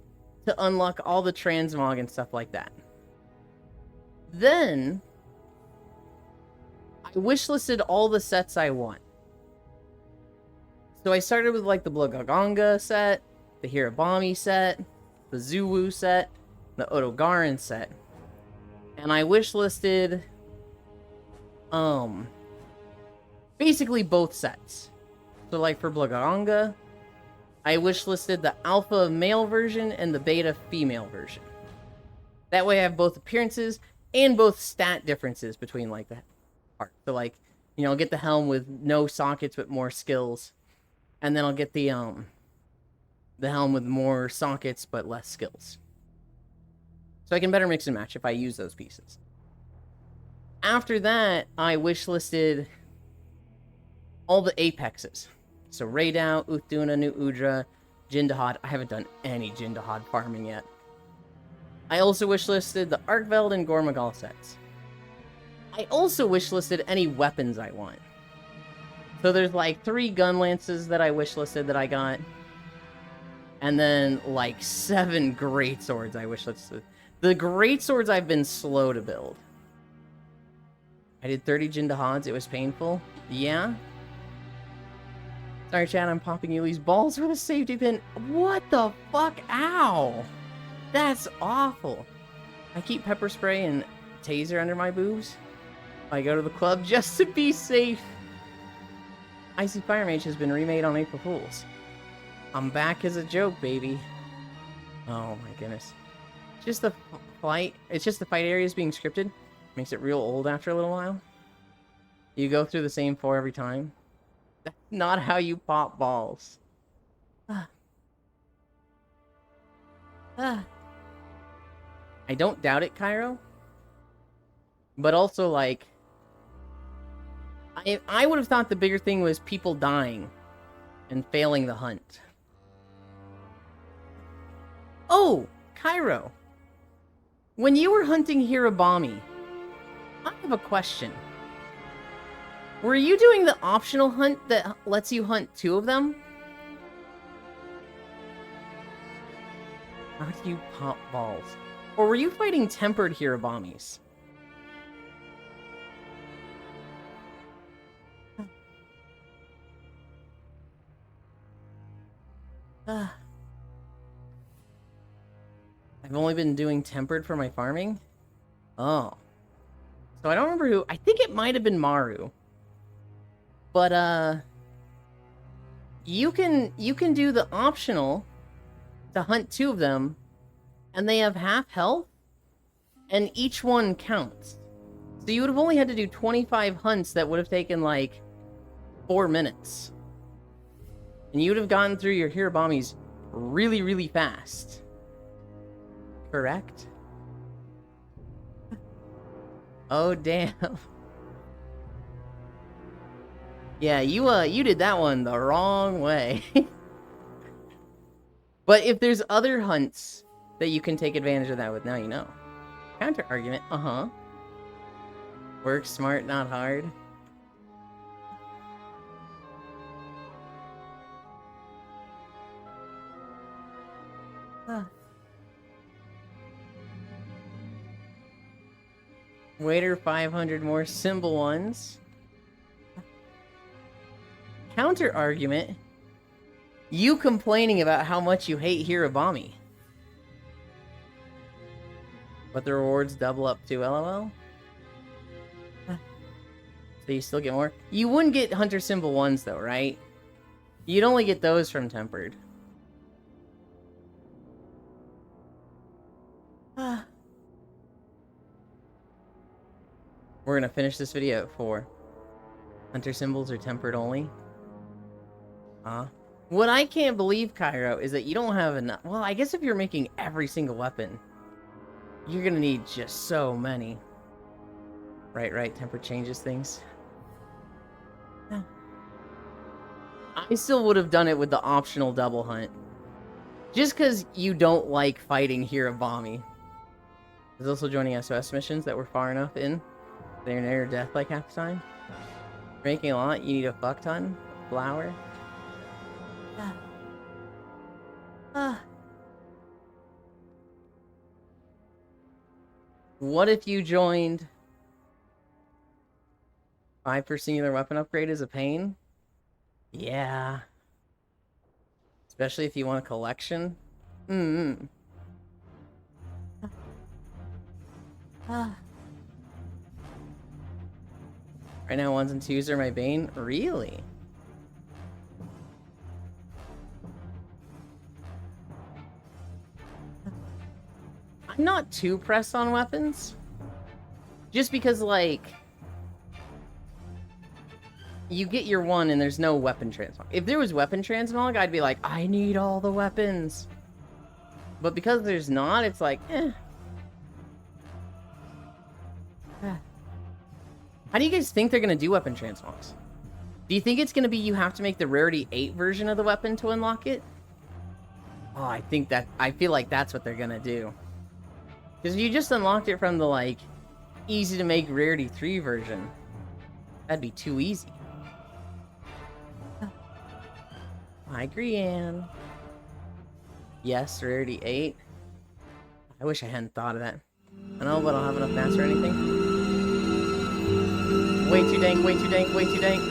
to unlock all the transmog and stuff like that. Then I wishlisted all the sets I want. So I started with like the Blogaganga set, the Hirabami set, the Zuwu set, the Otogaron set. And I wishlisted basically both sets. So like for Blogaganga, I wishlisted the alpha male version and the beta female version. That way I have both appearances and both stat differences between like that part. So like, you know, I'll get the helm with no sockets but more skills. And then I'll get the helm with more sockets but less skills. So I can better mix and match if I use those pieces. After that, I wishlisted all the apexes. So Raidou, Uthduna, New Udra, Jindahad. I haven't done any Jindahad farming yet. I also wishlisted the Arkveld and Gormagal sets. I also wishlisted any weapons I want. So there's like 3 gun lances that I wishlisted that I got. And then like 7 great swords I wishlisted. The great swords I've been slow to build. I did 30 Jindahads. It was painful. Yeah. Sorry, Chad, I'm popping Yuli's balls with a safety pin. What the fuck? Ow! That's awful. I keep pepper spray and taser under my boobs. I go to the club just to be safe. Icy Fire Mage has been remade on April Fools. I'm back as a joke, baby. Oh my goodness. Just the fight. It's just the fight areas being scripted. Makes it real old after a little while. You go through the same 4 every time. That's not how you pop balls. I don't doubt it, Cairo. But also, like... I would have thought the bigger thing was people dying and failing the hunt. Oh, Cairo. When you were hunting Hirabami, I have a question. Were you doing the optional hunt that lets you hunt 2 of them? How do you pop balls? Or were you fighting tempered Hirabamis? I've only been doing tempered for my farming? Oh. So I don't remember who... I think it might have been Maru. But, you can do the optional to hunt 2 of them, and they have half health, and each one counts. So you would have only had to do 25 hunts that would have taken, like, 4 minutes. And you would have gotten through your Hirabamis really, really fast. Correct? Oh, damn. Yeah, you did that one the wrong way. But if there's other hunts that you can take advantage of that with, now you know. Counter argument, Work smart, not hard. Waiter 500 more symbol ones. Counter argument. You complaining about how much you hate Hirabami. But the rewards double up to LOL. So you still get more. You wouldn't get Hunter Symbol 1s though, right? You'd only get those from Tempered. We're gonna finish this video at 4. Hunter Symbols are Tempered only. What I can't believe, Cairo, is that you don't have enough. Well, I guess if you're making every single weapon, you're gonna need just so many. Right. Temper changes things. I still would have done it with the optional double hunt. Just because you don't like fighting here at Bommy. There's also joining SOS missions that were far enough in. They're near death like half the time. You're making a lot, you need a fuck ton. Flour. What if you joined 5 per singular weapon upgrade is a pain? Yeah. Especially if you want a collection. Right now, 1s and 2s are my bane. Really? I'm not too pressed on weapons. Just because, like, you get your 1 and there's no weapon transmog. If there was weapon transmog, I'd be like, I need all the weapons. But because there's not, it's like, eh. How do you guys think they're going to do weapon transmogs? Do you think it's going to be you have to make the rarity 8 version of the weapon to unlock it? Oh, I feel like that's what they're going to do. Because if you just unlocked it from the, like, easy to make rarity 3 version, that'd be too easy. I agree, Anne. Yes, rarity 8. I wish I hadn't thought of that. I know, but I don't have enough mats or anything. Way too dank, way too dank, way too dank.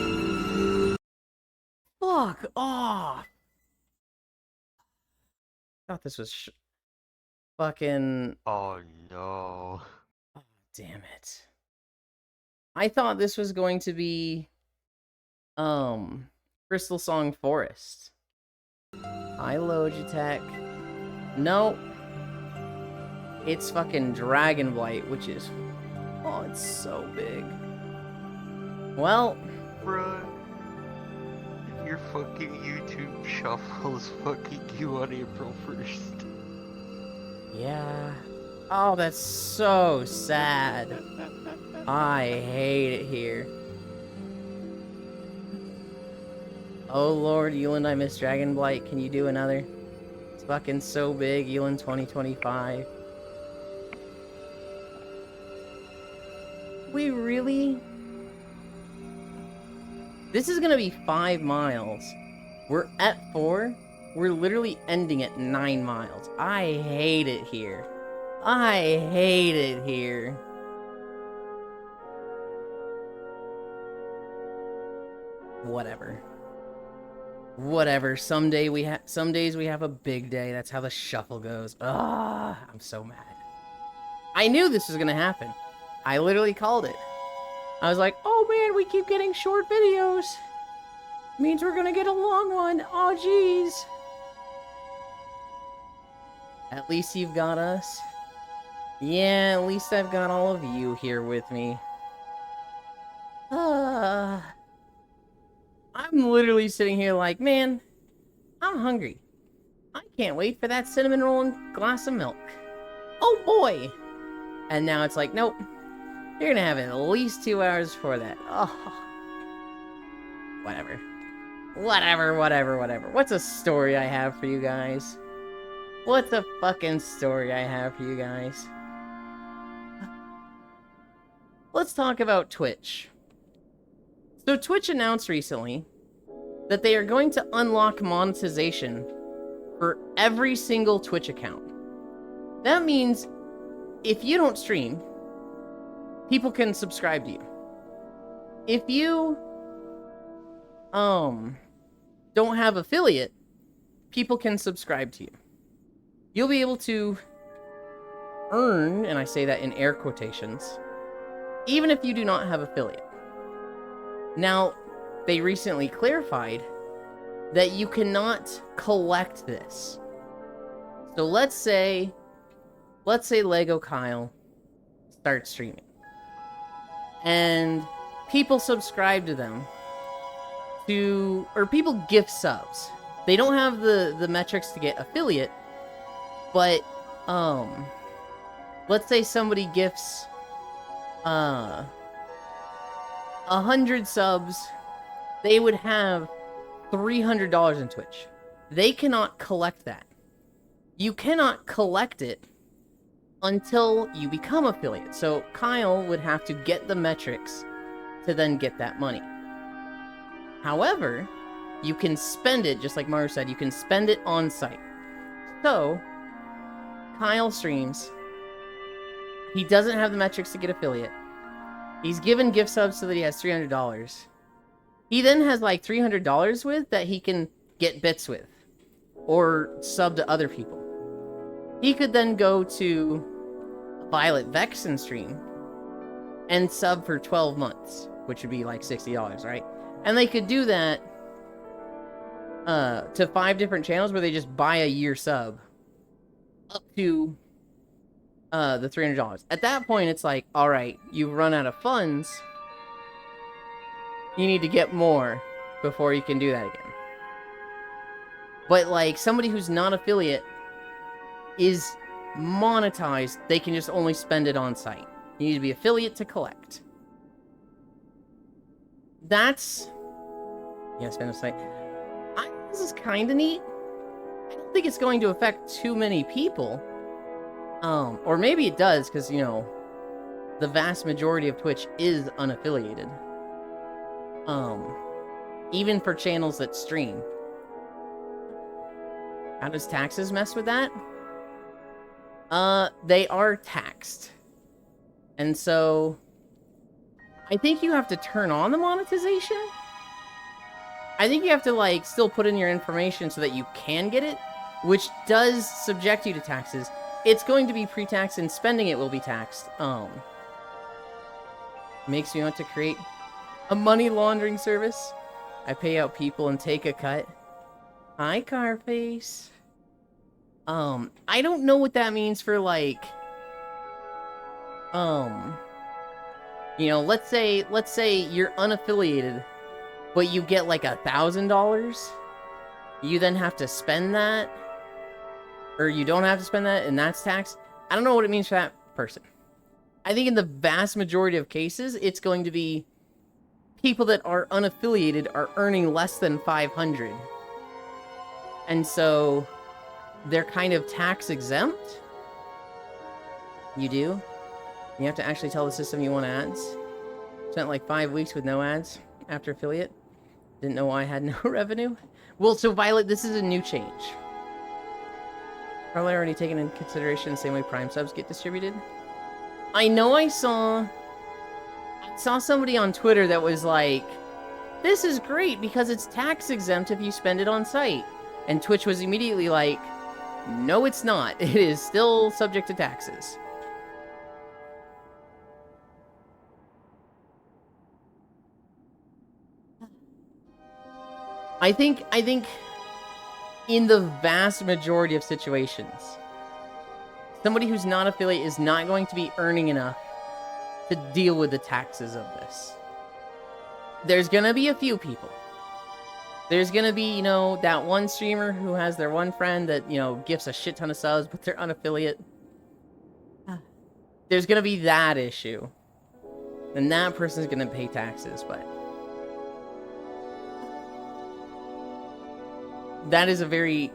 Fuck off! Thought this was fucking... Oh no. Oh, damn it. I thought this was going to be... Crystal Song Forest. Hi, Logitech. Nope. It's fucking Dragonblight, which is... Oh, it's so big. Well... Bruh. Your fucking YouTube shuffles fucking you on April 1st. Yeah. Oh, that's so sad. I hate it here. Oh lord, Eland, I miss Dragonblight. Can you do another? It's fucking so big, Eland 2025. We really? This is gonna be 5 miles. We're at 4. We're literally ending at 9 miles. I hate it here. I hate it here. Whatever. Whatever. Some days we have a big day. That's how the shuffle goes. Ah, I'm so mad. I knew this was gonna happen. I literally called it. I was like, oh man, we keep getting short videos. Means we're gonna get a long one. Oh jeez. At least you've got us. Yeah, at least I've got all of you here with me. I'm literally sitting here like, man, I'm hungry. I can't wait for that cinnamon roll and glass of milk. Oh boy! And now it's like, nope. You're gonna have at least 2 hours for that. Oh. Whatever. Whatever. What's a story I have for you guys? What's a fucking story I have for you guys? Let's talk about Twitch. So Twitch announced recently that they are going to unlock monetization for every single Twitch account. That means if you don't stream, people can subscribe to you. If you don't have affiliate, people can subscribe to you. You'll be able to earn, and I say that in air quotations, even if you do not have affiliate. Now, they recently clarified that you cannot collect this. So let's say Lego Kyle starts streaming and people subscribe to them or people gift subs. They don't have the metrics to get affiliate, but let's say somebody gifts 100 subs, they would have $300 in Twitch. They cannot collect that. You cannot collect it until you become affiliate. So Kyle would have to get the metrics to then get that money. However, you can spend it, just like Maru said, you can spend it on site. So, Kyle streams. He doesn't have the metrics to get affiliate. He's given gift subs so that he has $300. He then has like $300 with that he can get bits with. Or sub to other people. He could then go to Violet Vexen stream and sub for 12 months, which would be like $60, right? And they could do that to 5 different channels where they just buy a year sub up to the $300. At that point, it's like, all right, you've run out of funds. You need to get more before you can do that again. But like somebody who's not affiliate is monetized, they can just only spend it on site. You need to be affiliate to collect. That's... yeah, spend on site. This is kind of neat. I don't think it's going to affect too many people. Or maybe it does, because, you know, the vast majority of Twitch is unaffiliated. Even for channels that stream. How does taxes mess with that? They are taxed. And so, I think you have to turn on the monetization. I think you have to, like, still put in your information so that you can get it, which does subject you to taxes. It's going to be pre-taxed, and spending it will be taxed. Makes me want to create a money laundering service. I pay out people and take a cut. Hi, Carface. I don't know what that means for, like, you know, let's say you're unaffiliated, but you get like $1,000. You then have to spend that, or you don't have to spend that, and that's taxed. I don't know what it means for that person. I think in the vast majority of cases, it's going to be people that are unaffiliated are earning less than 500. And so they're kind of tax exempt. You do. You have to actually tell the system you want ads. Spent like 5 weeks with no ads after affiliate. Didn't know why I had no revenue. Well, so Violet, this is a new change. Probably already taken into consideration the same way Prime subs get distributed. I know I saw somebody on Twitter that was like, this is great because it's tax exempt if you spend it on site. And Twitch was immediately like, no, it's not. It is still subject to taxes. I think in the vast majority of situations, somebody who's not affiliate is not going to be earning enough to deal with the taxes of this. There's gonna be a few people. There's gonna be, you know, that one streamer who has their one friend that, you know, gifts a shit ton of subs, but they're unaffiliate. There's gonna be that issue. And that person's gonna pay taxes, but that is a very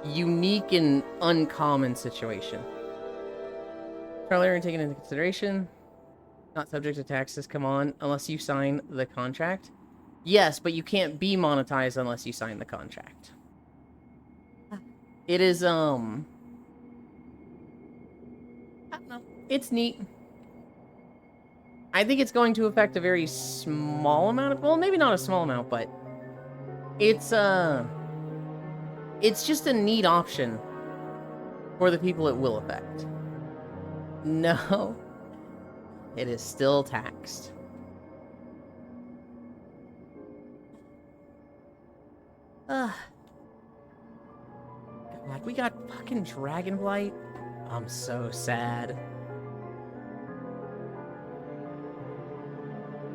unique and uncommon situation. Probably taken into consideration. Not subject to taxes, come on, unless you sign the contract. Yes, but you can't be monetized unless you sign the contract. It is, I don't know. It's neat. I think it's going to affect a very small amount of, well, maybe not a small amount, but it's just a neat option for the people it will affect. No, it is still taxed. God, we got fucking Dragonblight. I'm so sad.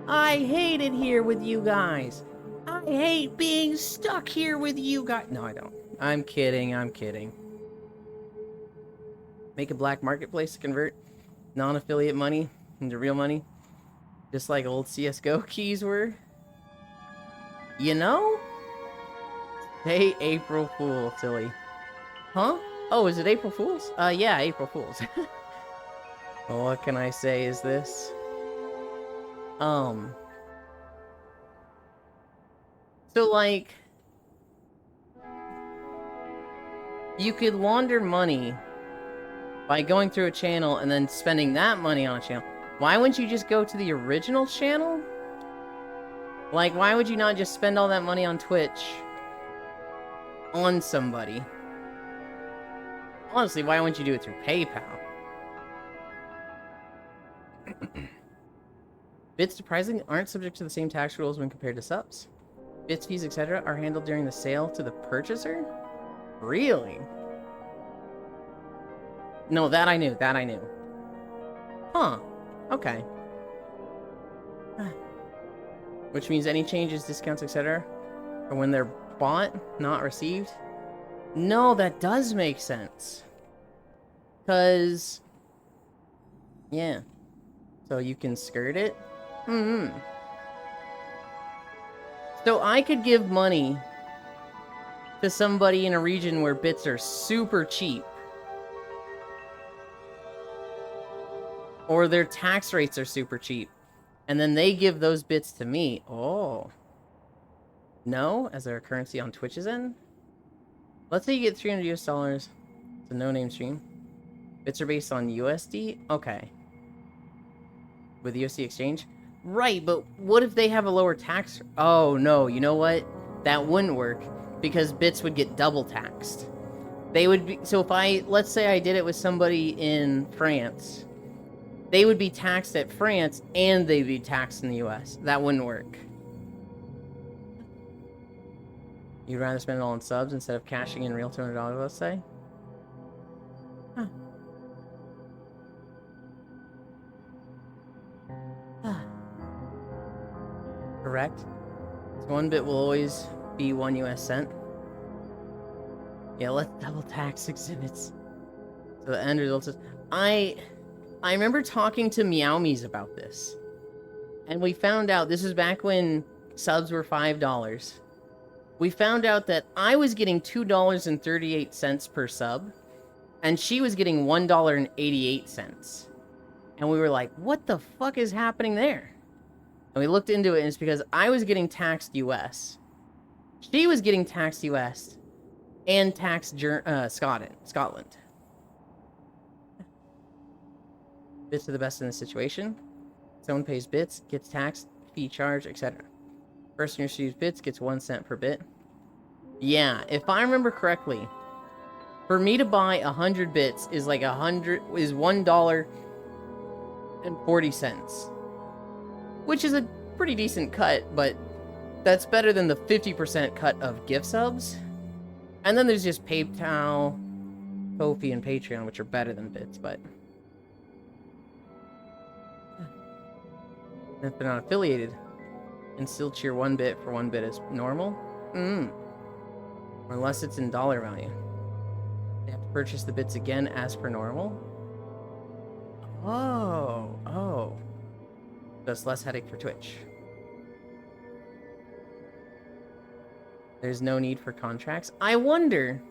I hate it here with you guys. I hate being stuck here with you guys. No, I don't. I'm kidding. I'm kidding. Make a black marketplace to convert non-affiliate money into real money. Just like old CSGO keys were. You know? Hey, April Fool, silly. Huh? Oh, is it April Fool's? Yeah, April Fool's. Well, what can I say is this? So, like, you could launder money by going through a channel and then spending that money on a channel. Why wouldn't you just go to the original channel? Like, why would you not just spend all that money on Twitch on somebody? Honestly, why wouldn't you do it through PayPal? Bits surprisingly aren't subject to the same tax rules when compared to subs. Bits, fees, etc. are handled during the sale to the purchaser? Really? No, that I knew. That I knew. Huh. Okay. Which means any changes, discounts, etc. are when they're bought, not received? No, that does make sense. Because... yeah. So you can skirt it? Mm-hmm. So I could give money to somebody in a region where bits are super cheap. Or their tax rates are super cheap. And then they give those bits to me. Oh. No? As their currency on Twitch's end? Let's say you get $300 US. It's a no-name stream. Bits are based on USD? Okay. With USD exchange? Right, but what if they have a lower tax? Oh, no, you know what? That wouldn't work, because bits would get double taxed. They would be... so if let's say I did it with somebody in France, they would be taxed at France, and they'd be taxed in the US. That wouldn't work. You'd rather spend it all on subs instead of cashing in real $200, let's say? Huh. Correct. So 1 bit will always be 1 US cent. Yeah, let's double tax exhibits. So the end result is... I remember talking to Meowmies about this. And we found out, this was back when subs were $5. We found out that I was getting $2.38 per sub. And she was getting $1.88. And we were like, what the fuck is happening there? And we looked into it, and it's because I was getting taxed US. She was getting taxed US. And taxed Scotland. Bits are the best in this situation. Someone pays bits, gets taxed, fee charge, etc. Person who receives bits gets 1 cent per bit. Yeah, if I remember correctly, for me to buy 100 bits is like $1.40. Which is a pretty decent cut, but that's better than the 50% cut of gift subs. And then there's just PayPal, Ko-fi, and Patreon, which are better than bits, but... if they're not affiliated, and still cheer 1 bit for 1 bit as normal? Or unless it's in dollar value. They have to purchase the bits again as per normal? Oh. That's less headache for Twitch. There's no need for contracts. I wonder...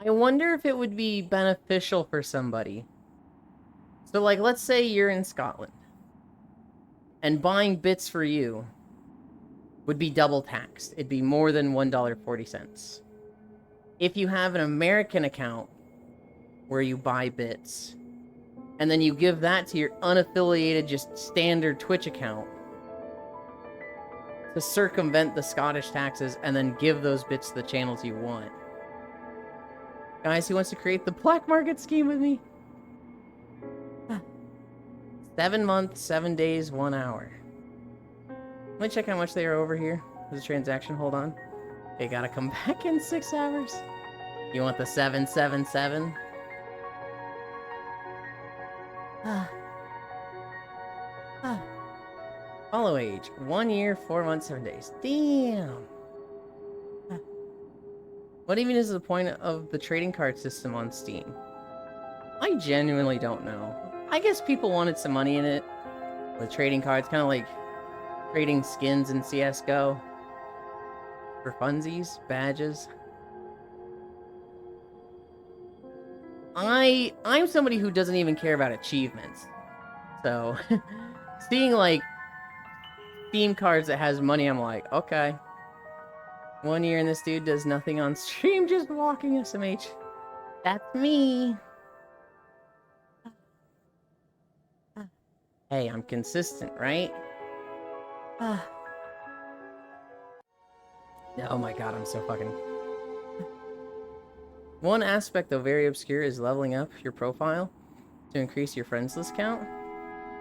if it would be beneficial for somebody. So, like, let's say you're in Scotland. And buying bits for you would be double taxed. It'd be more than $1.40. If you have an American account where you buy bits, and then you give that to your unaffiliated, just standard Twitch account to circumvent the Scottish taxes and then give those bits to the channels you want. Guys, who wants to create the black market scheme with me? 7 months, 7 days, 1 hour. Let me check how much they are over here. There's a transaction, hold on. They gotta come back in 6 hours. You want the 777? Follow age, 1 year, 4 months, 7 days. Damn. What even is the point of the trading card system on Steam? I genuinely don't know. I guess people wanted some money in it. With trading cards, kind of like trading skins in CSGO. For funsies, badges. I'm somebody who doesn't even care about achievements. So, seeing like Steam cards that has money, I'm like, okay. 1 year and this dude does nothing on stream, just walking SMH. That's me. Hey, I'm consistent, right? Oh my god, I'm so fucking... One aspect, though very obscure, is leveling up your profile to increase your friends list count.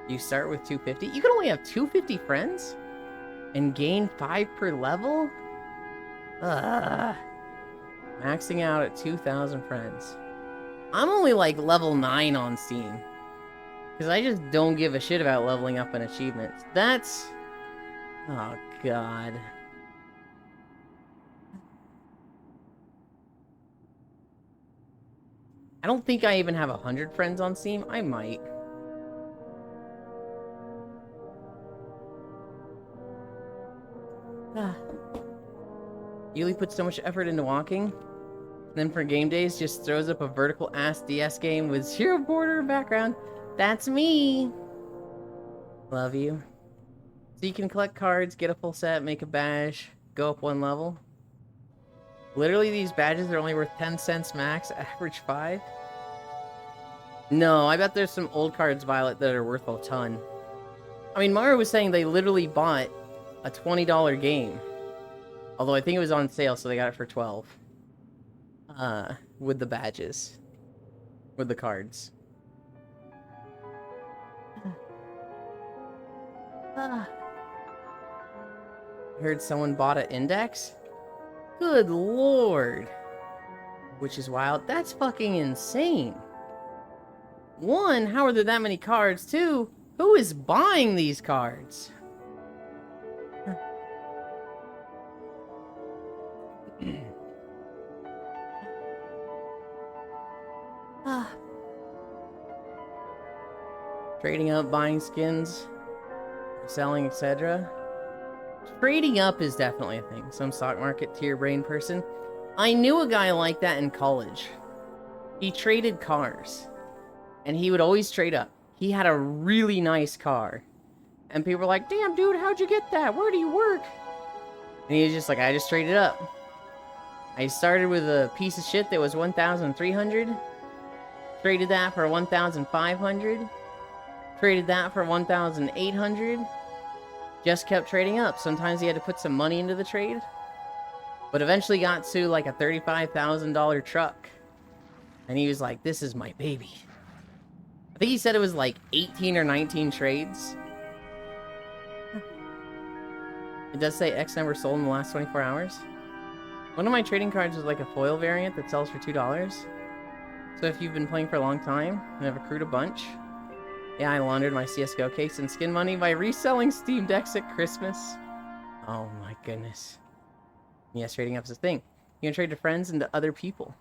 You start with 250. You can only have 250 friends? And gain 5 per level? Ugh. Maxing out at 2,000 friends. I'm only like level 9 on Steam. Because I just don't give a shit about leveling up and achievements. That's... Oh, God. I don't think I even have 100 friends on Steam. I might. Yuli puts so much effort into walking, and then for game days just throws up a vertical ass DS game with 0 border background. That's me! Love you. So you can collect cards, get a full set, make a badge, go up 1 level. Literally, these badges are only worth 10 cents max, average 5. No, I bet there's some old cards, Violet, that are worth a ton. I mean, Mario was saying they literally bought a $20 game. Although I think it was on sale, so they got it for 12. With the badges. With the cards. I heard someone bought an index? Good lord. Which is wild. That's fucking insane. 1, how are there that many cards? 2, who is buying these cards? Trading up, buying skins, selling, etc. Trading up is definitely a thing. Some stock market tier brain person. I knew a guy like that in college. He traded cars. And he would always trade up. He had a really nice car. And people were like, damn dude, how'd you get that? Where do you work? And he was just like, I just traded up. I started with a piece of shit that was 1,300. Traded that for 1,500. Traded that for 1,800. Just kept trading up. Sometimes he had to put some money into the trade. But eventually got to like a $35,000 truck. And he was like, this is my baby. I think he said it was like 18 or 19 trades. It does say X number sold in the last 24 hours. One of my trading cards was like a foil variant that sells for $2. So if you've been playing for a long time and have accrued a bunch, yeah, I laundered my CSGO case and skin money by reselling Steam Decks at Christmas. Oh my goodness. Yes, trading up is a thing. You can trade to friends and to other people.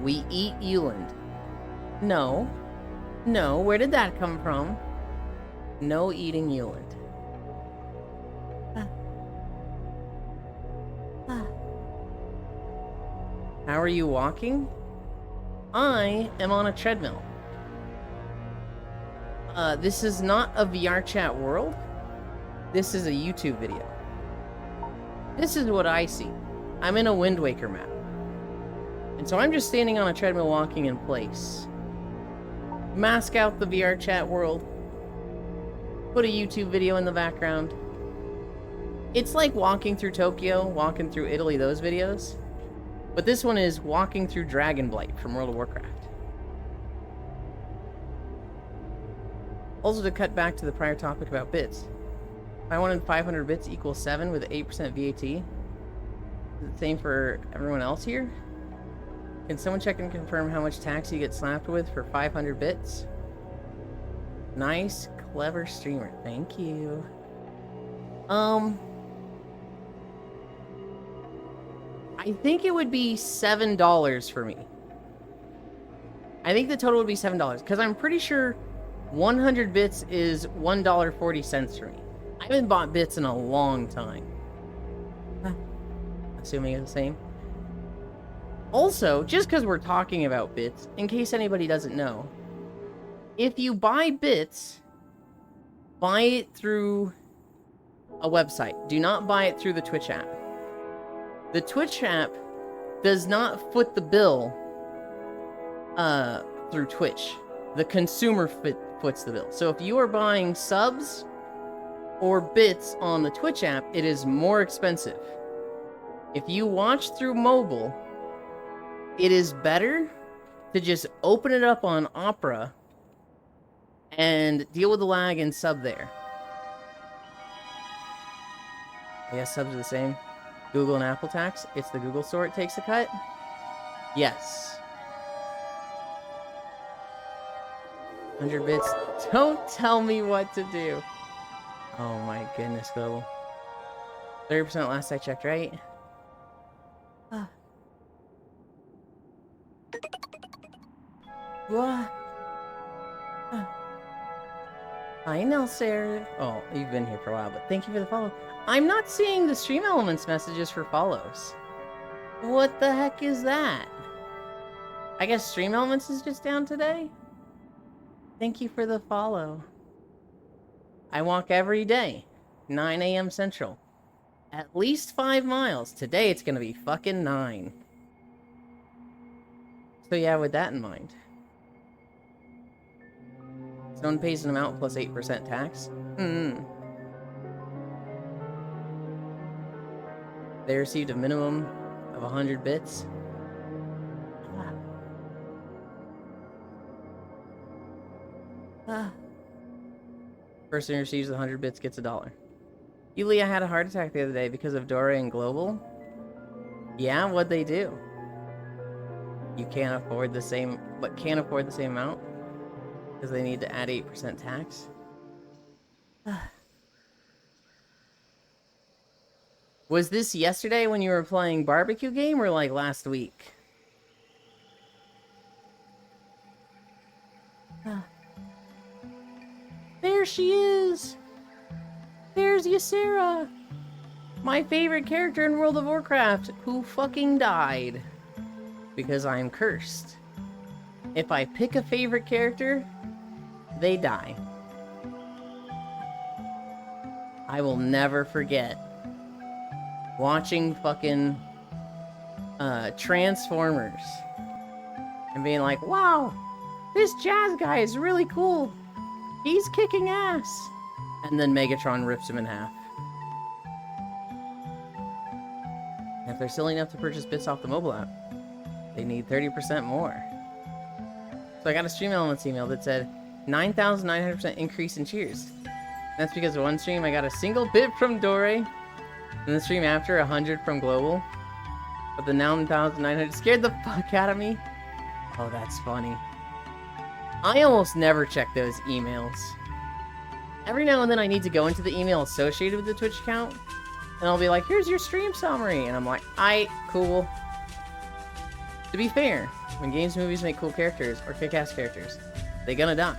We eat Euland. No. No, where did that come from? No eating Euland. How are you walking? I am on a treadmill. This is not a VR chat world. This is a YouTube video. This is what I see. I'm in a Wind Waker map. And so I'm just standing on a treadmill walking in place. Mask out the VR chat world. Put a YouTube video in the background. It's like walking through Tokyo, walking through Italy, those videos. But this one is walking through Dragonblight from World of Warcraft. Also, to cut back to the prior topic about bits. If I wanted 500 bits equals 7 with 8% VAT. Is it the same for everyone else here? Can someone check and confirm how much tax you get slapped with for 500 bits? Nice, clever streamer. Thank you. I think it would be $7 for me. I think the total would be $7 because I'm pretty sure 100 bits is $1.40 for me. I haven't bought bits in a long time. Assuming it's the same. Also, just because we're talking about bits, in case anybody doesn't know, if you buy bits, buy it through a website. Do not buy it through the Twitch app. The Twitch app does not foot the bill through Twitch. The consumer foots the bill. So if you are buying subs or bits on the Twitch app, it is more expensive. If you watch through mobile, it is better to just open it up on Opera and deal with the lag and sub there. Yeah, subs are the same. Google and Apple tax. It's the Google store it takes a cut. Yes. 100 bits. Don't tell me what to do. Oh my goodness, Global. 30% last I checked, right? What? Hi, Nelser. Oh, you've been here for a while, but thank you for the follow. I'm not seeing the Stream Elements messages for follows. What the heck is that? I guess Stream Elements is just down today? Thank you for the follow. I walk every day, 9 a.m. Central. At least 5 miles. Today it's gonna be fucking 9. So yeah, with that in mind. Someone pays an amount plus 8% tax. They received a minimum of 100 bits. Person who receives 100 bits gets $1. Yulia had a heart attack the other day because of Dora and Global. Yeah, what'd they do? You can't afford the same, but can't afford the same amount? Because they need to add 8% tax? Was this yesterday when you were playing barbecue game or like last week? There she is! There's Ysera! My favorite character in World of Warcraft, who fucking died. Because I'm cursed. If I pick a favorite character, they die. I will never forget watching fucking Transformers and being like, wow, this jazz guy is really cool. He's kicking ass. And then Megatron rips him in half. And if they're silly enough to purchase bits off the mobile app, they need 30% more. So I got a Stream Elements email that said 9,900% increase in cheers. That's because one stream I got a single bit from Dore, and the stream after 100 from Global. But the 9,900 scared the fuck out of me. Oh, that's funny. I almost never check those emails. Every now and then I need to go into the email associated with the Twitch account, and I'll be like, here's your stream summary, and I'm like, aight, cool. To be fair, when games and movies make cool characters, or kick-ass characters, they gonna die.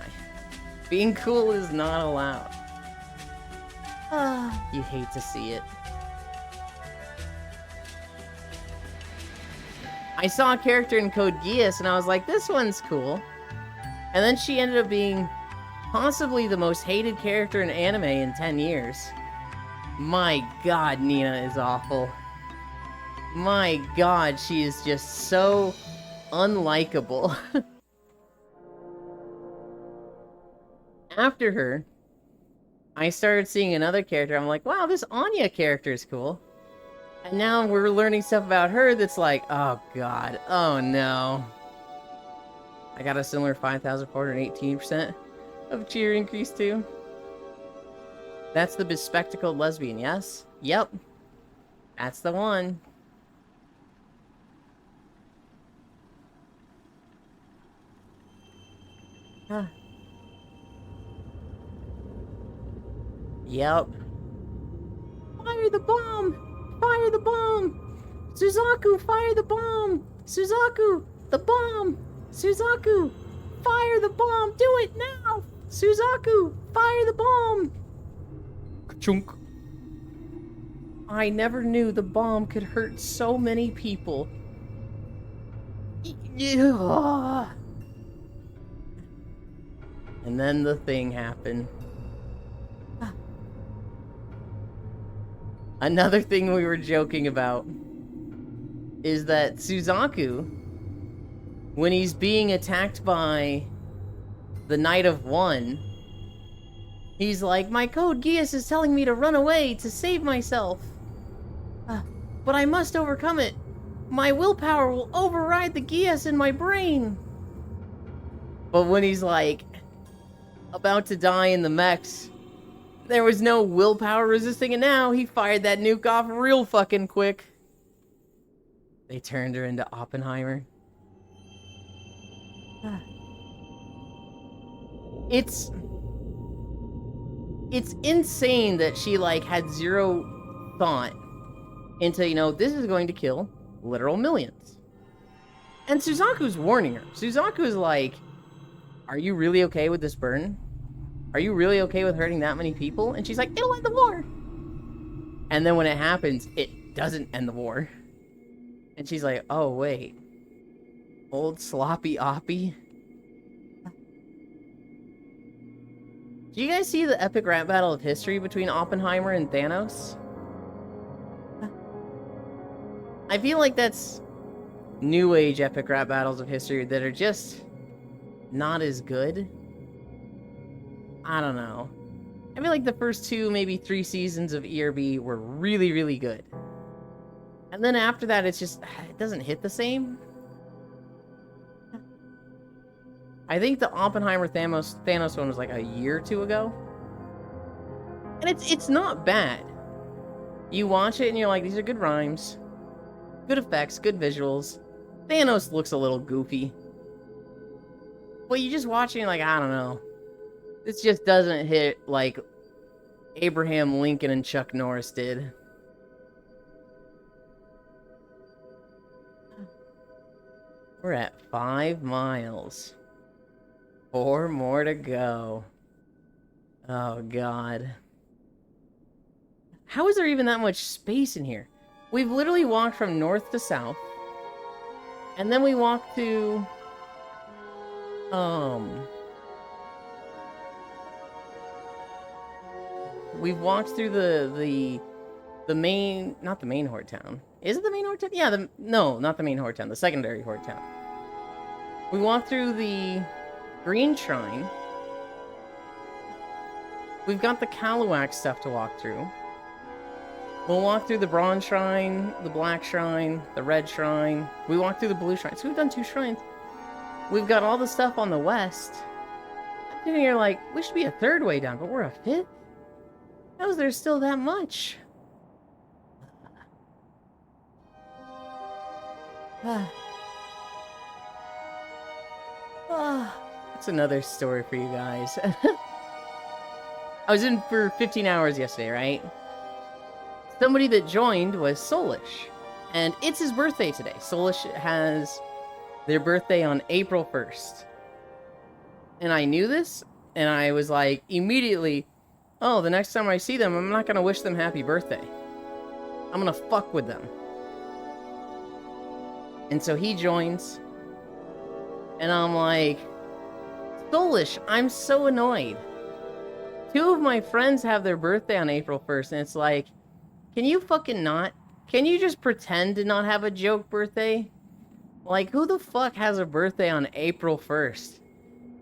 Being cool is not allowed. You hate to see it. I saw a character in Code Geass, and I was like, this one's cool. And then she ended up being possibly the most hated character in anime in 10 years. My god, Nina is awful. My god, she is just so unlikable. After her, I started seeing another character. I'm like, wow, this Anya character is cool. And now we're learning stuff about her that's like, oh god, oh no. I got a similar 5,418% of cheer increase too. That's the bespectacled lesbian, yes? Yep. That's the one. Yep. Fire the bomb! Fire the bomb! Suzaku, fire the bomb! Suzaku, the bomb! Suzaku, fire the bomb! Do it now! Suzaku, fire the bomb! Chunk. I never knew the bomb could hurt so many people. Yeah. And then the thing happened. Another thing we were joking about is that Suzaku, when he's being attacked by the Knight of One, he's like, my code Geass is telling me to run away to save myself. But I must overcome it. My willpower will override the Geass in my brain. But when he's like about to die in the mechs, there was no willpower resisting it now. He fired that nuke off real fucking quick. They turned her into Oppenheimer. It's insane that she, like, had zero thought into, you know, this is going to kill literal millions. And Suzaku's warning her. Suzaku's like, are you really okay with this burn? Are you really okay with hurting that many people? And she's like, it'll end the war. And then when it happens, it doesn't end the war. And she's like, oh, wait. Old sloppy Oppie? Do you guys see the epic rap battle of history between Oppenheimer and Thanos? I feel like that's new age epic rap battles of history that are just not as good. I don't know. I feel like the first 2, maybe 3 seasons of ERB were really, really good. And then after that, it's just, it doesn't hit the same. I think the Oppenheimer Thanos one was like a year or 2 ago. And it's not bad. You watch it and you're like, these are good rhymes. Good effects, good visuals. Thanos looks a little goofy. But you just watch it and you're like, I don't know. This just doesn't hit like Abraham Lincoln and Chuck Norris did. We're at 5 miles. 4 more to go. Oh, God. How is there even that much space in here? We've literally walked from north to south. And then we walked to... We've walked through the main... Not the main Horde Town. Is it the main Horde Town? Yeah, no, not the main Horde Town. The secondary Horde Town. We walked through the Green Shrine. We've got the Kaluak stuff to walk through. We'll walk through the Bronze Shrine, the Black Shrine, the Red Shrine. We walked through the Blue Shrine. So we've done 2 shrines. We've got all the stuff on the west. I'm thinking you're like, we should be a 3rd way down, but we're a 5th? How is there still that much? That's another story for you guys. I was in for 15 hours yesterday, right? Somebody that joined was Soulish. And it's his birthday today. Soulish has their birthday on April 1st. And I knew this, and I was like, immediately, oh, the next time I see them, I'm not going to wish them happy birthday. I'm going to fuck with them. And so he joins. And I'm like, Soulish, I'm so annoyed. 2 of my friends have their birthday on April 1st, and it's like, can you fucking not? Can you just pretend to not have a joke birthday? Like, who the fuck has a birthday on April 1st?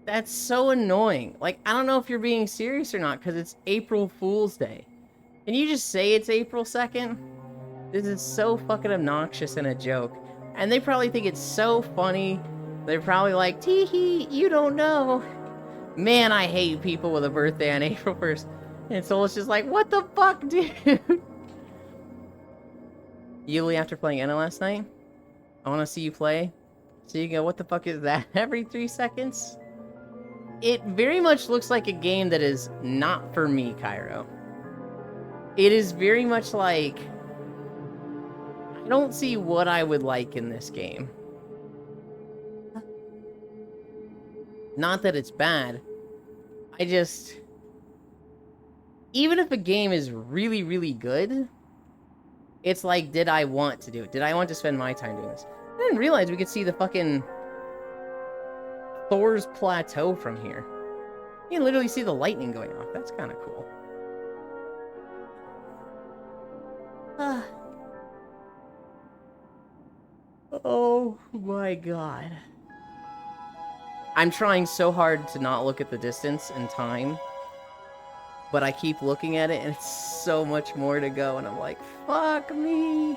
That's so annoying. Like, I don't know if you're being serious or not, because it's April Fool's Day. Can you just say it's April 2nd? This is so fucking obnoxious and a joke. And they probably think it's so funny. They're probably like, tee-hee, you don't know. Man, I hate people with a birthday on April 1st. And so it's just like, what the fuck, dude? Yuli, after playing Enna last night, I want to see you play. So you go, what the fuck is that? Every 3 seconds? It very much looks like a game that is not for me, Cairo. It is very much like, I don't see what I would like in this game. Not that it's bad. I just... Even if a game is really, really good, it's like, did I want to do it? Did I want to spend my time doing this? I didn't realize we could see the fucking Thor's Plateau from here. You can literally see the lightning going off. That's kind of cool. Oh my god. I'm trying so hard to not look at the distance and time, but I keep looking at it and it's so much more to go and I'm like, fuck me.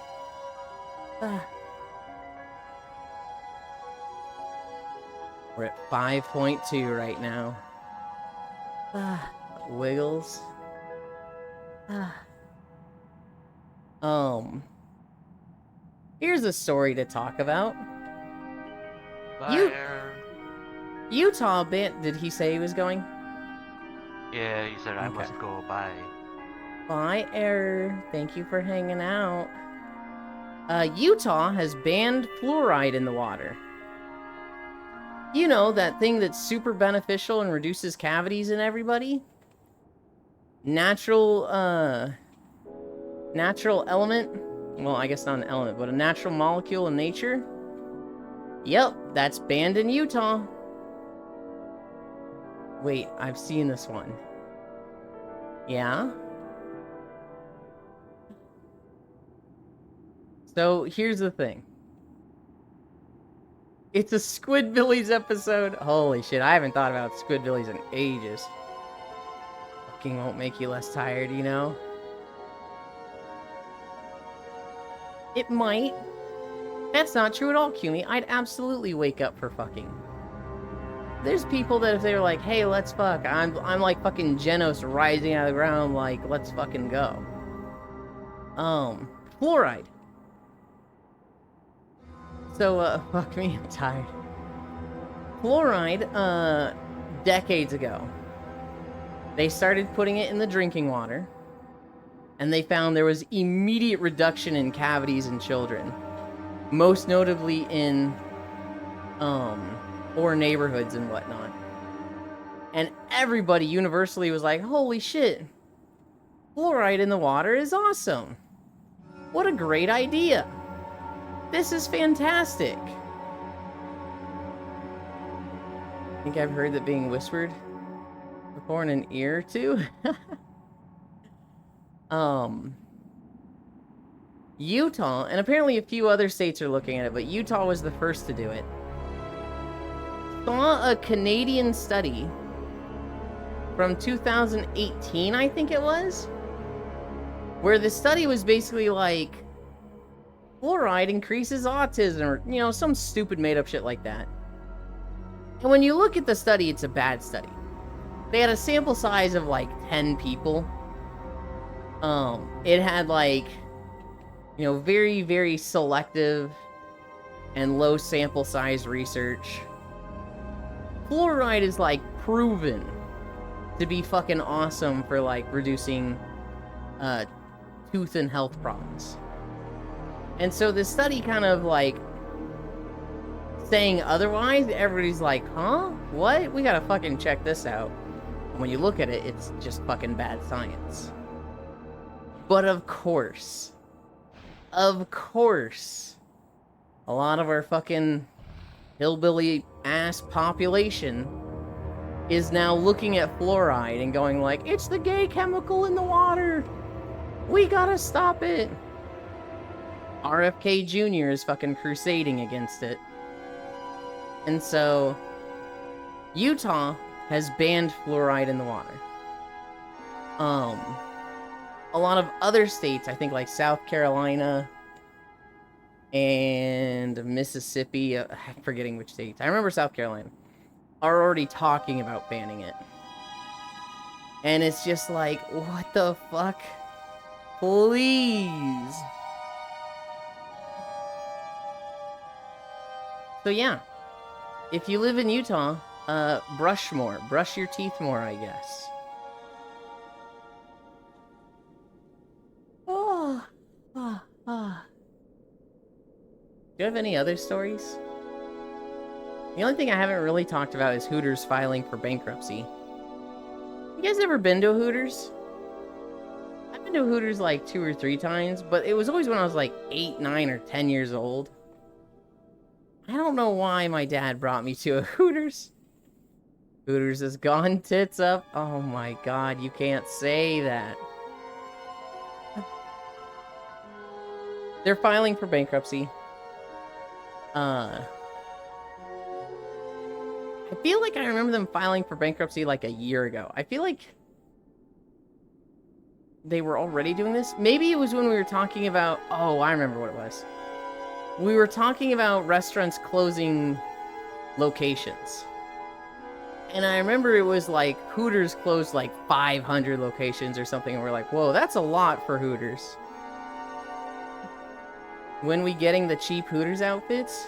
We're at 5.2 right now. Wiggles. Here's a story to talk about. Fire. Utah band. Did he say he was going? Yeah, he said I Okay. must go by. Bye, Error. Thank you for hanging out. Utah has banned fluoride in the water. You know, that thing that's super beneficial and reduces cavities in everybody? Natural element? Well, I guess not an element, but a natural molecule in nature? Yep, that's banned in Utah. Wait, I've seen this one. Yeah? So, here's the thing. It's a Squidbillies episode. Holy shit, I haven't thought about Squidbillies in ages. Fucking won't make you less tired, you know? It might. That's not true at all, Kumi. I'd absolutely wake up for fucking. There's people that if they were like, hey, let's fuck, I'm like fucking Genos rising out of the ground, like, let's fucking go. Fluoride. So, fuck me, I'm tired. Fluoride, decades ago, they started putting it in the drinking water, and they found there was immediate reduction in cavities in children. Most notably in, poor neighborhoods and whatnot. And everybody universally was like, holy shit, fluoride in the water is awesome. What a great idea. This is fantastic. I think I've heard that being whispered before in an ear or two. Utah, and apparently a few other states are looking at it, but Utah was the first to do it. Saw a Canadian study from 2018, I think it was, where the study was basically like, fluoride increases autism, or, you know, some stupid made-up shit like that. And when you look at the study, it's a bad study. They had a sample size of, like, 10 people. It had, like, you know, very, very selective and low sample size research. Fluoride is, like, proven to be fucking awesome for, like, reducing, tooth and health problems. And so this study kind of, like, saying otherwise, everybody's like, huh? What? We gotta fucking check this out. And when you look at it, it's just fucking bad science. But of course, a lot of our fucking hillbilly-ass population is now looking at fluoride and going like, it's the gay chemical in the water! We gotta stop it! RFK Jr. is fucking crusading against it. And so, Utah has banned fluoride in the water. A lot of other states, I think like South Carolina and Mississippi, I'm forgetting which states, I remember South Carolina, are already talking about banning it. And it's just like, what the fuck? Please! So yeah, if you live in Utah, brush more. Brush your teeth more, I guess. you have any other stories? The only thing I haven't really talked about is Hooters filing for bankruptcy. You guys ever been to a Hooters? I've been to Hooters like 2 or 3 times, but it was always when I was like 8, 9, or 10 years old. I don't know why my dad brought me to a Hooters. Hooters has gone tits up. Oh my god, you can't say that. They're filing for bankruptcy. I feel like I remember them filing for bankruptcy like a year ago. I feel like they were already doing this. Maybe it was when we were talking about... Oh, I remember what it was. We were talking about restaurants closing locations. And I remember it was like Hooters closed like 500 locations or something. And we're like, whoa, that's a lot for Hooters. When we getting the cheap Hooters outfits?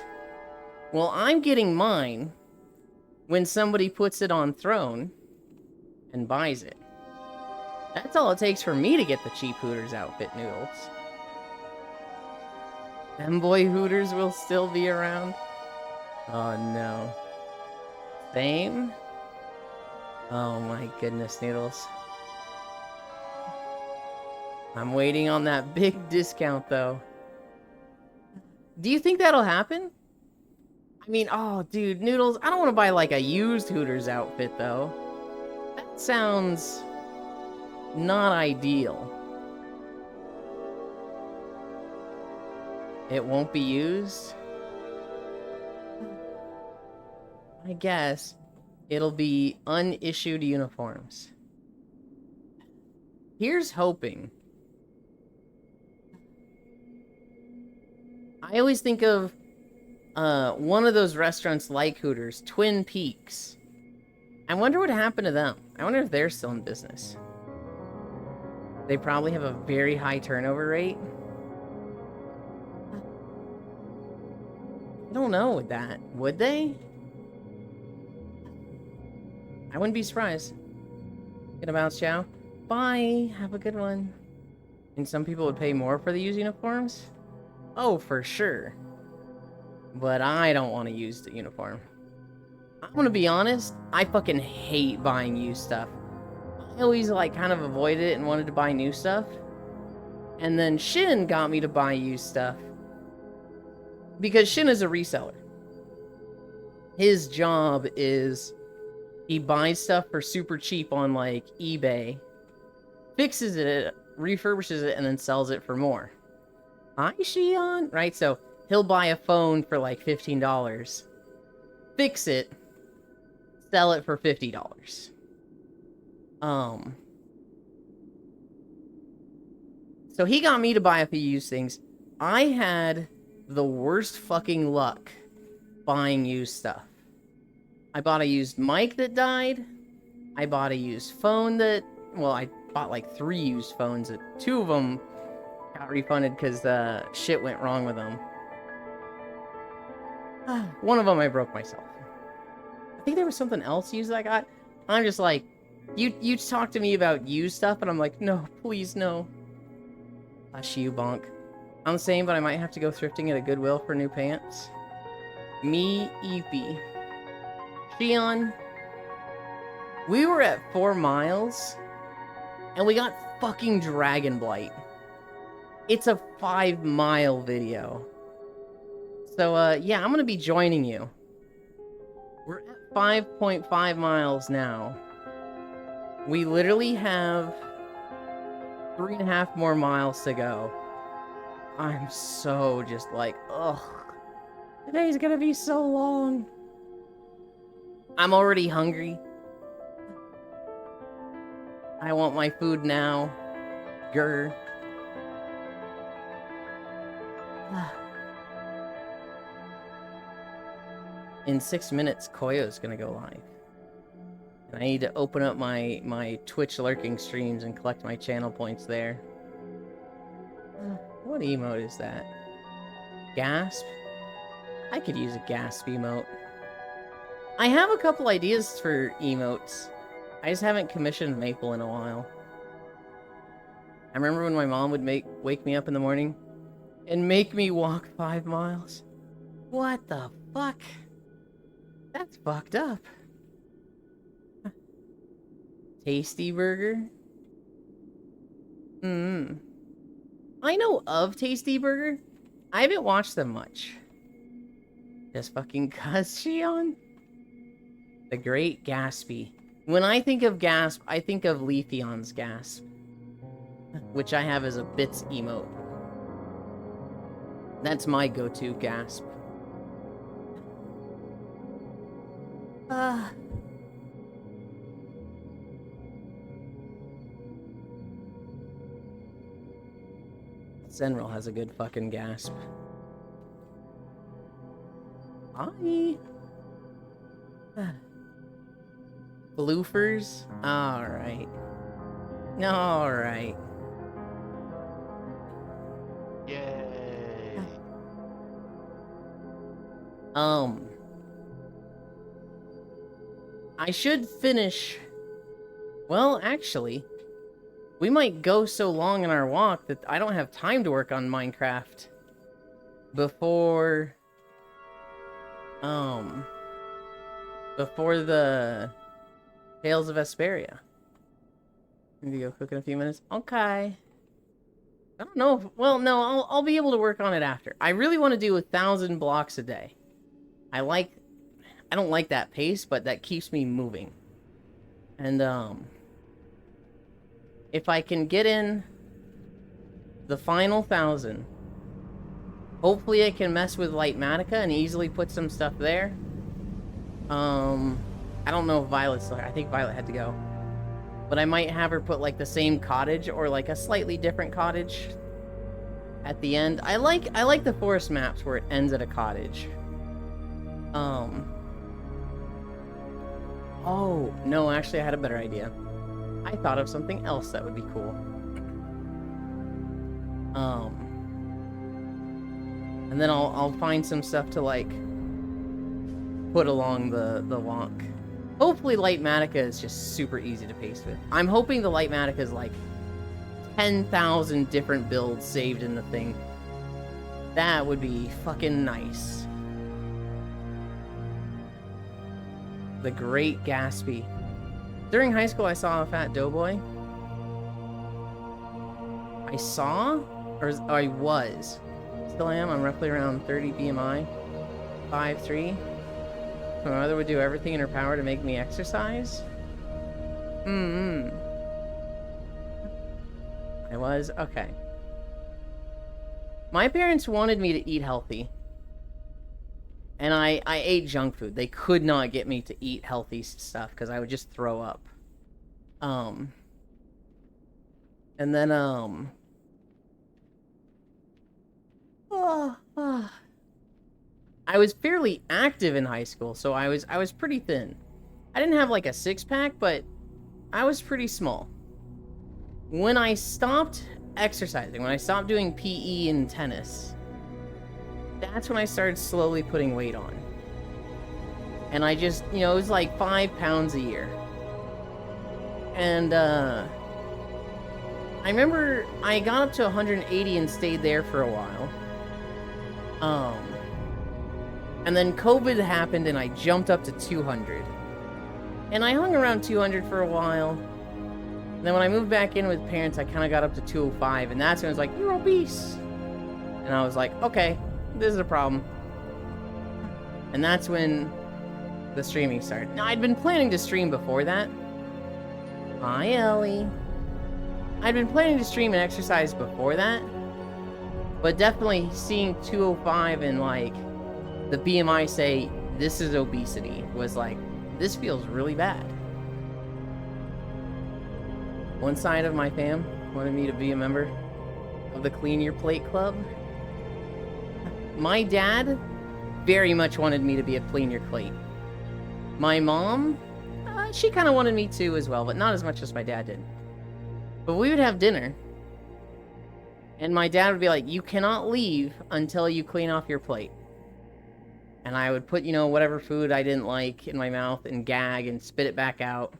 Well, I'm getting mine when somebody puts it on Throne and buys it. That's all it takes for me to get the cheap Hooters outfit, Noodles. Femboy Hooters will still be around? Oh no. Same? Oh my goodness, Noodles. I'm waiting on that big discount though. Do you think that'll happen? I mean, oh dude, Noodles, I don't want to buy like a used Hooters outfit though. That sounds not ideal. It won't be used? I guess it'll be unissued uniforms. Here's hoping. I always think of one of those restaurants like Hooters, Twin Peaks. I wonder what happened to them. I wonder if they're still in business. They probably have a very high turnover rate. I don't know with that. Would they? I wouldn't be surprised. Gonna bounce, Chow. Bye. Have a good one. And some people would pay more for the used uniforms? Oh, for sure. But I don't want to use the uniform. I'm gonna be honest, I fucking hate buying used stuff. I always like kind of avoided it and wanted to buy new stuff. And then Shin got me to buy used stuff. Because Shin is a reseller. His job is he buys stuff for super cheap on like eBay, fixes it, refurbishes it, and then sells it for more. Hi, Shion! Right, so he'll buy a phone for like $15, fix it, sell it for $50. So he got me to buy a few used things. I had the worst fucking luck buying used stuff. I bought a used mic that died. I bought a used phone that... Well, I bought like 3 used phones. 2 of them got refunded because shit went wrong with them. One of them I broke myself. I think there was something else used I got. I'm just like, you talk to me about used stuff, and I'm like, no, please, no. Hush you, bonk. I'm saying, but I might have to go thrifting at a Goodwill for new pants. Me, Eepy. Shion, we were at 4 miles, and we got fucking Dragon Blight. It's a 5-mile video. So, yeah, I'm gonna be joining you. We're at 5.5 miles now. We literally have 3.5 more miles to go. I'm so just like, ugh. Today's gonna be so long. I'm already hungry. I want my food now. Grr. In 6 minutes, Koyo's gonna go live. And I need to open up my Twitch lurking streams and collect my channel points there. What emote is that? Gasp? I could use a gasp emote. I have a couple ideas for emotes. I just haven't commissioned Maple in a while. I remember when my mom would wake me up in the morning and make me walk 5 miles. What the fuck? That's fucked up. Tasty Burger? I know of Tasty Burger. I haven't watched them much. Just fucking cuz she on? The Great Gatsby. When I think of Gasp, I think of Leafeon's Gasp. Which I have as a bits emote. That's my go-to Gasp. Zenril has a good fucking Gasp. Hi. Bloofers? Alright. Alright. Yay! I should finish... Well, actually, we might go so long in our walk that I don't have time to work on Minecraft before... before the Tales of Vesperia. Maybe go cook in a few minutes. Okay. I don't know if... Well, no, I'll be able to work on it after. I really want to do 1,000 blocks a day. I don't like that pace, but that keeps me moving. And, if I can get in the final 1,000, hopefully I can mess with Lightmatica and easily put some stuff there. I don't know if Violet's there. I think Violet had to go. But I might have her put, like, the same cottage or, like, a slightly different cottage at the end. I like the forest maps where it ends at a cottage. Oh, no, actually I had a better idea. I thought of something else that would be cool. And then I'll find some stuff to, like, put along the walk. Hopefully Lightmatica is just super easy to paste with. I'm hoping the Lightmatica is, like, 10,000 different builds saved in the thing. That would be fucking nice. The Great Gatsby. During high school, I saw a fat doughboy. I saw? Or I was. Still am. I'm roughly around 30 BMI. 5'3". My mother would do everything in her power to make me exercise. I was? Okay. My parents wanted me to eat healthy. And I ate junk food. They could not get me to eat healthy stuff because I would just throw up. And then, I was fairly active in high school, so I was pretty thin. I didn't have like a six-pack, but I was pretty small. When I stopped exercising, when I stopped doing PE and tennis, that's when I started slowly putting weight on. And I just, you know, it was like 5 pounds a year. And, I remember I got up to 180 and stayed there for a while. And then COVID happened and I jumped up to 200. And I hung around 200 for a while. And then when I moved back in with parents, I kind of got up to 205. And that's when it was like, you're obese. And I was like, okay, this is a problem. And that's when the streaming started. Now, I'd been planning to stream before that. Hi, Ellie. I'd been planning to stream and exercise before that. But definitely seeing 205 and, like, the BMI say, this is obesity, was like, this feels really bad. One side of my fam wanted me to be a member of the Clean Your Plate Club. My dad very much wanted me to be a Clean Your Plate. My mom, she kind of wanted me to as well, but not as much as my dad did. But we would have dinner, and my dad would be like, you cannot leave until you clean off your plate. And I would put, you know, whatever food I didn't like in my mouth and gag and spit it back out.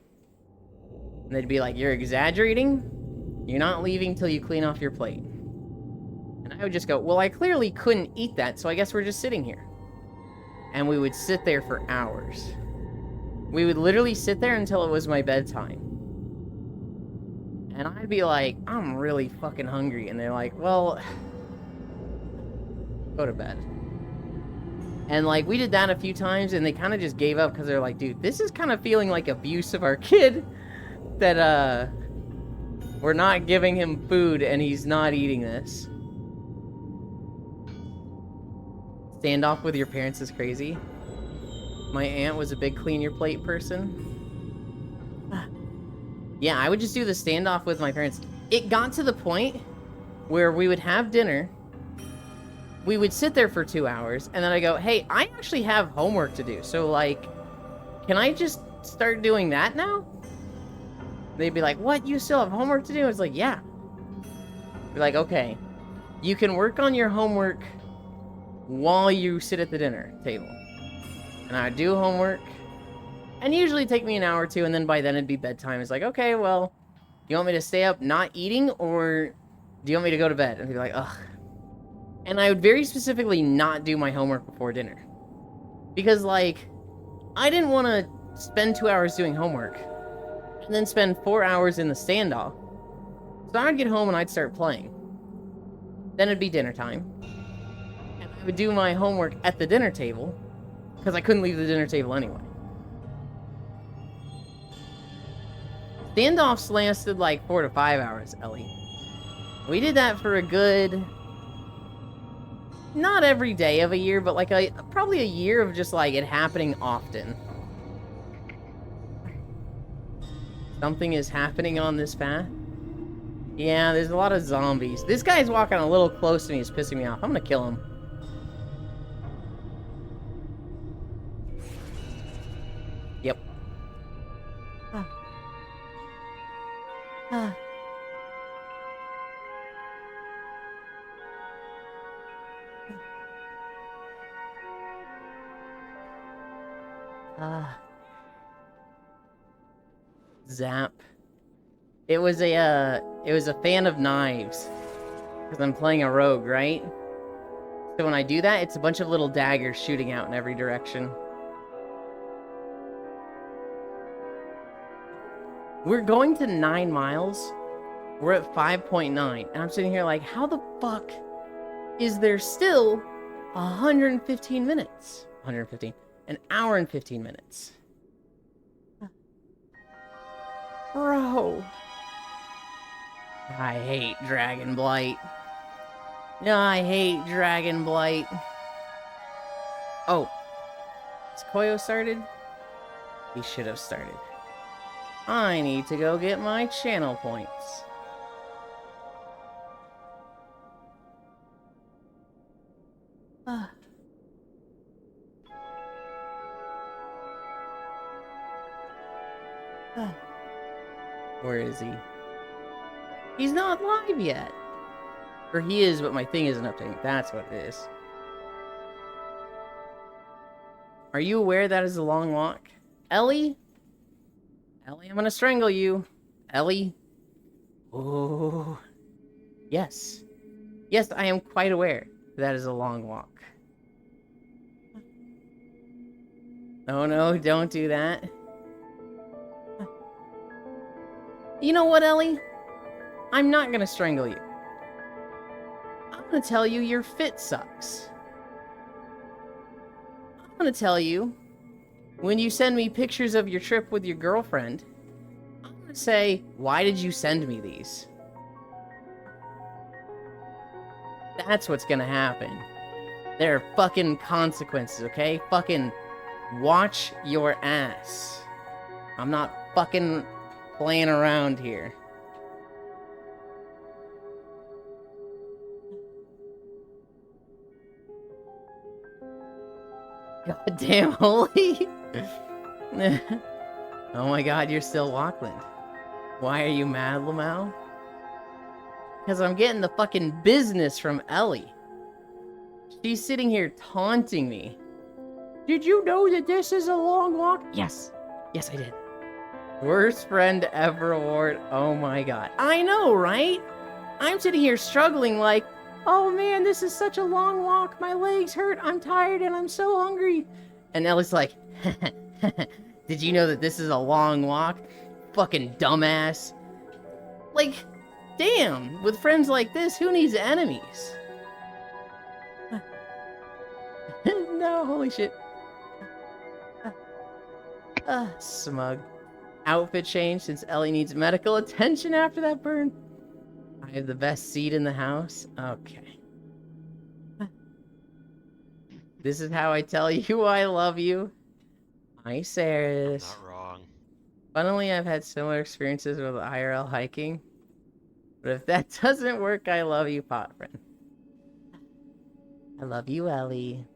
And they'd be like, you're exaggerating? You're not leaving till you clean off your plate. And I would just go, well, I clearly couldn't eat that, so I guess we're just sitting here. and we would sit there for hours. We would literally sit there until it was my bedtime. And I'd be like, I'm really fucking hungry. And they're like, well, go to bed. And like, we did that a few times, and they kind of just gave up because they're like, dude, this is kind of feeling like abuse of our kid that, we're not giving him food and he's not eating this. Standoff with your parents is crazy. My aunt was a big clean your plate person. Yeah, I would just do the standoff with my parents. It got to the point where we would have dinner. We would sit there for 2 hours, and then I go, hey, I actually have homework to do. So, like, can I just start doing that now? They'd be like, what? You still have homework to do? It's like, yeah. Be like, okay. You can work on your homework while you sit at the dinner table. And I'd do homework. And usually take me an hour or two, and then by then it'd be bedtime. It's like, okay, well, do you want me to stay up not eating, or do you want me to go to bed? And they'd be like, ugh. And I would very specifically not do my homework before dinner. Because, like, I didn't want to spend 2 hours doing homework and then spend 4 hours in the standoff. So I'd get home and I'd start playing. Then it'd be dinner time. And I would do my homework at the dinner table because I couldn't leave the dinner table anyway. Standoffs lasted like 4 to 5 hours, Ellie. We did that for a good... not every day of a year, but like probably a year of just like it happening often. Something is happening on this path. Yeah, there's a lot of zombies. This guy's walking a little close to me. He's pissing me off. I'm gonna kill him. Yep. Zap. It was a fan of knives. Because I'm playing a rogue, right? So when I do that, it's a bunch of little daggers shooting out in every direction. We're going to 9 miles. We're at 5.9. And I'm sitting here like, how the fuck is there still 115 minutes? 115. An hour and 15 minutes. Bro. I hate Dragon Blight. No, I hate Dragon Blight. Oh. Has Koyo started? He should have started. I need to go get my channel points. Where is he? He's not live yet. Or he is, but my thing isn't updating. That's what it is. Are you aware that is a long walk? Ellie? Ellie, I'm gonna strangle you. Ellie? Oh. Yes. Yes, I am quite aware that is a long walk. Oh no, don't do that. You know what, Ellie? I'm not gonna strangle you. I'm gonna tell you your fit sucks. I'm gonna tell you, when you send me pictures of your trip with your girlfriend, I'm gonna say, why did you send me these? That's what's gonna happen. There are fucking consequences, okay? Fucking watch your ass. I'm not fucking playing around here. Goddamn, Holy! Oh my god, you're still Walkland. Why are you mad, Lamau? Because I'm getting the fucking business from Ellie. She's sitting here taunting me. Did you know that this is a long walk? Yes. Yes, I did. Worst friend ever award. Oh my god. I know, right? I'm sitting here struggling like, Oh man, this is such a long walk. My legs hurt. I'm tired and I'm so hungry. And Ellie's like, did you know that this is a long walk? Fucking dumbass. Like, damn, with friends like this, who needs enemies? No, holy shit. Smug. Outfit change since Ellie needs medical attention after that burn. I have the best seat in the house. Okay. This is how I tell you I love you. Hi, Saris. Not wrong. Funnily, I've had similar experiences with IRL hiking. But if that doesn't work, I love you, pot friend. I love you, Ellie.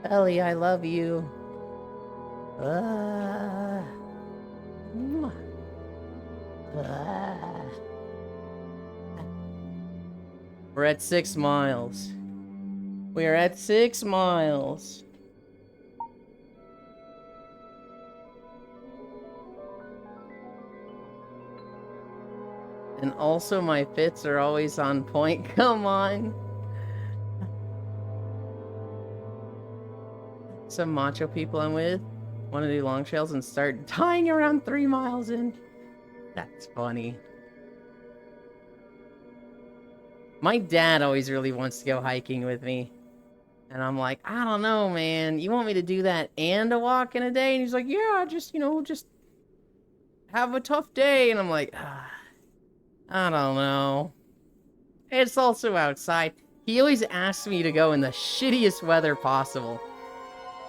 Ellie, I love you. We're at 6 miles. We are at 6 miles. And also my fits are always on point. Come on. Some macho people I'm with want to do long trails and start dying around 3 miles in. That's funny. My dad always really wants to go hiking with me. And I'm like, I don't know, man. You want me to do that and a walk in a day? And he's like, yeah, just, just have a tough day. And I'm like, I don't know. It's also outside. He always asks me to go in the shittiest weather possible.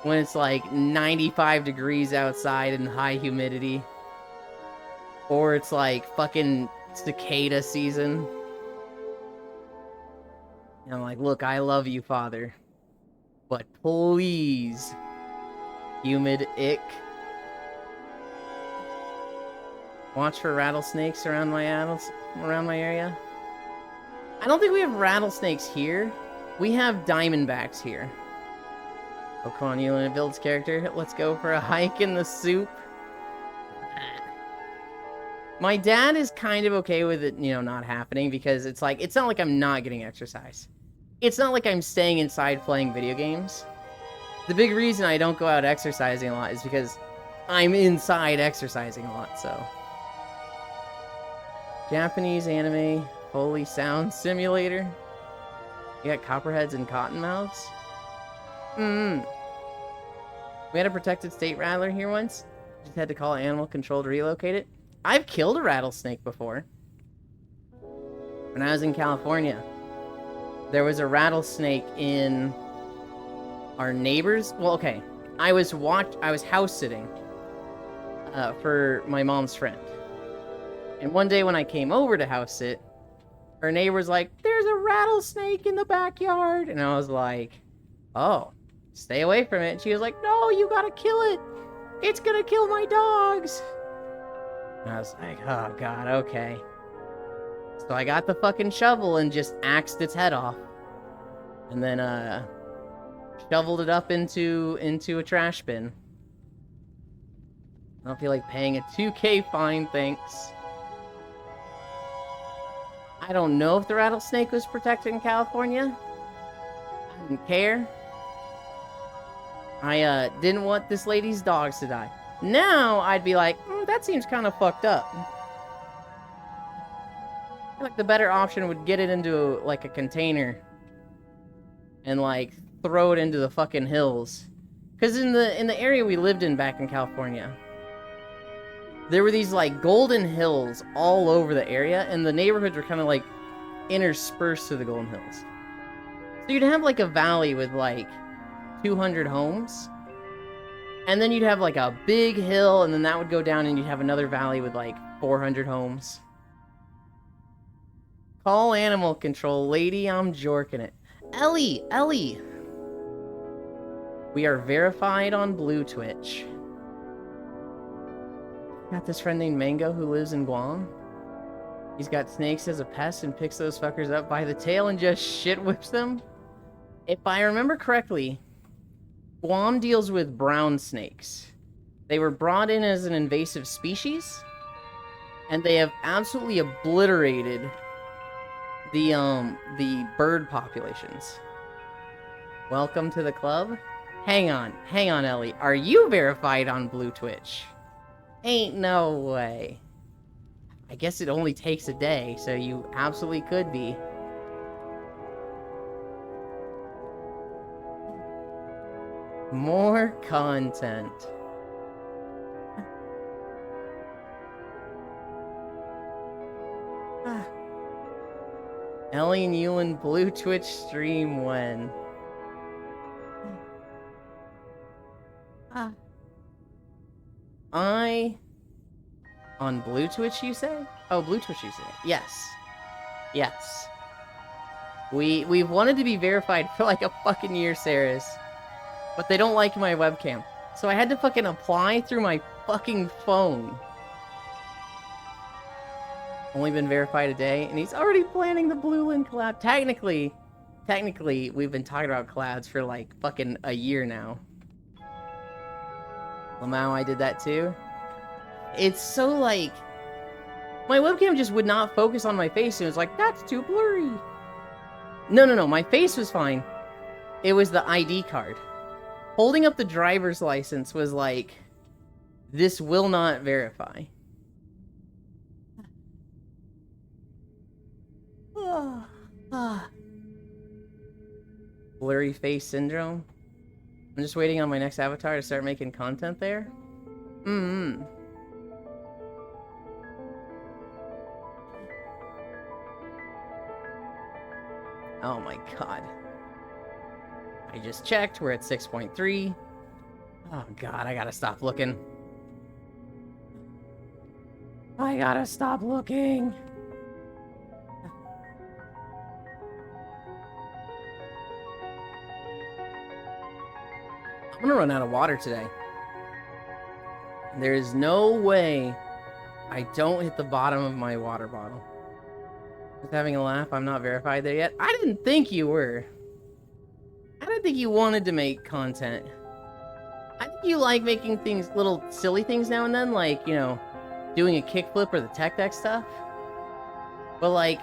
When it's like 95 degrees outside and high humidity. Or it's like fucking cicada season. And I'm like, look, I love you, Father. But please, humid ick. Watch for rattlesnakes around my area. I don't think we have rattlesnakes here. We have diamondbacks here. Oh, come on, you in a Builds character. Let's go for a hike in the soup. My dad is kind of okay with it, not happening because it's not like I'm not getting exercise. It's not like I'm staying inside playing video games. The big reason I don't go out exercising a lot is because I'm inside exercising a lot, so. Japanese anime, Holy Sound Simulator. You got copperheads and cottonmouths. We had a protected state rattler here once. Just had to call animal control to relocate it. I've killed a rattlesnake before. When I was in California, there was a rattlesnake in our neighbors. Well, okay. I was house sitting for my mom's friend. And one day when I came over to house sit, her neighbor's like, there's a rattlesnake in the backyard. And I was like, oh, stay away from it. And she was like, no, you gotta kill it. It's gonna kill my dogs. And I was like, oh god, okay. So I got the fucking shovel and just axed its head off. And then, shoveled it up into a trash bin. I don't feel like paying a 2K fine, thanks. I don't know if the rattlesnake was protected in California. I didn't care. I didn't want this lady's dogs to die. Now, I'd be like, that seems kind of fucked up. I feel like the better option would get it into, like, a container. And, like, throw it into the fucking hills. Because in the area we lived in back in California, there were these, like, golden hills all over the area, and the neighborhoods were kind of, like, interspersed to the golden hills. So you'd have, like, a valley with, like, 200 homes. And then you'd have, like, a big hill, and then that would go down, and you'd have another valley with, like, 400 homes. Call animal control, lady, I'm jorking it. Ellie! We are verified on Blue Twitch. Got this friend named Mango who lives in Guam. He's got snakes as a pest and picks those fuckers up by the tail and just shit whips them. If I remember correctly, Guam deals with brown snakes. They were brought in as an invasive species, and they have absolutely obliterated the bird populations. Welcome to the club. Hang on, Ellie. Are you verified on Blue Twitch? Ain't no way. I guess it only takes a day, so you absolutely could be. More content. Ellie and Yulin Blue Twitch stream when? On Blue Twitch, you say? Oh, Blue Twitch, you say? Yes. Yes. We've wanted to be verified for like a fucking year, Saris. But they don't like my webcam. So I had to fucking apply through my fucking phone. Only been verified a day, and he's already planning the Blue Link collab. Technically, we've been talking about collabs for like fucking a year now. Lamau, I did that too. It's so like... My webcam just would not focus on my face, and it was like, that's too blurry. No, my face was fine. It was the ID card. Holding up the driver's license was like, this will not verify. Blurry face syndrome. I'm just waiting on my next avatar to start making content there. Oh my god. I just checked, we're at 6.3. Oh god, I gotta stop looking. I gotta stop looking. I'm gonna run out of water today. There is no way I don't hit the bottom of my water bottle. Just having a laugh, I'm not verified there yet. I didn't think you were. I didn't think you wanted to make content. I think you like making things, little silly things now and then, like, you know, doing a kickflip or the tech deck stuff. But like,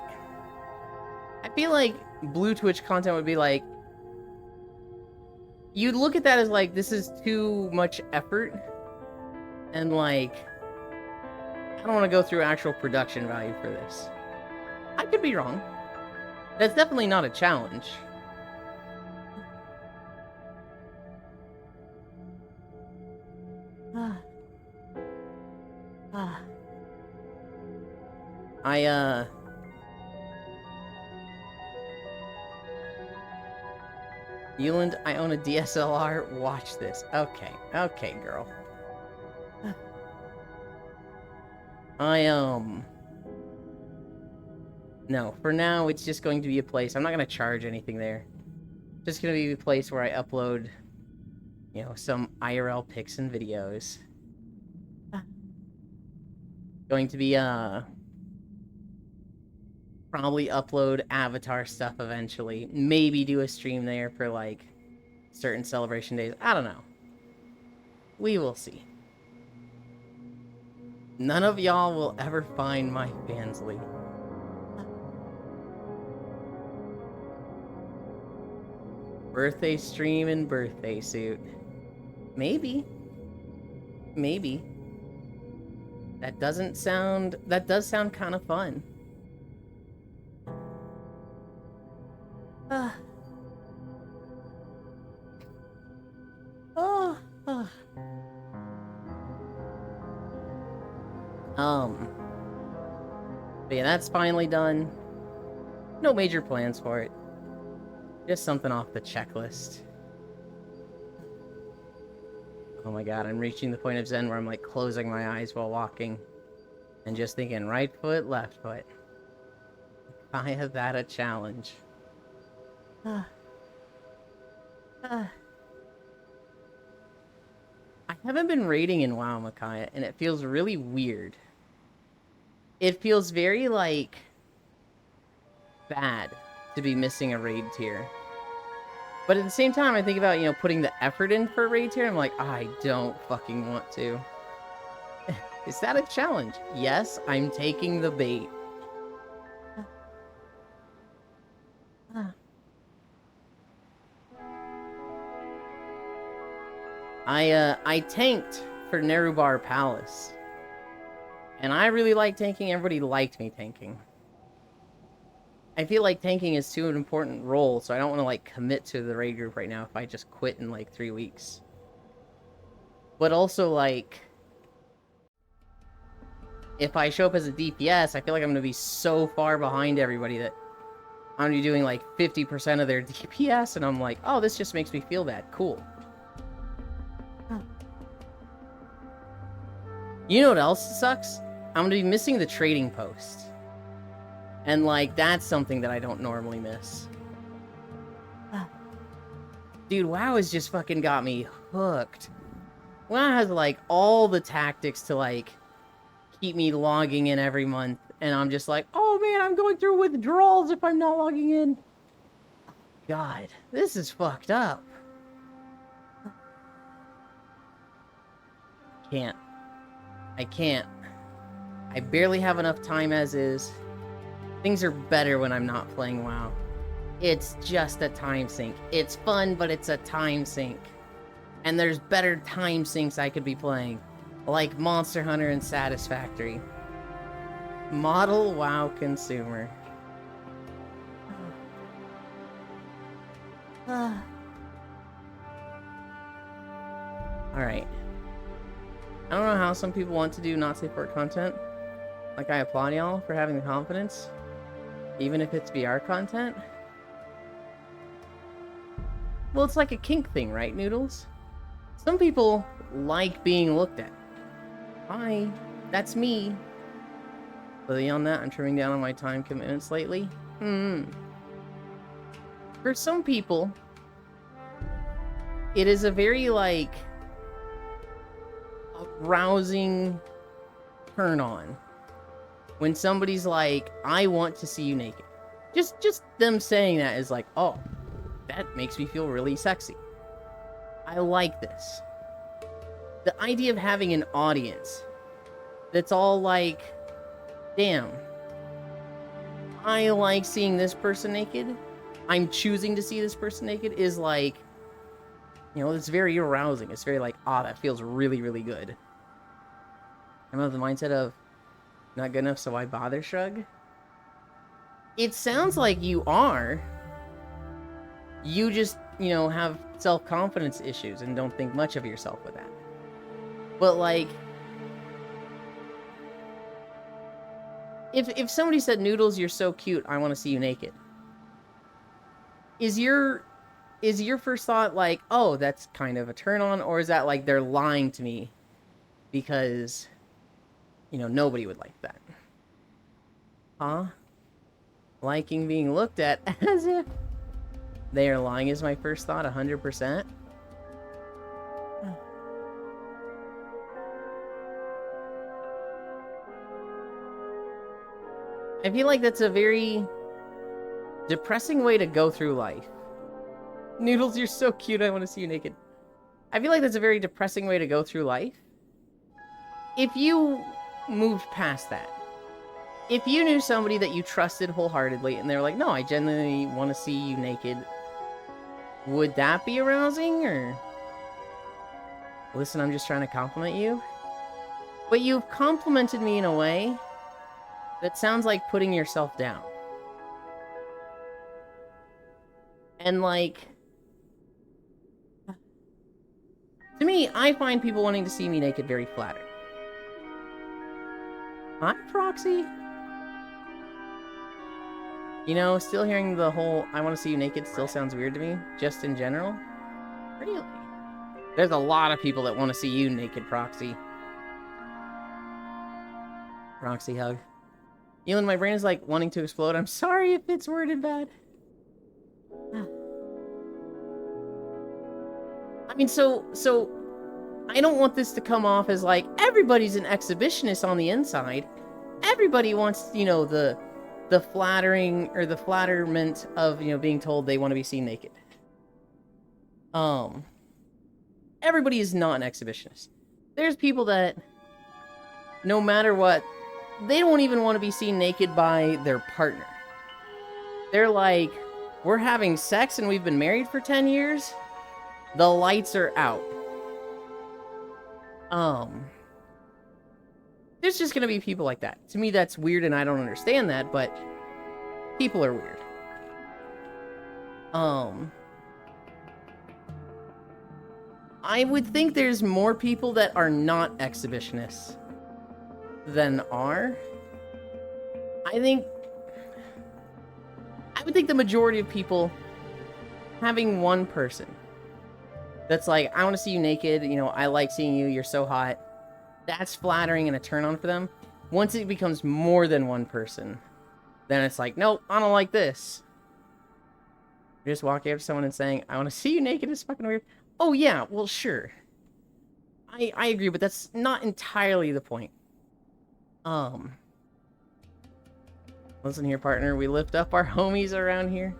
I feel like Blue Twitch content would be like, you'd look at that as like, this is too much effort. And like, I don't want to go through actual production value for this. I could be wrong. That's definitely not a challenge. Euland, I own a DSLR. Watch this. Okay, girl. No, for now, it's just going to be a place. I'm not going to charge anything there. Just going to be a place where I upload, you know, some IRL pics and videos. Going to be, probably upload Avatar stuff eventually. Maybe do a stream there for, like, certain celebration days. I don't know. We will see. None of y'all will ever find my Fansly. Birthday stream and birthday suit. Maybe. That does sound kind of fun. But yeah, that's finally done. No major plans for it. Just something off the checklist. Oh my god, I'm reaching the point of Zen where I'm like closing my eyes while walking. And just thinking right foot, left foot. I have that a challenge. I haven't been raiding in WoW, Micaiah, and it feels really weird. It feels very, like, bad to be missing a raid tier. But at the same time, I think about, putting the effort in for a raid tier. I'm like, I don't fucking want to. Is that a challenge? Yes, I'm taking the bait. I tanked for Nerubar Palace. And I really like tanking. Everybody liked me tanking. I feel like tanking is too an important role, so I don't want to, like, commit to the raid group right now if I just quit in, like, 3 weeks. But also, like, if I show up as a DPS, I feel like I'm going to be so far behind everybody that I'm going to be doing, like, 50% of their DPS, and I'm like, oh, this just makes me feel bad. Cool. You know what else sucks? I'm going to be missing the trading post. And, like, that's something that I don't normally miss. Dude, WoW has just fucking got me hooked. WoW has, like, all the tactics to, like, keep me logging in every month. And I'm just like, oh man, I'm going through withdrawals if I'm not logging in. God, this is fucked up. Can't. I can't. I barely have enough time as is. Things are better when I'm not playing WoW. It's just a time sink. It's fun, but it's a time sink. And there's better time sinks I could be playing. Like Monster Hunter and Satisfactory. Model WoW consumer. Alright. I don't know how some people want to do not safe for work content. Like, I applaud y'all for having the confidence. Even if it's VR content. Well, it's like a kink thing, right, Noodles? Some people like being looked at. Hi, that's me. But beyond that, I'm trimming down on my time commitments lately. For some people, it is a very, like, arousing turn on when somebody's like, I want to see you naked. Just them saying that is like, oh, that makes me feel really sexy. I like this. The idea of having an audience that's all like, damn, I like seeing this person naked. I'm choosing to see this person naked is like, it's very arousing. It's very like, that feels really, really good. I'm of the mindset of, not good enough, so why bother, shrug? It sounds like you are. You just, have self-confidence issues and don't think much of yourself with that. But, like, if somebody said, Noodles, you're so cute, I want to see you naked. Is your first thought like, oh, that's kind of a turn on? Or is that like they're lying to me because, nobody would like that? Huh? Liking being looked at as if they are lying is my first thought, 100%. I feel like that's a very depressing way to go through life. Noodles, you're so cute, I want to see you naked. I feel like that's a very depressing way to go through life. If you moved past that, if you knew somebody that you trusted wholeheartedly and they were like, no, I genuinely want to see you naked, would that be arousing? Or, listen, I'm just trying to compliment you. But you've complimented me in a way that sounds like putting yourself down. And like, to me, I find people wanting to see me naked very flattering. Hi, Proxy. Still hearing the whole I want to see you naked still sounds weird to me, just in general. Really? There's a lot of people that want to see you naked, Proxy. Proxy hug. Elon, my brain is like wanting to explode. I'm sorry if it's worded bad. I mean, so I don't want this to come off as like everybody's an exhibitionist on the inside. Everybody wants, the flattering or the flatterment of, being told they want to be seen naked. Everybody is not an exhibitionist. There's people that, no matter what, they don't even want to be seen naked by their partner. They're like, we're having sex and we've been married for 10 years. The lights are out. There's just gonna be people like that. To me, that's weird and I don't understand that, but people are weird. I would think there's more people that are not exhibitionists than are. I would think the majority of people having one person that's like, I want to see you naked, you know, I like seeing you, you're so hot. That's flattering and a turn on for them. Once it becomes more than one person, then it's like, nope, I don't like this. You're just walking up to someone and saying, I want to see you naked is fucking weird. Oh yeah, well sure. I agree, but that's not entirely the point. Listen here, partner, we lift up our homies around here.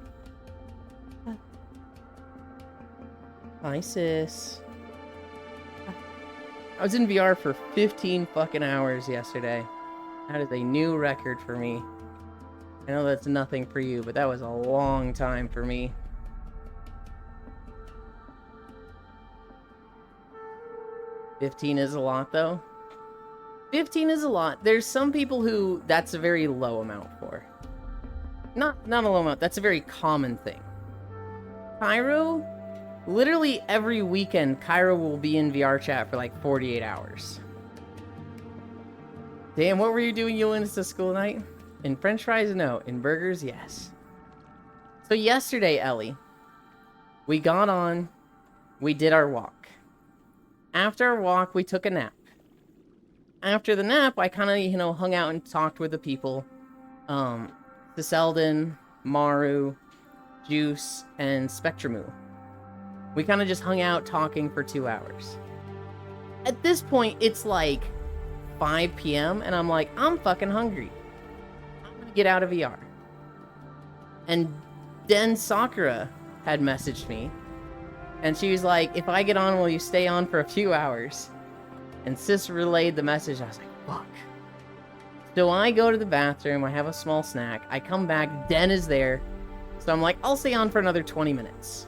Hi, sis. I was in VR for 15 fucking hours yesterday. That is a new record for me. I know that's nothing for you, but that was a long time for me. $15 is a lot, though. 15 is a lot. There's some people who that's a very low amount for. Not a low amount. That's a very common thing. Cairo, literally every weekend, Cairo will be in VR chat for like 48 hours. Damn, what were you doing? You went to school night? In French fries, no. In burgers, yes. So yesterday, Ellie, we got on, we did our walk. After our walk, we took a nap. After the nap, I kind of, hung out and talked with the people. Selden, Maru, Juice, and Spectramu. We kind of just hung out talking for 2 hours. At this point, it's like 5 p.m. and I'm like, I'm fucking hungry. I'm gonna get out of VR. And Den Sakura had messaged me. And she was like, if I get on, will you stay on for a few hours? And sis relayed the message. I was like, fuck. So I go to the bathroom. I have a small snack. I come back. Den is there. So I'm like, I'll stay on for another 20 minutes.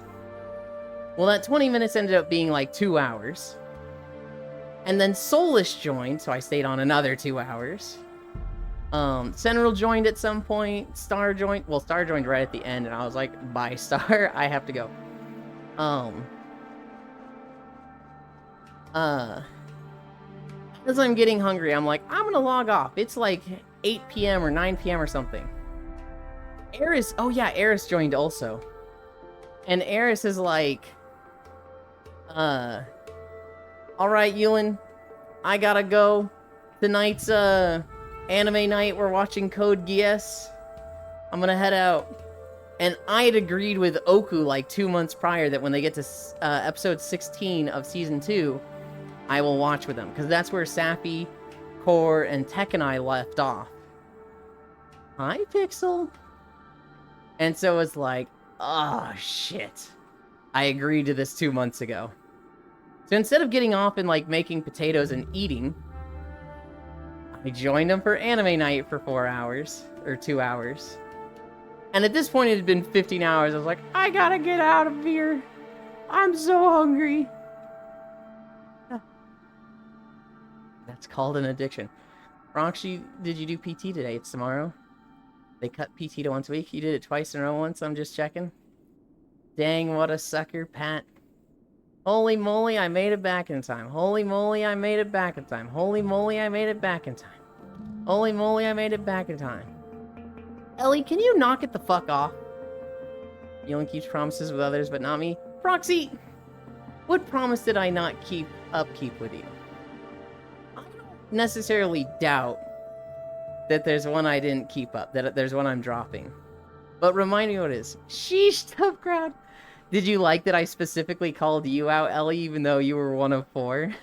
Well, that 20 minutes ended up being like 2 hours. And then Soulish joined, so I stayed on another 2 hours. Senral joined at some point. Star joined. Well, Star joined right at the end, and I was like, bye, Star. I have to go. As I'm getting hungry, I'm like, I'm gonna log off. It's like 8 p.m. or 9 p.m. or something. Eris, oh yeah, Eris joined also. And Eris is like, alright, Ewan, I gotta go. Tonight's, anime night, we're watching Code Geass. I'm gonna head out. And I had agreed with Oku like 2 months prior that when they get to episode 16 of season 2, I will watch with them. Because that's where Sappy, Core, and Tech and I left off. Hi, Pixel. And so it's like, oh, shit. I agreed to this 2 months ago. So instead of getting off and like making potatoes and eating, I joined them for anime night for 4 hours. Or 2 hours. And at this point, it had been 15 hours. I was like, I gotta get out of here. I'm so hungry. That's called an addiction. Roxy, did you do PT today? It's tomorrow. They cut PT to once a week. You did it twice in a row once. I'm just checking. Dang, what a sucker, Pat. Holy moly, I made it back in time. Holy moly, I made it back in time. Holy moly, I made it back in time. Holy moly, I made it back in time. Ellie, can you knock it the fuck off? Elon keeps promises with others, but not me. Proxy, what promise did I not keep with you? I don't necessarily doubt that there's one I didn't keep up, that there's one I'm dropping. But remind me what it is. Sheesh, tough crowd. Did you like that I specifically called you out, Ellie, even though you were one of 4?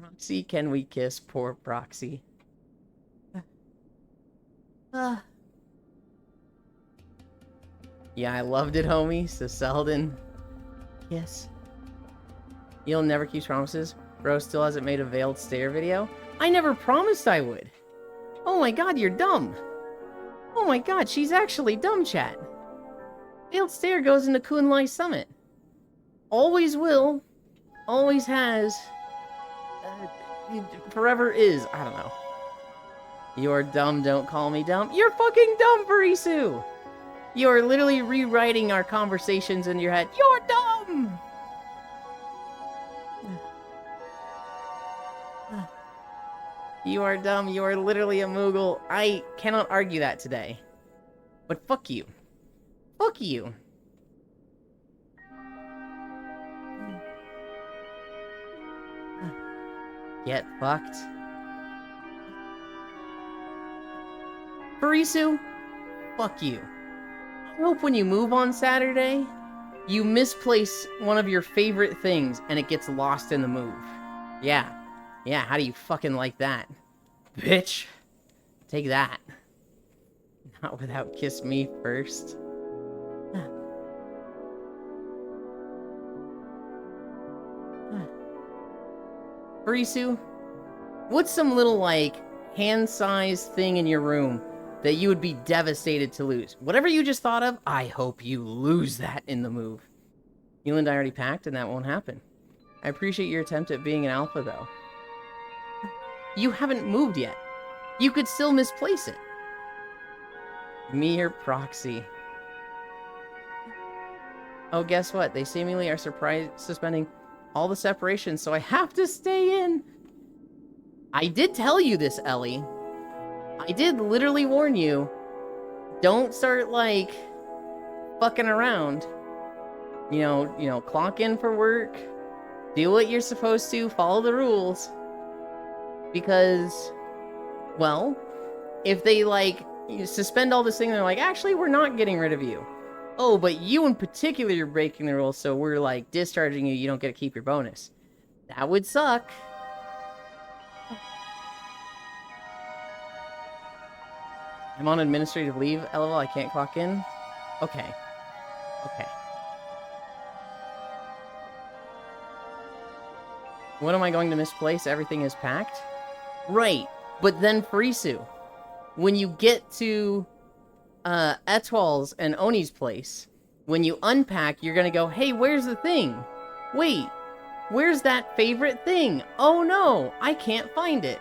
Proxy, can we kiss? Poor Proxy. Yeah, I loved it, homie. So Selden. Yes. You'll never keep promises. Bro still hasn't made a Veiled Stare video. I never promised I would. Oh my god, you're dumb. Oh my god, she's actually dumb, chat. Veiled Stare goes into Kunlai Summit. Always will. Always has. Forever is. I don't know. You're dumb, don't call me dumb. You're fucking dumb, Barisu! You're literally rewriting our conversations in your head. You're dumb! You are dumb. You are literally a Moogle. I cannot argue that today. But fuck you. Fuck you. Get fucked. Barisu, fuck you. I hope when you move on Saturday, you misplace one of your favorite things and it gets lost in the move. Yeah. Yeah, how do you fucking like that? Bitch. Take that. Not without kiss me first. Barisu, what's some little, like, hand-sized thing in your room that you would be devastated to lose? Whatever you just thought of, I hope you lose that in the move. You and I already packed, and that won't happen. I appreciate your attempt at being an alpha, though. You haven't moved yet. You could still misplace it. Me or proxy. Oh, guess what? They seemingly are suspending all the separations, so I have to stay in. I did tell you this, Ellie. I did literally warn you. Don't start, like, fucking around. You know, clock in for work. Do what you're supposed to. Follow the rules. Because, well, if they, like, suspend all this thing, they're like, actually, we're not getting rid of you. Oh, but you in particular, you're breaking the rules, so we're, like, discharging you. You don't get to keep your bonus. That would suck. I'm on administrative leave, LOL. I can't clock in. Okay. Okay. What am I going to misplace? Everything is packed? Right. But then Farisu, when you get to Etoile's and Oni's place, when you unpack, you're gonna go, hey, where's the thing? Wait, where's that favorite thing? Oh no, I can't find it.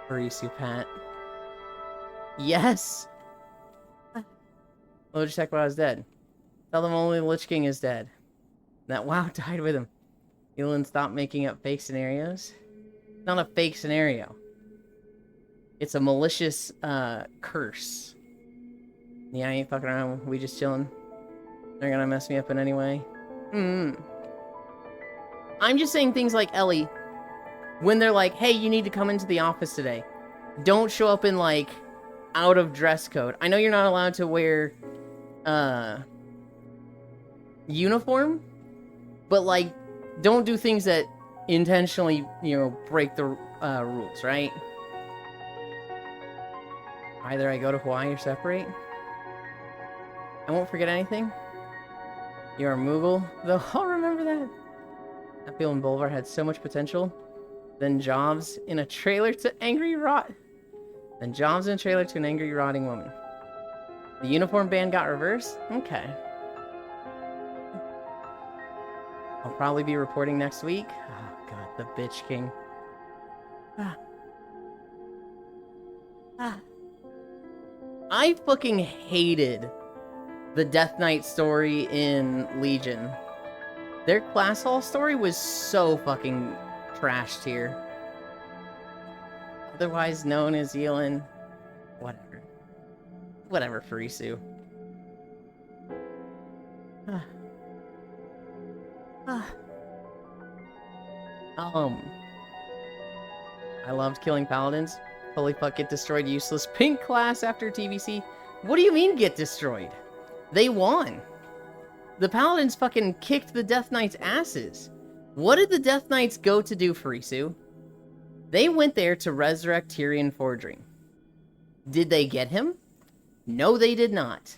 Barisu Pat. Yes. We'll just check when I was dead. Tell them only the Lich King is dead. That WoW died with him. Elin, stop making up fake scenarios. It's not a fake scenario. It's a malicious curse. Yeah, I ain't fucking around. We just chilling. They're gonna mess me up in any way. I'm just saying things like, Ellie, when they're like, hey, you need to come into the office today. Don't show up in, like, out of dress code. I know you're not allowed to wear uniform, but, like, don't do things that intentionally, you know, break the rules, right? Either I go to Hawaii or separate. I won't forget anything. You're a Moogle, though. I'll remember that. Appiel and Bolvar had so much potential. Then Jobs in a trailer to angry rot. Then Jobs in a trailer to an angry rotting woman. The uniform ban got reversed? Okay. I'll probably be reporting next week. Oh god, the bitch king. I fucking hated the Death Knight story in Legion. Their class hall story was so fucking trashed here. Otherwise known as Yelin. Whatever. Whatever, Farisu. I loved killing paladins. Holy fuck, get destroyed, useless pink class after TVC. What do you mean get destroyed? They won. The paladins fucking kicked the Death Knights' asses. What did the Death Knights go to do, Farisu? They went there to resurrect Tyrion Fordring. Did they get him? No, they did not.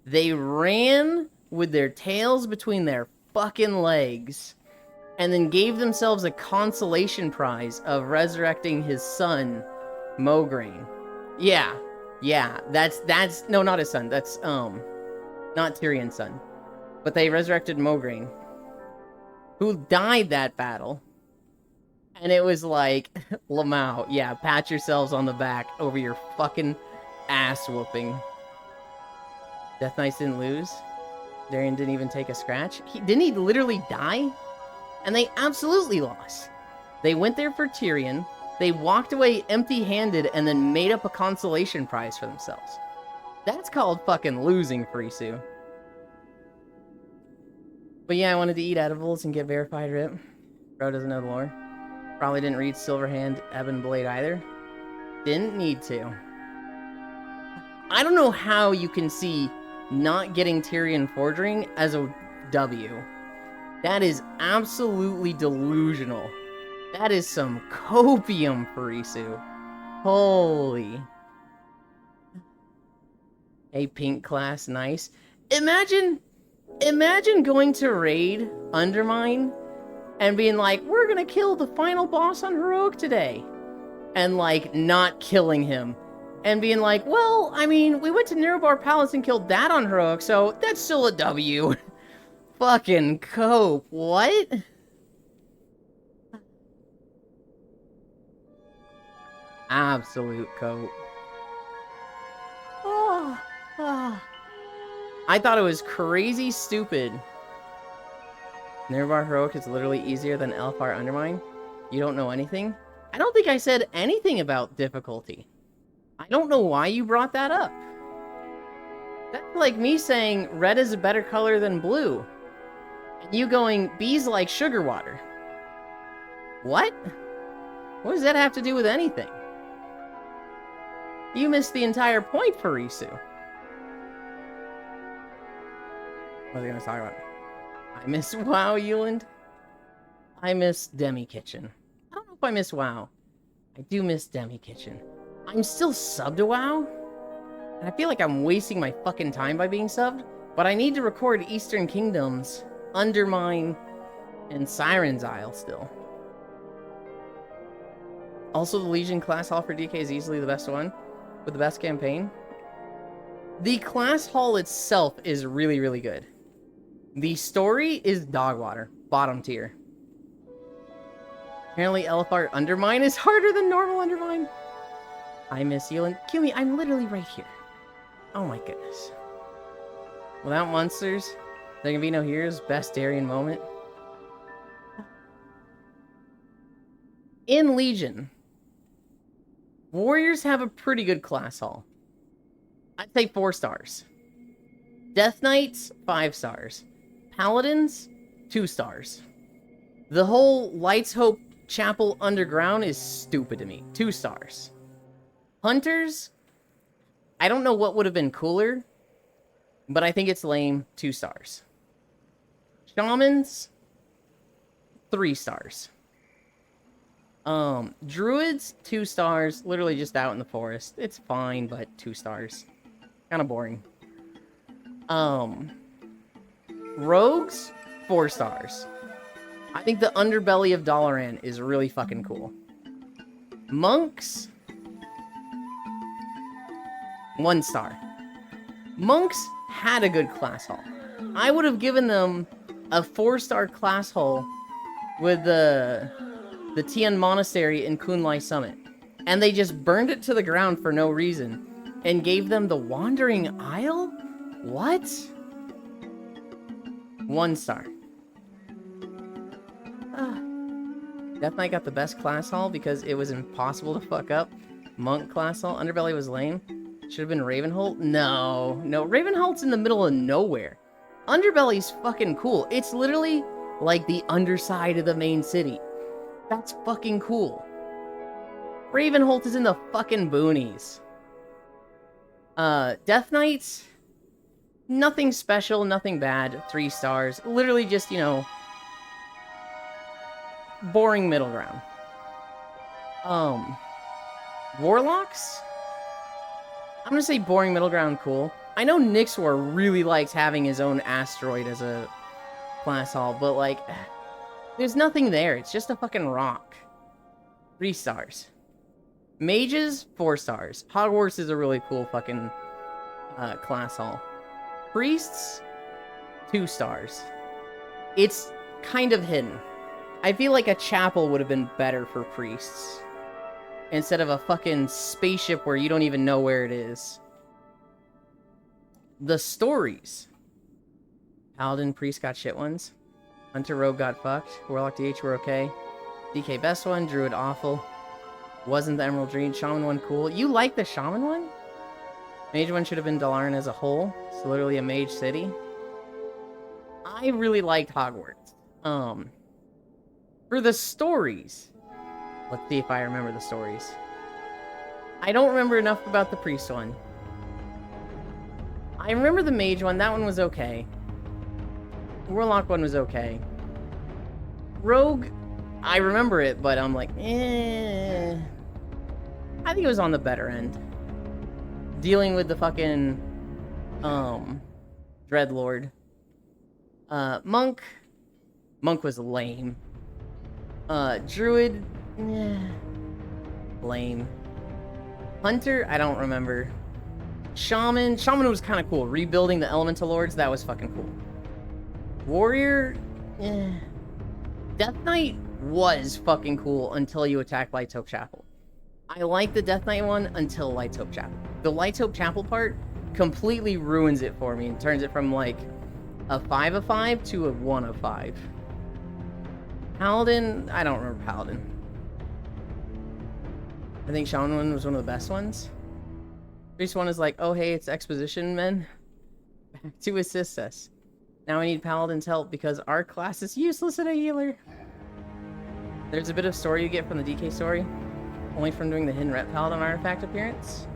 They ran with their tails between their fucking legs and then gave themselves a consolation prize of resurrecting his son, Mograine. Yeah, that's no, not his son. That's not Tyrion's son, but they resurrected Mograine, who died that battle. And it was like, Lamau, yeah, pat yourselves on the back over your fucking ass whooping. Death Knights didn't lose. Darion didn't even take a scratch. Didn't he literally die? And they absolutely lost. They went there for Tyrion. They walked away empty-handed and then made up a consolation prize for themselves. That's called fucking losing, Frisu. But yeah, I wanted to eat edibles and get verified rip. Bro doesn't know the lore. Probably didn't read Silverhand Ebon Blade either. Didn't need to. I don't know how you can see not getting Tyrion Fordring as a W. That is absolutely delusional. That is some copium, Frisu. Holy. A pink class, nice. Imagine going to raid Undermine and being like, we're gonna kill the final boss on Heroic today. And like, not killing him. And being like, well, I mean, we went to Nerobar Palace and killed that on Heroic, so that's still a W. Fucking cope. What? Absolute cope. I thought it was crazy stupid. Nerobar Heroic is literally easier than Elfar Undermine. You don't know anything? I don't think I said anything about difficulty. I don't know why you brought that up. That's like me saying red is a better color than blue. And you going, bees like sugar water. What? What does that have to do with anything? You missed the entire point, Frisu. What are they gonna talk about? I miss WoW, Euland. I miss Demi Kitchen. I don't know if I miss WoW. I do miss Demi Kitchen. I'm still subbed to WoW, and I feel like I'm wasting my fucking time by being subbed, but I need to record Eastern Kingdoms, Undermine, and Siren's Isle still. Also, the Legion class hall for DK is easily the best one, with the best campaign. The class hall itself is really, really good. The story is dog water, bottom tier. Apparently Elfar Undermine is harder than normal Undermine. I miss you, and Kumi, I'm literally right here. Oh my goodness. Without monsters, there can be no heroes. Best Darion moment. In Legion, Warriors have a pretty good class hall. I'd say 4 stars. Death Knights, 5 stars. Paladins, 2 stars. The whole Lights Hope Chapel Underground is stupid to me. 2 stars. Hunters, I don't know what would have been cooler, but I think it's lame. 2 stars. Shamans, 3 stars. Druids, 2 stars. Literally just out in the forest. It's fine, but 2 stars. Kind of boring. Rogues, 4 stars. I think the underbelly of Dalaran is really fucking cool. Monks, 1 star. Monks had a good class hall. I would have given them a 4-star class hall with the Tian Monastery in Kunlai Summit. And they just burned it to the ground for no reason. And gave them the Wandering Isle? What? 1 star. Death Knight got the best class hall because it was impossible to fuck up. Monk class hall. Underbelly was lame. Should have been Ravenholt? No. Ravenholt's in the middle of nowhere. Underbelly's fucking cool. It's literally like the underside of the main city. That's fucking cool. Ravenholt is in the fucking boonies. Death Knights, nothing special, nothing bad. 3 stars. Literally just, you know, boring middle ground. Warlocks, I'm gonna say boring middle ground cool. I know Nixwar really likes having his own asteroid as a class hall, but like, there's nothing there. It's just a fucking rock. 3 stars. Mages, 4 stars. Hogwarts is a really cool fucking class hall. Priests, 2 stars. It's kind of hidden. I feel like a chapel would have been better for priests. Instead of a fucking spaceship where you don't even know where it is. The stories. Paladin, priest got shit ones. Hunter, rogue got fucked. Warlock, DH were okay. DK best one. Druid awful. Wasn't the Emerald Dream. Shaman one cool. You like the Shaman one? Mage one should have been Dalaran as a whole. It's literally a mage city. I really liked Hogwarts. For the stories. Let's see if I remember the stories. I don't remember enough about the priest one. I remember the mage one. That one was okay. Warlock one was okay. Rogue, I remember it, but I'm like, eh. I think it was on the better end. Dealing with the fucking, Dreadlord. Monk was lame. Druid, lame. Hunter, I don't remember. Shaman was kind of cool. Rebuilding the Elemental Lords, that was fucking cool. Warrior, Death Knight was fucking cool until you attack Light's Hope Chapel. I like the Death Knight one until Light's Hope Chapel. The Light's Hope Chapel part completely ruins it for me and turns it from like a 5 of 5 to a 1 of 5. Paladin, I don't remember Paladin. I think Shaman one was one of the best ones. Priest one is like, oh hey, it's exposition, men. Back to assist us. Now I need Paladin's help because our class is useless at a healer. There's a bit of story you get from the DK story. Only from doing the hidden rep Paladin artifact appearance.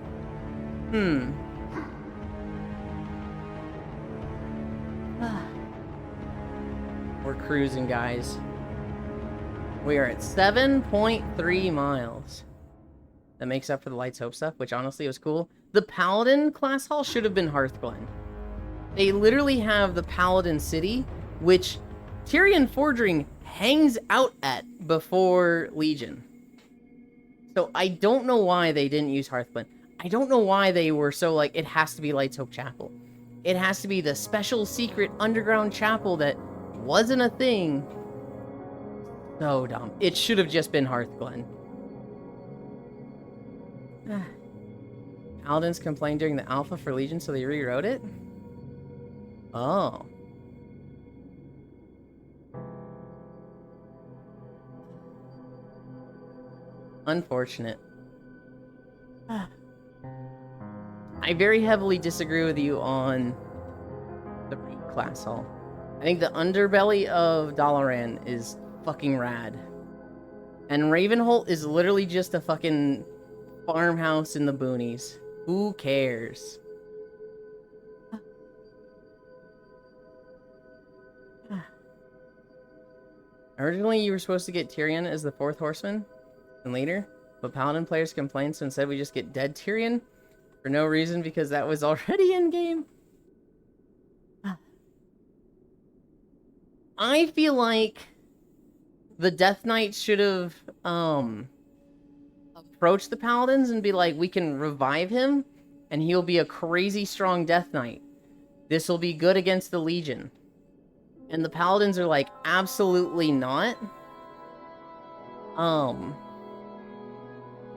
We're cruising, guys. We are at 7.3 miles. That makes up for the Light's Hope stuff, which honestly was cool. The Paladin class hall should have been Hearthglen. They literally have the Paladin City, which Tyrion Fordring hangs out at before Legion. So I don't know why they didn't use Hearthglen. I don't know why they were so like, it has to be Light's Hope Chapel. It has to be the special secret underground chapel that wasn't a thing. So dumb. It should have just been Hearthglen. Paladins complained during the alpha for Legion, so they rewrote it? Oh. Unfortunate. I very heavily disagree with you on the class hall. I think the underbelly of Dalaran is fucking rad. And Ravenholt is literally just a fucking farmhouse in the boonies. Who cares? Originally, you were supposed to get Tyrion as the 4th horseman, and later, but Paladin players complained, so instead we just get dead Tyrion for no reason because that was already in game. I feel like the Death Knights should have approached the Paladins and be like, we can revive him, and he'll be a crazy strong Death Knight. This will be good against the Legion. And the Paladins are like, absolutely not. And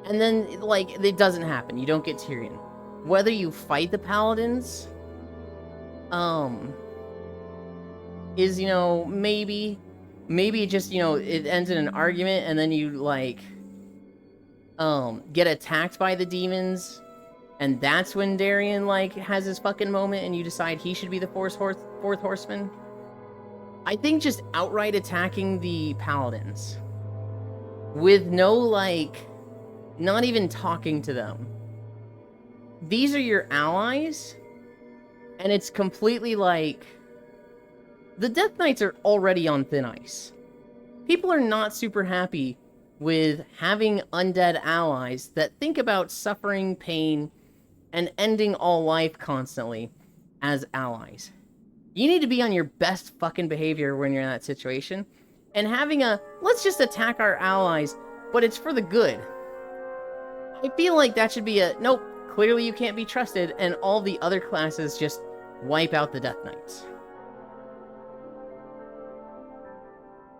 then, like, it doesn't happen. You don't get Tyrion. Whether you fight the Paladins, is, you know, maybe it just, you know, it ends in an argument and then you, like, get attacked by the demons, and that's when Darian, like, has his fucking moment and you decide he should be the 4th horseman. I think just outright attacking the Paladins with no, like, not even talking to them. These are your allies, and it's completely like, the Death Knights are already on thin ice. People are not super happy with having undead allies that think about suffering, pain, and ending all life constantly as allies. You need to be on your best fucking behavior when you're in that situation, and having a, let's just attack our allies, but it's for the good. I feel like that should be a, nope, clearly you can't be trusted, and all the other classes just wipe out the Death Knights.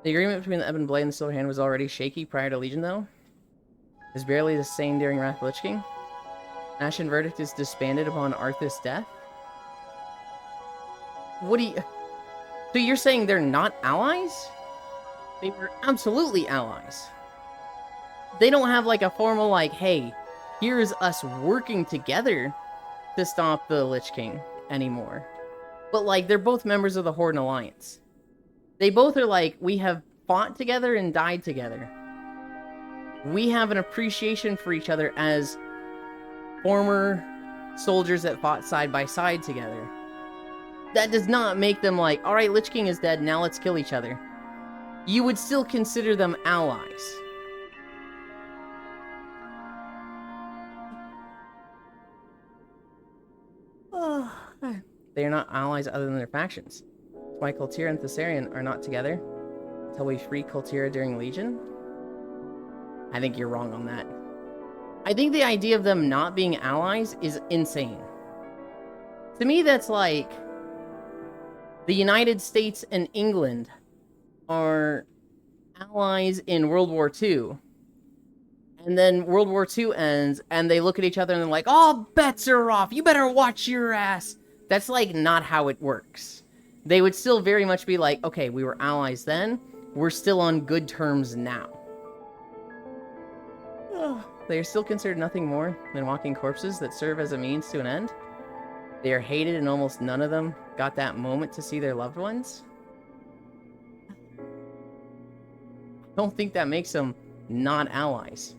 The agreement between the Ebon Blade and the Silver Hand was already shaky prior to Legion, though. It was barely the same during Wrath of the Lich King. Ashen Verdict is disbanded upon Arthas' death. What do you... So you're saying they're not allies? They were absolutely allies. They don't have, like, a formal, like, hey, here's us working together to stop the Lich King anymore. But, like, they're both members of the Horde and Alliance. They both are like, we have fought together and died together. We have an appreciation for each other as former soldiers that fought side by side together. That does not make them like, alright, Lich King is dead, now let's kill each other. You would still consider them allies. They are not allies other than their factions. That's why Kultira and Thessarian are not together until we free Kultira during Legion. I think you're wrong on that. I think the idea of them not being allies is insane. To me, that's like the United States and England are allies in World War II. And then World War II ends, and they look at each other and they're like, all bets are off, you better watch your ass. That's, like, not how it works. They would still very much be like, okay, we were allies then, we're still on good terms now. They are still considered nothing more than walking corpses that serve as a means to an end. They are hated, and almost none of them got that moment to see their loved ones. I don't think that makes them not allies.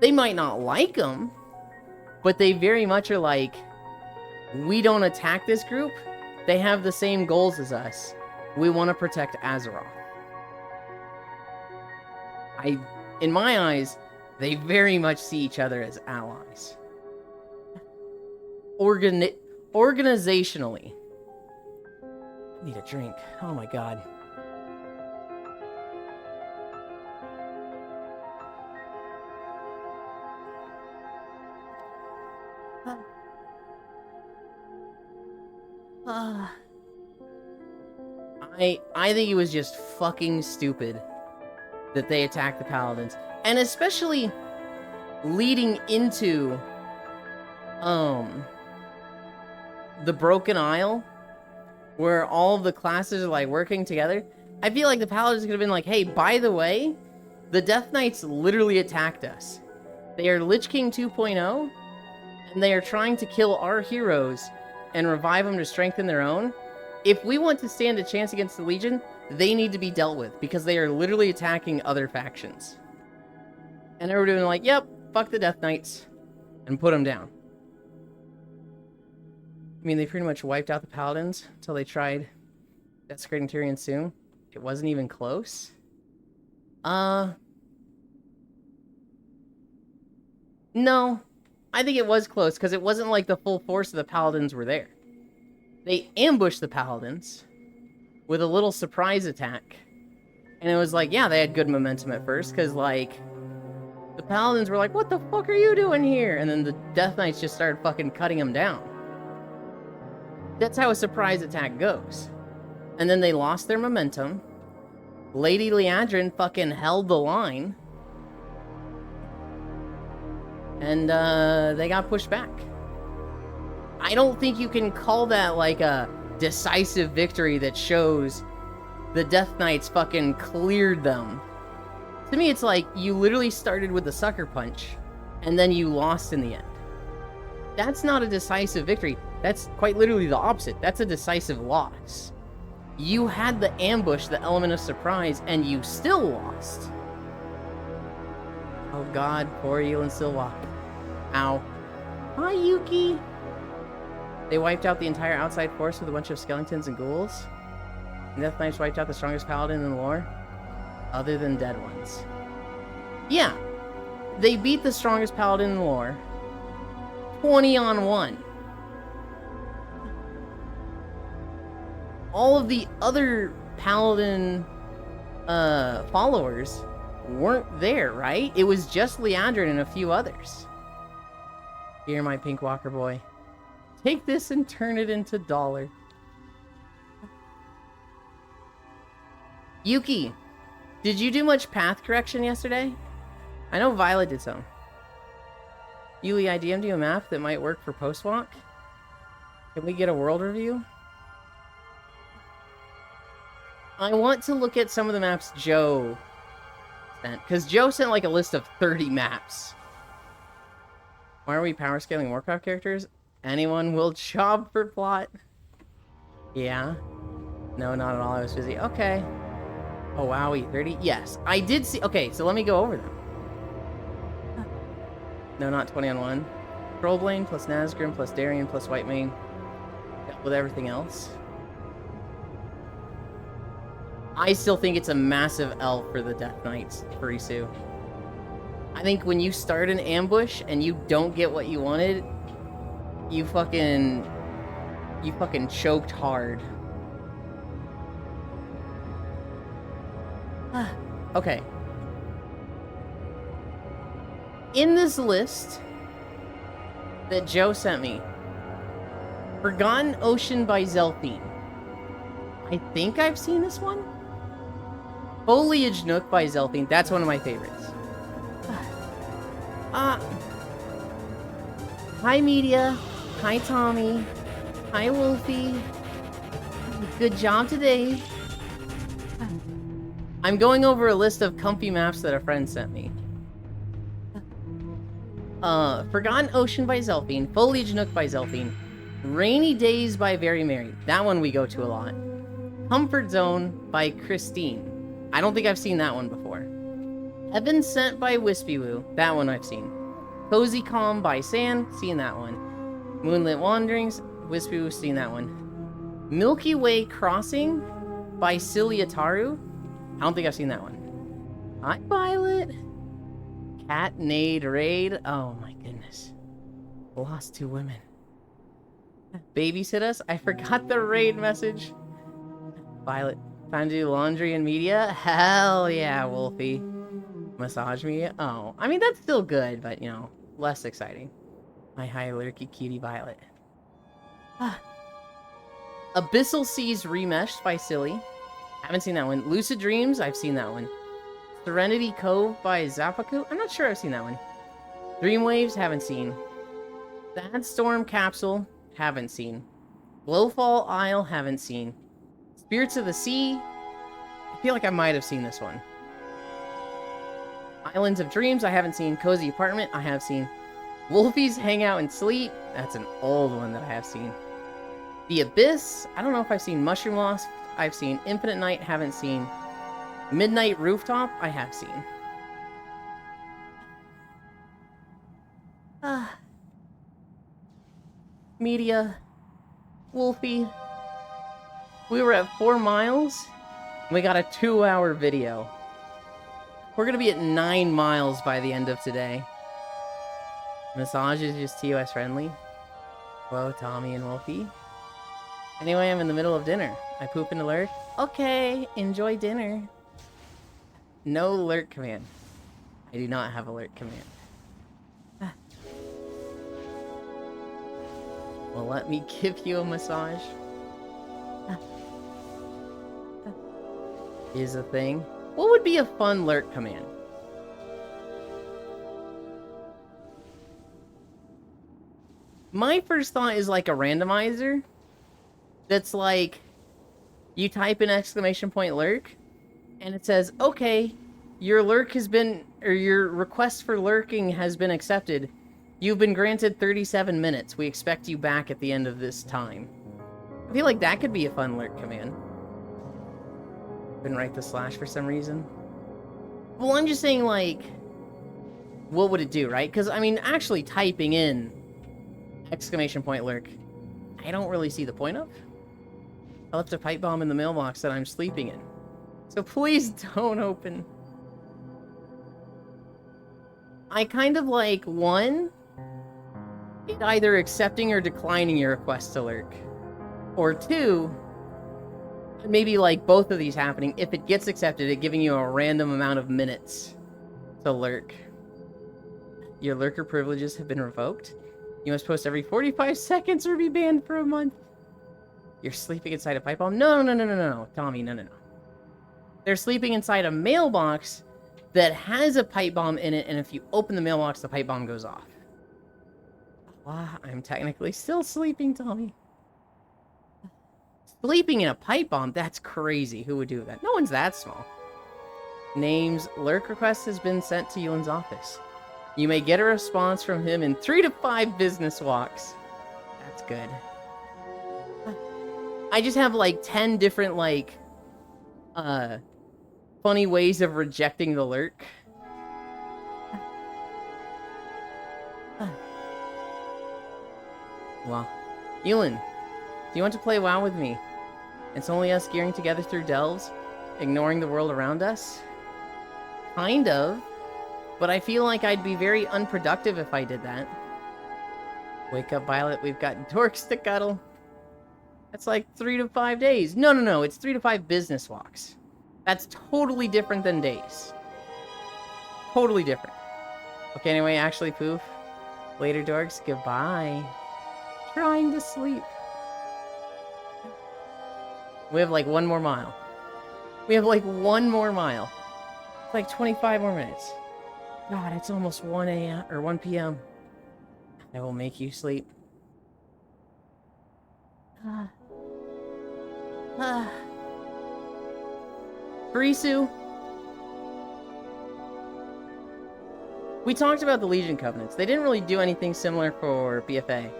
They might not like them, but they very much are like, we don't attack this group. They have the same goals as us. We want to protect Azeroth. In my eyes, they very much see each other as allies. Organizationally. I need a drink. Oh my god. I think it was just fucking stupid that they attacked the Paladins. And especially leading into the Broken Isle, where all of the classes are like working together. I feel like the Paladins could have been like, hey, by the way, the Death Knights literally attacked us. They are Lich King 2.0, and they are trying to kill our heroes and revive them to strengthen their own. If we want to stand a chance against the Legion, they need to be dealt with, because they are literally attacking other factions. And they were doing like, yep, fuck the Death Knights, and put them down. I mean, they pretty much wiped out the Paladins until they tried desecrating Tyrion soon. It wasn't even close. No. I think it was close, because it wasn't like the full force of the Paladins were there. They ambushed the Paladins with a little surprise attack. And it was like, yeah, they had good momentum at first, because, like, the Paladins were like, what the fuck are you doing here? And then the Death Knights just started fucking cutting them down. That's how a surprise attack goes. And then they lost their momentum. Lady Liadrin fucking held the line. And, they got pushed back. I don't think you can call that, like, a decisive victory that shows the Death Knights fucking cleared them. To me, it's like, you literally started with the sucker punch, and then you lost in the end. That's not a decisive victory. That's quite literally the opposite. That's a decisive loss. You had the ambush, the element of surprise, and you still lost. Oh god, poor Elend Stillwalker. Ow. Hi, Yuki! They wiped out the entire outside force with a bunch of skeletons and ghouls. And Death Knights wiped out the strongest paladin in the lore, other than dead ones. Yeah, they beat the strongest paladin in the lore. 20 on 1. All of the other Paladin followers weren't there, right? It was just Leandrin and a few others. Here, my pink walker boy. Take this and turn it into $1. Yuki, did you do much path correction yesterday? I know Violet did some. Yuli, I DM'd you a map that might work for post-walk. Can we get a world review? I want to look at some of the maps Joe sent, because Joe sent like a list of 30 maps. Why are we power scaling Warcraft characters? Anyone will job for plot. Yeah. No, not at all. I was busy. Okay. Oh, wowie. 30? Yes. I did see... Okay, so let me go over them. No, not 20 on 1. Trollblade plus Nazgrim plus Darien plus Whitemane. With everything else. I still think it's a massive L for the Death Knights, Furisu. I think when you start an ambush and you don't get what you wanted, you fucking choked hard. Okay. In this list that Joe sent me, Forgotten Ocean by Zelfine. I think I've seen this one. Foliage Nook by Zelfine. That's one of my favorites. Hi, Media. Hi, Tommy. Hi, Wolfie. Good job today. I'm going over a list of comfy maps that a friend sent me. Forgotten Ocean by Zelfine. Foliage Nook by Zelfine. Rainy Days by Very Merry. That one we go to a lot. Comfort Zone by Christine. I don't think I've seen that one before. Heaven Sent by Wispy Woo. That one I've seen. Cozy Calm by San. Seen that one. Moonlit Wanderings. Wispy Woo. Seen that one. Milky Way Crossing by Ciliataru. I don't think I've seen that one. Hi, Violet. Cat Nade Raid. Oh my goodness. Lost 2 women. Babysit us? I forgot the raid message. Violet. Time to do laundry and media? Hell yeah, Wolfie. Massage media? Oh, I mean, that's still good, but, you know, less exciting. Hi, lurky cutie Violet. Abyssal Seas Remeshed by Silly. Haven't seen that one. Lucid Dreams? I've seen that one. Serenity Cove by Zapaku? I'm not sure I've seen that one. Dreamwaves? Haven't seen. Sad Storm Capsule? Haven't seen. Blowfall Isle? Haven't seen. Spirits of the Sea? I feel like I might have seen this one. Islands of Dreams? I haven't seen. Cozy Apartment? I have seen. Wolfie's Hangout and Sleep? That's an old one that I have seen. The Abyss? I don't know if I've seen. Mushroom Lost? I've seen. Infinite Night? Haven't seen. Midnight Rooftop? I have seen. Media. Wolfie. We were at 4 miles. And we got a 2-hour video. We're gonna be at 9 miles by the end of today. Massage is just TOS friendly. Whoa, Tommy and Wolfie. Anyway, I'm in the middle of dinner. I poop and alert. Okay, enjoy dinner. No alert command. I do not have alert command. Well, let me give you a massage. Is a thing. What would be a fun lurk command? My first thought is like a randomizer. That's like, you type in exclamation point lurk, and it says, okay, your lurk has been, or your request for lurking has been accepted. You've been granted 37 minutes. We expect you back at the end of this time. I feel like that could be a fun lurk command. Couldn't write the slash for some reason. Well, I'm just saying, like, what would it do, right? Because, I mean, actually typing in exclamation point lurk, I don't really see the point of. I left a pipe bomb in the mailbox that I'm sleeping in. So please don't open. I kind of like, one, it either accepting or declining your request to lurk. Or 2, maybe like both of these happening. If it gets accepted, it giving you a random amount of minutes to lurk. Your lurker privileges have been revoked. You must post every 45 seconds or be banned for a month. You're sleeping inside a pipe bomb? No, Tommy, no. They're sleeping inside a mailbox that has a pipe bomb in it, and if you open the mailbox, the pipe bomb goes off. Ah, I'm technically still sleeping, Tommy. Sleeping in a pipe bomb? That's crazy. Who would do that? No one's that small. Names. Lurk request has been sent to Yulin's office. You may get a response from him in 3 to 5 business walks. That's good. I just have like 10 different like funny ways of rejecting the lurk. Well, Yulin, do you want to play WoW with me? It's only us gearing together through delves, ignoring the world around us? Kind of, but I feel like I'd be very unproductive if I did that. Wake up, Violet, we've got dorks to cuddle. That's like 3 to 5 days. No, it's 3 to 5 business walks. That's totally different than days. Totally different. Okay, anyway, actually, poof. Later, dorks, goodbye. Trying to sleep. We have like 1 more mile. It's like 25 more minutes. God, it's almost 1 a.m. or 1 p.m. I will make you sleep. Frisu. We talked about the Legion Covenants. They didn't really do anything similar for BFA.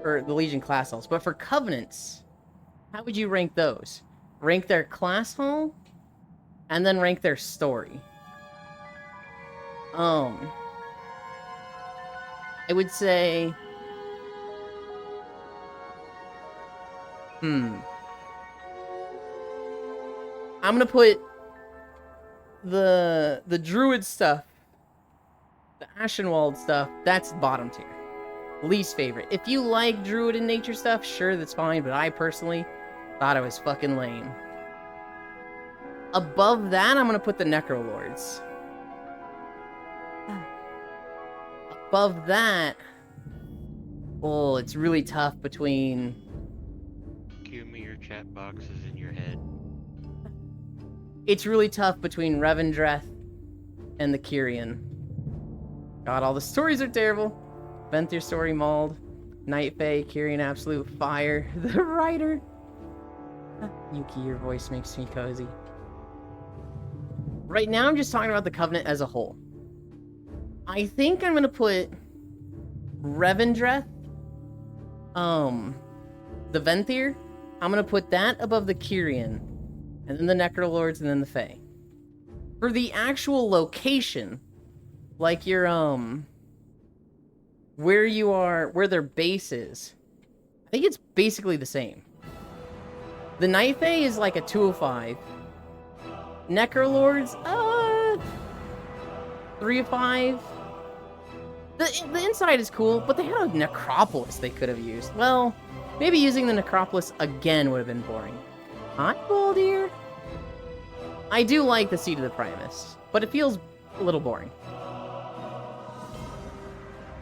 Or the Legion class halls. But for Covenants, how would you rank those? Rank their class hall, and then rank their story. I would say... I'm gonna put the Druid stuff, the Ashenwald stuff, that's bottom tier. Least favorite. If you like Druid and nature stuff, sure, that's fine, but I personally thought it was fucking lame. Above that, I'm gonna put the Necrolords. Above that... Oh, it's really tough between... Cue me your chat boxes in your head. It's really tough between Revendreth and the Kyrian. God, all the stories are terrible. Venthyr story, Mauled. Night Fae, Kyrian absolute fire. The writer. Yuki, your voice makes me cozy. Right now, I'm just talking about the Covenant as a whole. I think I'm gonna put Revendreth, the Venthyr, I'm gonna put that above the Kyrian, and then the Necrolords, and then the Fae. For the actual location, like your, where you are, where their base is, I think it's basically the same. The Night Fae is like a 205. Necrolords, 305. The inside is cool, but they had a Necropolis they could have used. Well, maybe using the Necropolis again would have been boring. Hi, Boldir. I do like the Seat of the Primus, but it feels a little boring.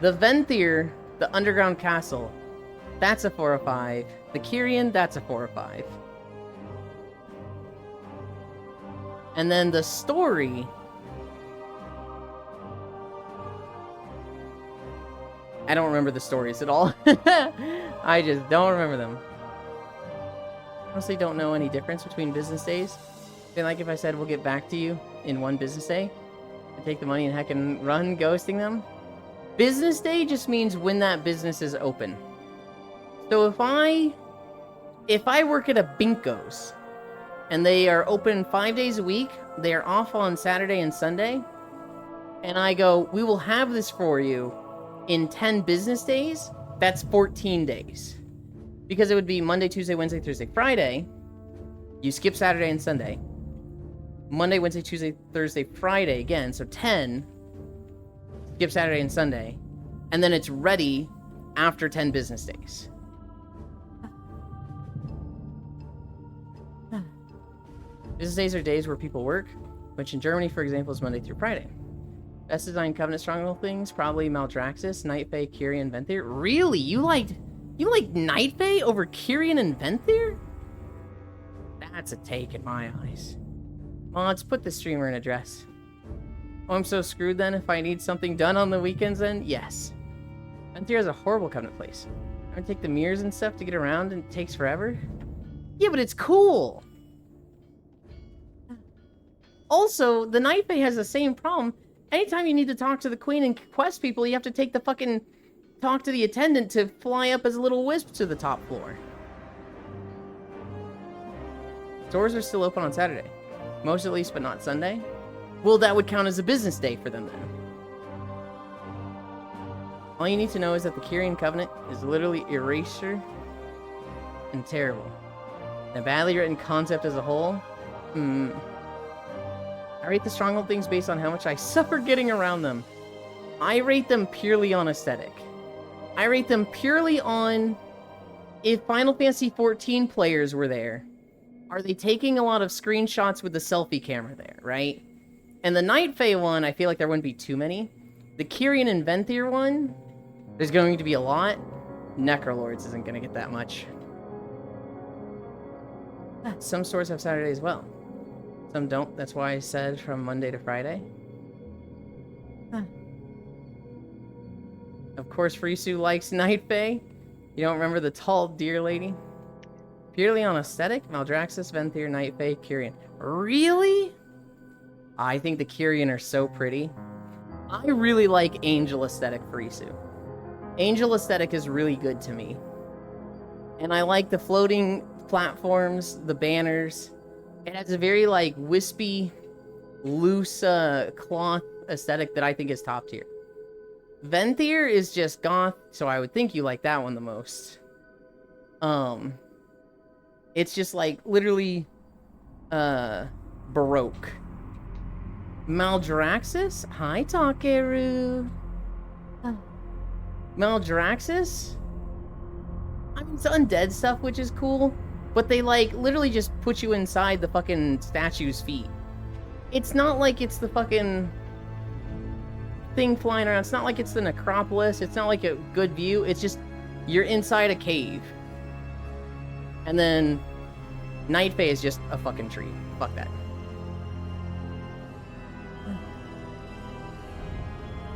The Venthyr, the Underground Castle, that's a 405. The Kyrian, that's a 405. And then the story... I don't remember the stories at all. I just don't remember them. Honestly, don't know any difference between business days. I feel like if I said we'll get back to you in 1 business day, I take the money and heck and run ghosting them. Business day just means when that business is open. So if I work at a Binko's and they are open 5 days a week, they are off on Saturday and Sunday, and I go, we will have this for you in 10 business days, that's 14 days. Because it would be Monday, Tuesday, Wednesday, Thursday, Friday. You skip Saturday and Sunday. Monday, Wednesday, Tuesday, Thursday, Friday again, so 10. Skip Saturday and Sunday. and then it's ready after 10 business days. Business days are days where people work, which in Germany, for example, is Monday through Friday. Best designed Covenant Stronghold things, probably Maldraxxus, Night Fae, Kyrian, Venthyr. Really? You like Night Fae over Kyrian and Venthyr? That's a take in my eyes. Mods, put the streamer in a dress. Oh, I'm so screwed then if I need something done on the weekends then? Yes. Venthyr has a horrible Covenant place. I would take the mirrors and stuff to get around and it takes forever. Yeah, but it's cool! Also, the Night Fae has the same problem. Anytime you need to talk to the queen and quest people, you have to take the fucking... talk to the attendant to fly up as a little wisp to the top floor. Stores are still open on Saturday. Most at least, but not Sunday. Well, that would count as a business day for them then. All you need to know is that the Kyrian Covenant is literally erasure and terrible. And a badly written concept as a whole. I rate the Stronghold things based on how much I suffer getting around them. I rate them purely on aesthetic. I rate them purely on if Final Fantasy XIV players were there. Are they taking a lot of screenshots with the selfie camera there, right? And the Night Fae one, I feel like there wouldn't be too many. The Kyrian and Venthyr one, there's going to be a lot. Necrolords isn't going to get that much. Some stores have Saturday as well. Some don't. That's why I said from Monday to Friday. Of course, Frisu likes Night Fae. You don't remember the tall deer lady? Purely on aesthetic, Maldraxxus, Venthyr, Night Fae, Kyrian. Really? I think the Kyrian are so pretty. I really like Angel aesthetic Frisu. Angel aesthetic is really good to me. And I like the floating platforms, the banners. It has a very, like, wispy, loose cloth aesthetic that I think is top tier. Venthyr is just goth, so I would think you like that one the most. It's just, like, literally, Baroque. Maldraxxus? Hi, Takeru. Maldraxxus? I mean, it's undead stuff, which is cool. But they, like, literally just put you inside the fucking statue's feet. It's not like it's the fucking thing flying around. It's not like it's the necropolis. It's not like a good view. It's just, you're inside a cave. And then, Night Fae is just a fucking tree. Fuck that.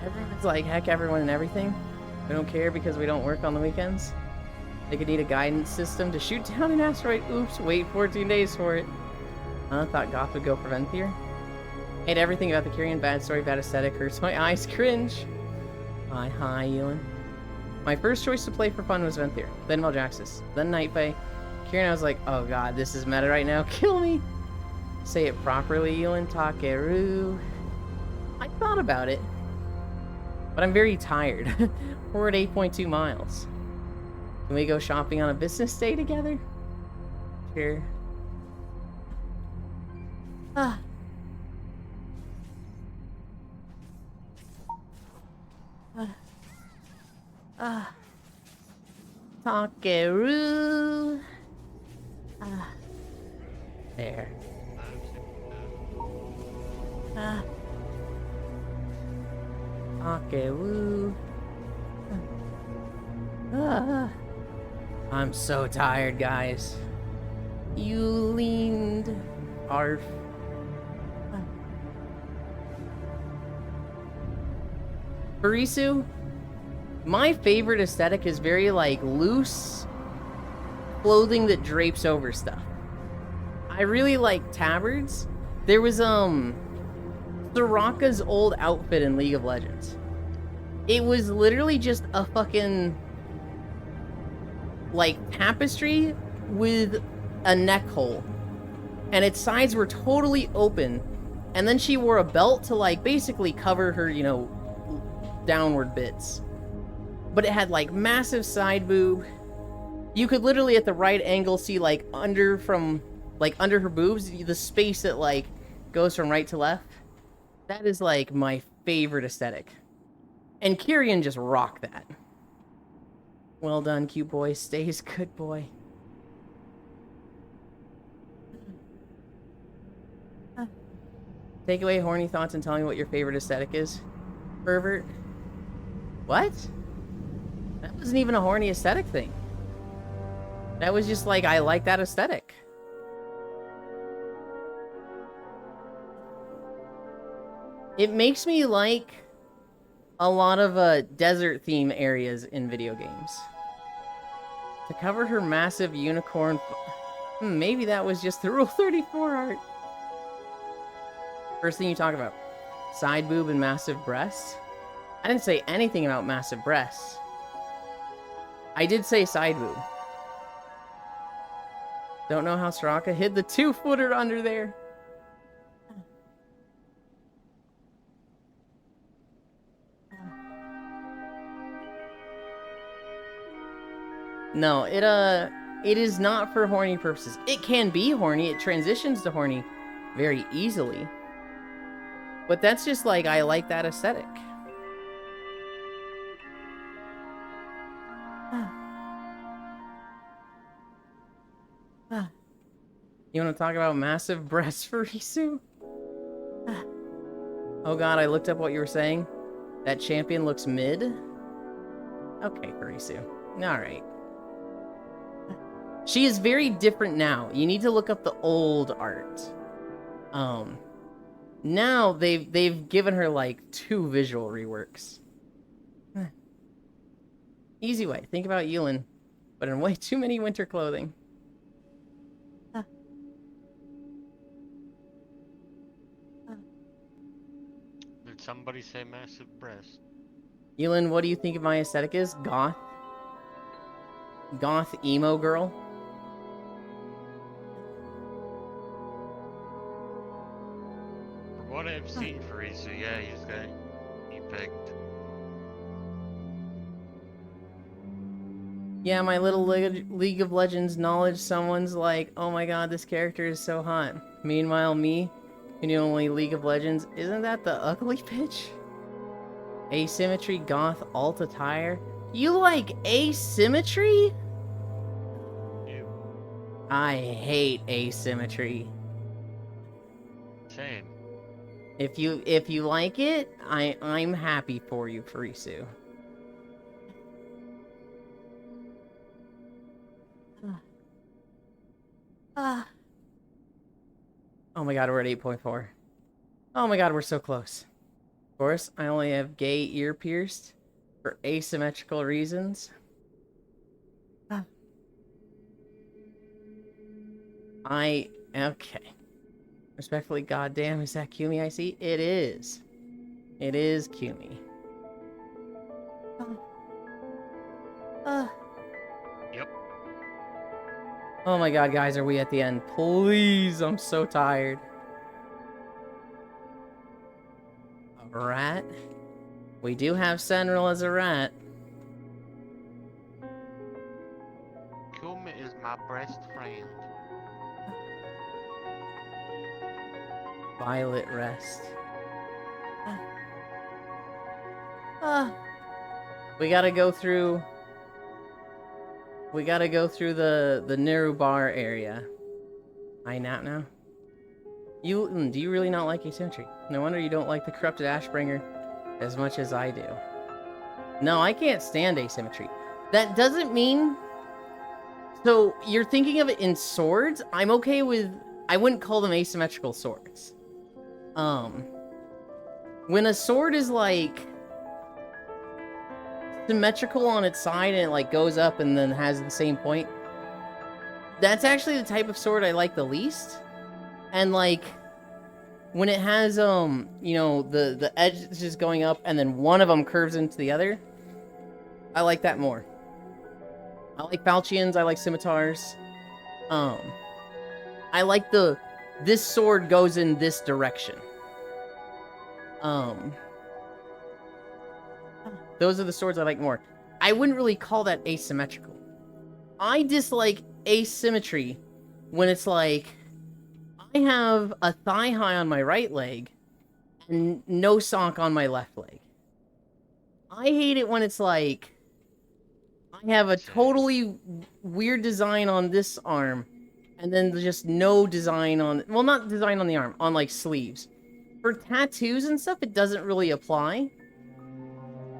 Everyone's like, heck, everyone and everything. We don't care because we don't work on the weekends. They could need a guidance system to shoot down an asteroid. Oops, wait 14 days for it. I thought Goth would go for Venthyr. Hate everything about the Kyrian. Bad story, bad aesthetic. Hurts my eyes. Cringe. Hi, Ewan. My first choice to play for fun was Venthyr. Then Maldraxxus. Then Night Fae. Kyrian, I was like, oh god, this is meta right now. Kill me. Say it properly, Ewan. Takeru. I thought about it. But I'm very tired. We're at 8.2 miles. Can we go shopping on a business day together? Sure. Takeru. There. Takeru. I'm so tired, guys. You leaned. Arf. Frisu, my favorite aesthetic is very, like, loose clothing that drapes over stuff. I really like tabards. There was, Soraka's old outfit in League of Legends. It was literally just a fucking, like, tapestry with a neck hole. And its sides were totally open. And then she wore a belt to, like, basically cover her, you know, downward bits. But it had, like, massive side boob. You could literally, at the right angle, see, like, under her boobs, the space that, like, goes from right to left. That is, like, my favorite aesthetic. And Kyrian just rocked that. Well done, cute boy. Stays good boy. Take away horny thoughts and tell me what your favorite aesthetic is. Pervert. What? That wasn't even a horny aesthetic thing. That was just like, I like that aesthetic. It makes me like a lot of desert theme areas in video games. To cover her massive unicorn... maybe that was just the Rule 34 art. First thing you talk about. Side boob and massive breasts. I didn't say anything about massive breasts. I did say side boob. Don't know how Soraka hid the 2-footer under there. No, it is not for horny purposes. It can be horny. It transitions to horny very easily. But that's just like, I like that aesthetic. You want to talk about massive breasts for Risu? Oh god, I looked up what you were saying. That champion looks mid? Okay, Risu. Alright. She is very different now. You need to look up the old art. Now they've given her like 2 visual reworks. Easy way. Think about Yulin, but in way too many winter clothing. Did somebody say massive breast? Yulin, what do you think my aesthetic is? Goth? Goth emo girl? From what I've seen for Risu, yeah, he picked. Yeah, my little League of Legends knowledge, someone's like, oh my god, this character is so hot. Meanwhile, me, who knew only League of Legends, isn't that the ugly bitch? Asymmetry, goth, alt attire? You like asymmetry? Ew. I hate asymmetry. Same. If you like it, I'm happy for you, Farisu. Oh my god, we're at 8.4. Oh my god, we're so close. Of course, I only have gay ear pierced for asymmetrical reasons. Okay. Respectfully, goddamn, is that Kumi I see? It is. It is Kumi. Yep. Oh my god, guys, are we at the end? Please, I'm so tired. A rat? We do have Senril as a rat. Kuma is my best friend. Violet Rest. We gotta go through... We gotta go through the Neru Bar area. I nap now? Do you really not like asymmetry? No wonder you don't like the Corrupted Ashbringer as much as I do. No, I can't stand asymmetry. That doesn't mean... So, you're thinking of it in swords? I'm okay with... I wouldn't call them asymmetrical swords. When a sword is, like... symmetrical on its side and it, like, goes up and then has the same point... That's actually the type of sword I like the least. And, like... when it has, you know, the edge is going up and then one of them curves into the other... I like that more. I like falchions, I like scimitars. I like this sword goes in this direction. Those are the swords I like more. I wouldn't really call that asymmetrical. I dislike asymmetry when it's like, I have a thigh high on my right leg and no sock on my left leg. I hate it when it's like, I have a totally weird design on this arm, and then just no design on, well, not design on the arm, on like sleeves. For tattoos and stuff, it doesn't really apply.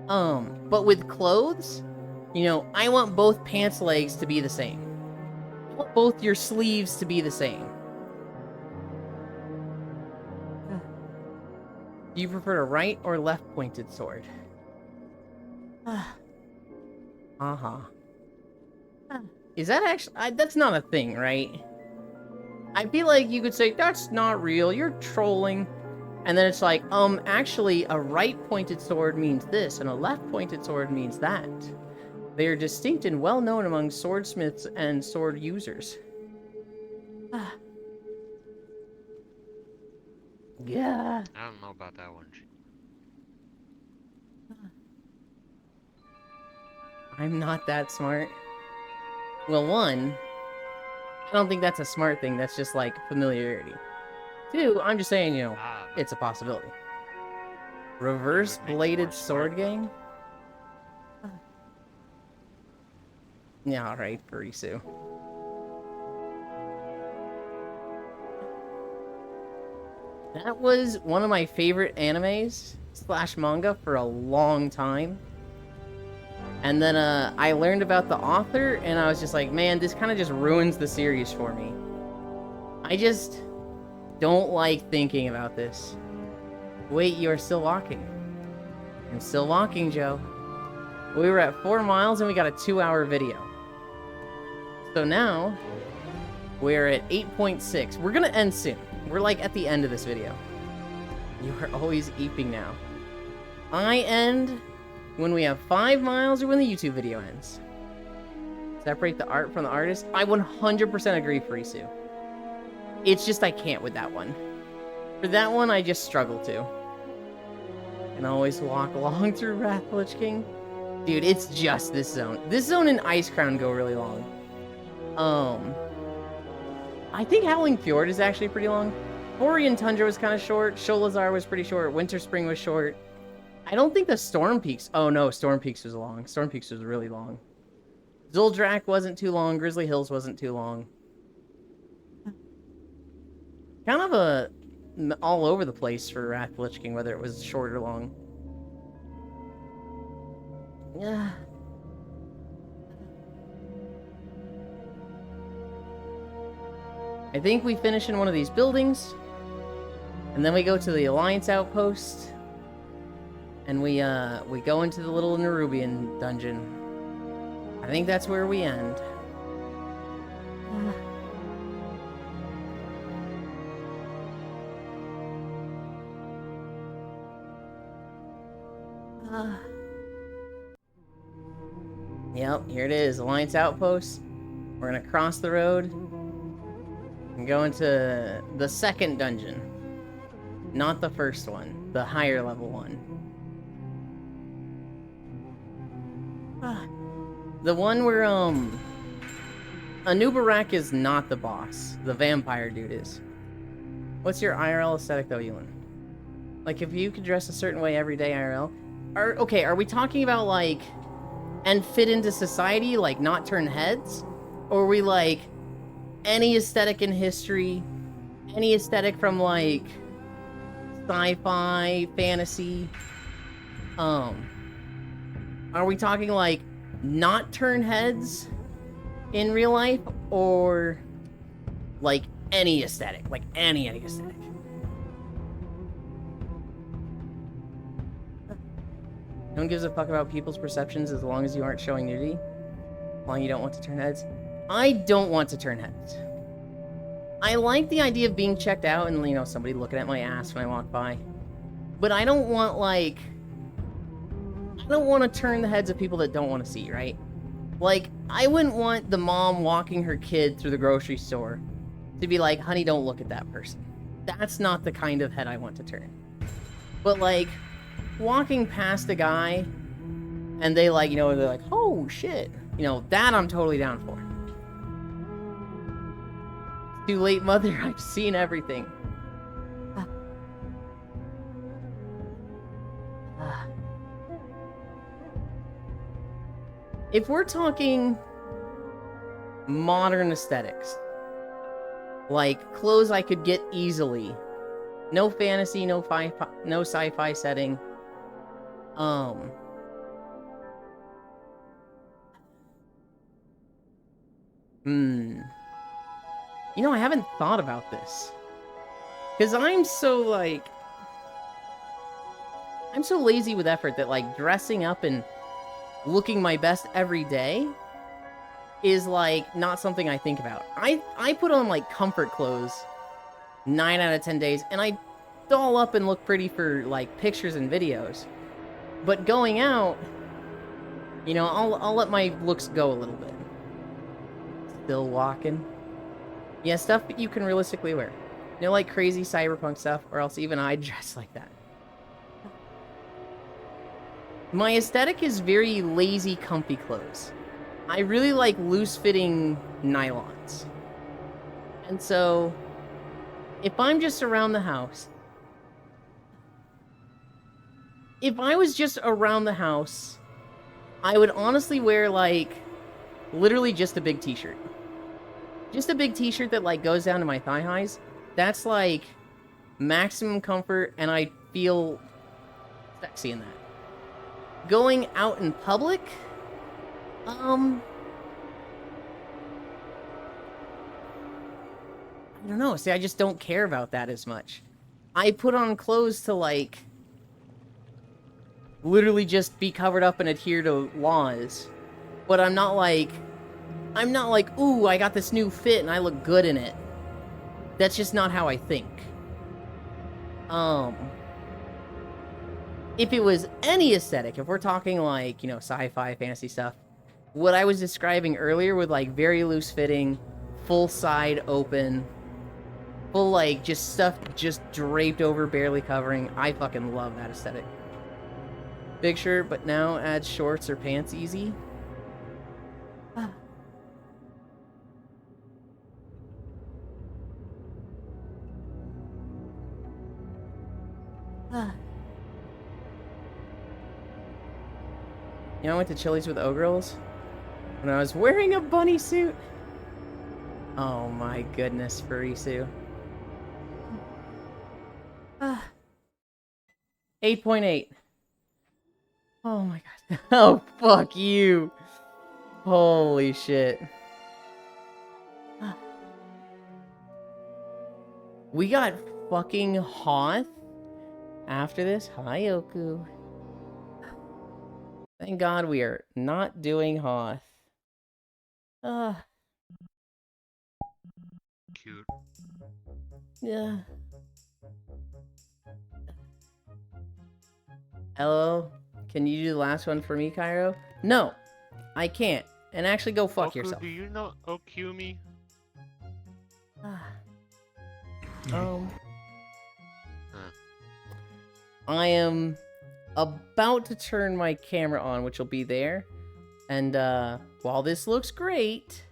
But with clothes, you know, I want both pants legs to be the same. I want both your sleeves to be the same. Do you prefer a right or left pointed sword? Uh-huh. Is that actually... that's not a thing, right? I feel like you could say, that's not real, you're trolling. And then it's like, actually, a right-pointed sword means this, and a left-pointed sword means that. They are distinct and well-known among swordsmiths and sword users. Yeah. I don't know about that one. I'm not that smart. Well, one, I don't think that's a smart thing. That's just like familiarity. Two, I'm just saying, you know, it's a possibility. Reverse bladed sword gang? Yeah, alright, Furisu. That was one of my favorite animes / manga for a long time. And then I learned about the author, and I was just like, man, this kind of just ruins the series for me. I just don't like thinking about this. Wait, you are still walking. I'm still walking, Joe. We were at 4 miles, and we got a 2-hour video. So now, we're at 8.6. We're gonna end soon. We're like at the end of this video. You are always eeping now. I end when we have 5 miles or when the YouTube video ends. Separate the art from the artist. I 100% agree, Furisu. It's just I can't with that one. For that one, I just struggle to. And always walk along through Wrath of the Lich King. Dude, it's just this zone. This zone and Ice Crown go really long. I think Howling Fjord is actually pretty long. Borean Tundra was kind of short. Sholazar was pretty short. Winter Spring was short. I don't think the Storm Peaks... Oh, no, Storm Peaks was long. Storm Peaks was really long. Zuldrak wasn't too long. Grizzly Hills wasn't too long. Kind of a... all over the place for Wrath of the Lich King, whether it was short or long. Yeah. I think we finish in one of these buildings. And then we go to the Alliance Outpost. And we go into the little Nerubian dungeon. I think that's where we end. Yep, here it is, Alliance Outpost. We're gonna cross the road and go into the second dungeon. Not the first one, the higher level one. The one where, Anubarak is not the boss. The vampire dude is. What's your IRL aesthetic, though, Ewan? Like, if you could dress a certain way every day IRL... Okay, are we talking about, like... and fit into society, like, not turn heads? Or are we, like... any aesthetic in history? Any aesthetic from, like... sci-fi, fantasy? Are we talking, like... not turn heads in real life, or like any aesthetic, like any aesthetic? No one gives a fuck about people's perceptions as long as you aren't showing nudity. As long as you don't want to turn heads. I don't want to turn heads. I like the idea of being checked out and, you know, somebody looking at my ass when I walk by. But I don't want, like... I don't want to turn the heads of people that don't want to see, right? Like, I wouldn't want the mom walking her kid through the grocery store to be like, honey, don't look at that person. That's not the kind of head I want to turn. But, like, walking past a guy and they, like, you know, they're like, oh, shit. You know, that I'm totally down for. Too late, mother. I've seen everything. If we're talking modern aesthetics, like clothes I could get easily, no fantasy, no sci-fi setting. You know, I haven't thought about this. Because I'm so, like... I'm so lazy with effort that, like, dressing up and looking my best every day is, like, not something I think about. I put on, like, comfort clothes 9 out of 10 days, and I doll up and look pretty for, like, pictures and videos. But going out, you know, I'll let my looks go a little bit. Still walking. Yeah, stuff that you can realistically wear. You know, like crazy cyberpunk stuff, or else even I'd dress like that. My aesthetic is very lazy, comfy clothes. I really like loose-fitting nylons. And so, if I'm just around the house... If I was just around the house, I would honestly wear, like, literally just a big t-shirt. Just a big t-shirt that, like, goes down to my thigh highs. That's, like, maximum comfort, and I feel sexy in that. Going out in public? I don't know. See, I just don't care about that as much. I put on clothes to, like, literally just be covered up and adhere to laws. But I'm not like, ooh, I got this new fit and I look good in it. That's just not how I think. If it was any aesthetic, if we're talking like, you know, sci-fi, fantasy stuff, what I was describing earlier with like very loose fitting, full side open, full like just stuff just draped over, barely covering, I fucking love that aesthetic. Big shirt, but now add shorts or pants easy. You know, I went to Chili's with O-Girls when I was wearing a bunny suit. Oh my goodness, Furisu. 8.8. Oh my god. Oh, fuck you. Holy shit. We got fucking Hoth after this. Hi, Oku. Thank God we are not doing Hoth. Cute. Yeah. Hello? Can you do the last one for me, Cairo? No, I can't. And actually go fuck Oku, yourself. do you know Okumi? I am about to turn my camera on, which will be there. And while this looks great,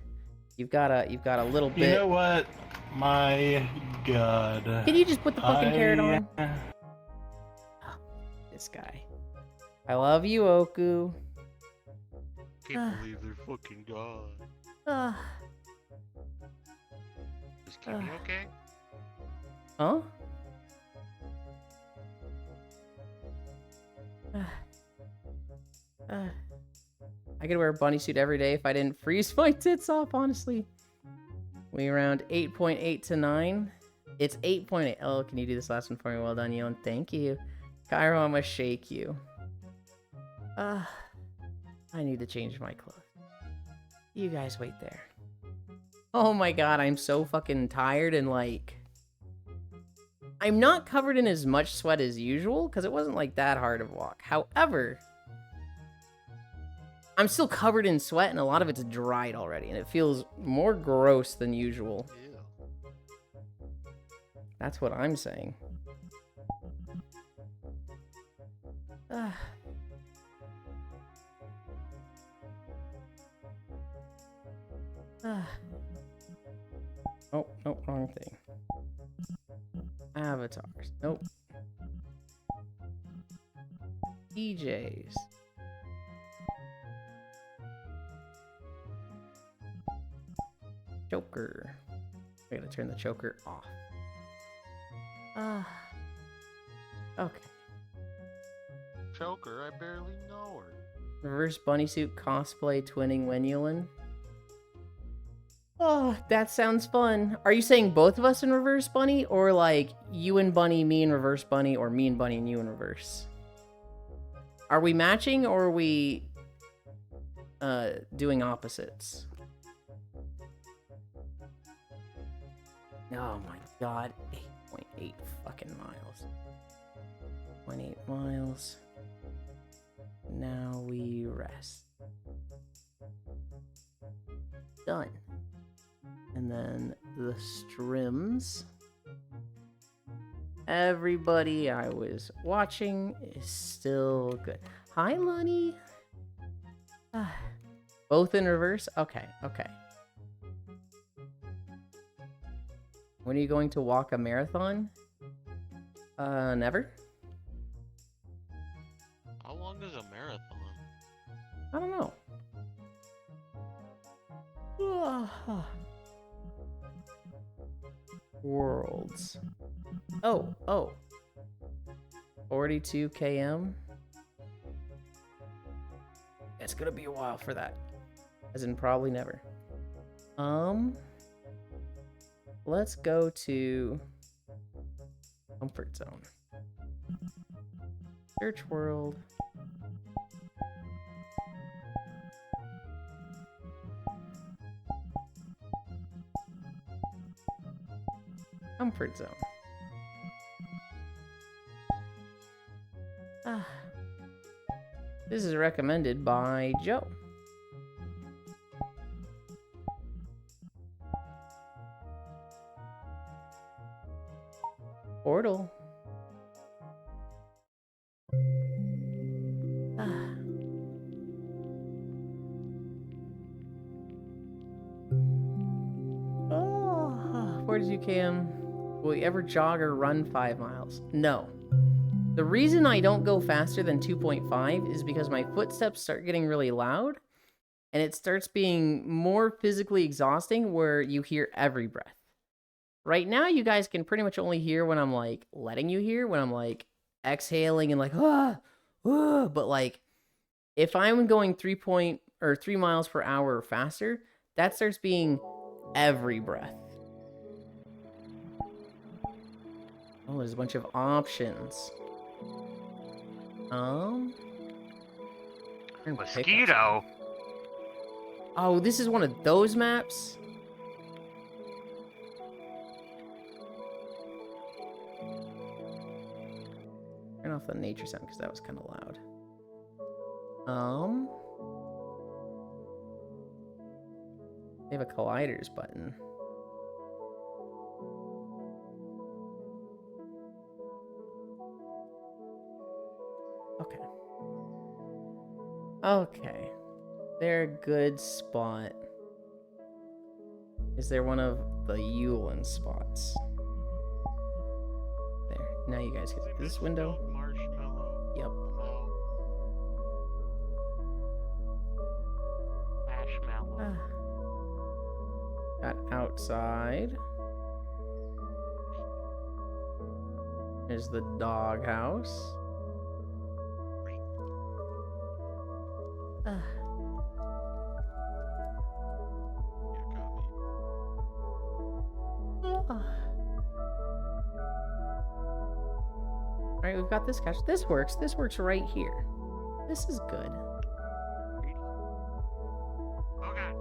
you've got a little bit. You know what? My God. Can you just put the fucking carrot on? Oh, this guy. I love you, Oku. Can't believe they're fucking gone. Is Kimmy okay? Huh? I could wear a bunny suit every day if I didn't freeze my tits off, honestly. We around 8.8 to 9. It's 8.8. Oh, can you do this last one for me? Well done, Yon. Thank you. Cairo, I'm gonna shake you. I need to change my clothes. You guys wait there. Oh my god, I'm so fucking tired and like... I'm not covered in as much sweat as usual, because it wasn't like that hard of a walk. However, I'm still covered in sweat and a lot of it's dried already, and it feels more gross than usual. Ew. That's what I'm saying. Oh, nope, wrong thing. Avatars. Nope. PJs. Choker. I gotta turn the choker off. Okay. Choker, I barely know her. Reverse bunny suit cosplay twinning Wenulin. Oh, that sounds fun. Are you saying both of us in reverse bunny, or like you and bunny, me and reverse bunny, or me and bunny and you in reverse? Are we matching, or are we doing opposites? Oh my god, 8.8 fucking miles. 0.8 miles. Now we rest. Done. And then the strims. Everybody I was watching is still good. Hi, Lonnie. Both in reverse? Okay, okay. When are you going to walk a marathon? Never. How long is a marathon? I don't know. Worlds. Oh. 42 km. It's gonna be a while for that. As in probably never. Let's go to comfort zone. Search world. Comfort zone. This is recommended by Joe. Portal. Oh, 42 km. Will you ever jog or run 5 miles? No. The reason I don't go faster than 2.5 is because my footsteps start getting really loud and it starts being more physically exhausting where you hear every breath. Right now, you guys can pretty much only hear when I'm like letting you hear, when I'm like exhaling and like, but like if I'm going 3 miles per hour or faster, that starts being every breath. Oh, there's a bunch of options. Mosquito. Oh, this is one of those maps? Turn off the nature sound because that was kind of loud. They have a colliders button. Okay. Okay. They're a good spot. Is there one of the Yulin spots? There. Now you guys can see this window. Marshmallow. Yep. Marshmallow. Got outside. There's the doghouse. Alright, we've got this couch. This works. This works right here. This is good. Oh god.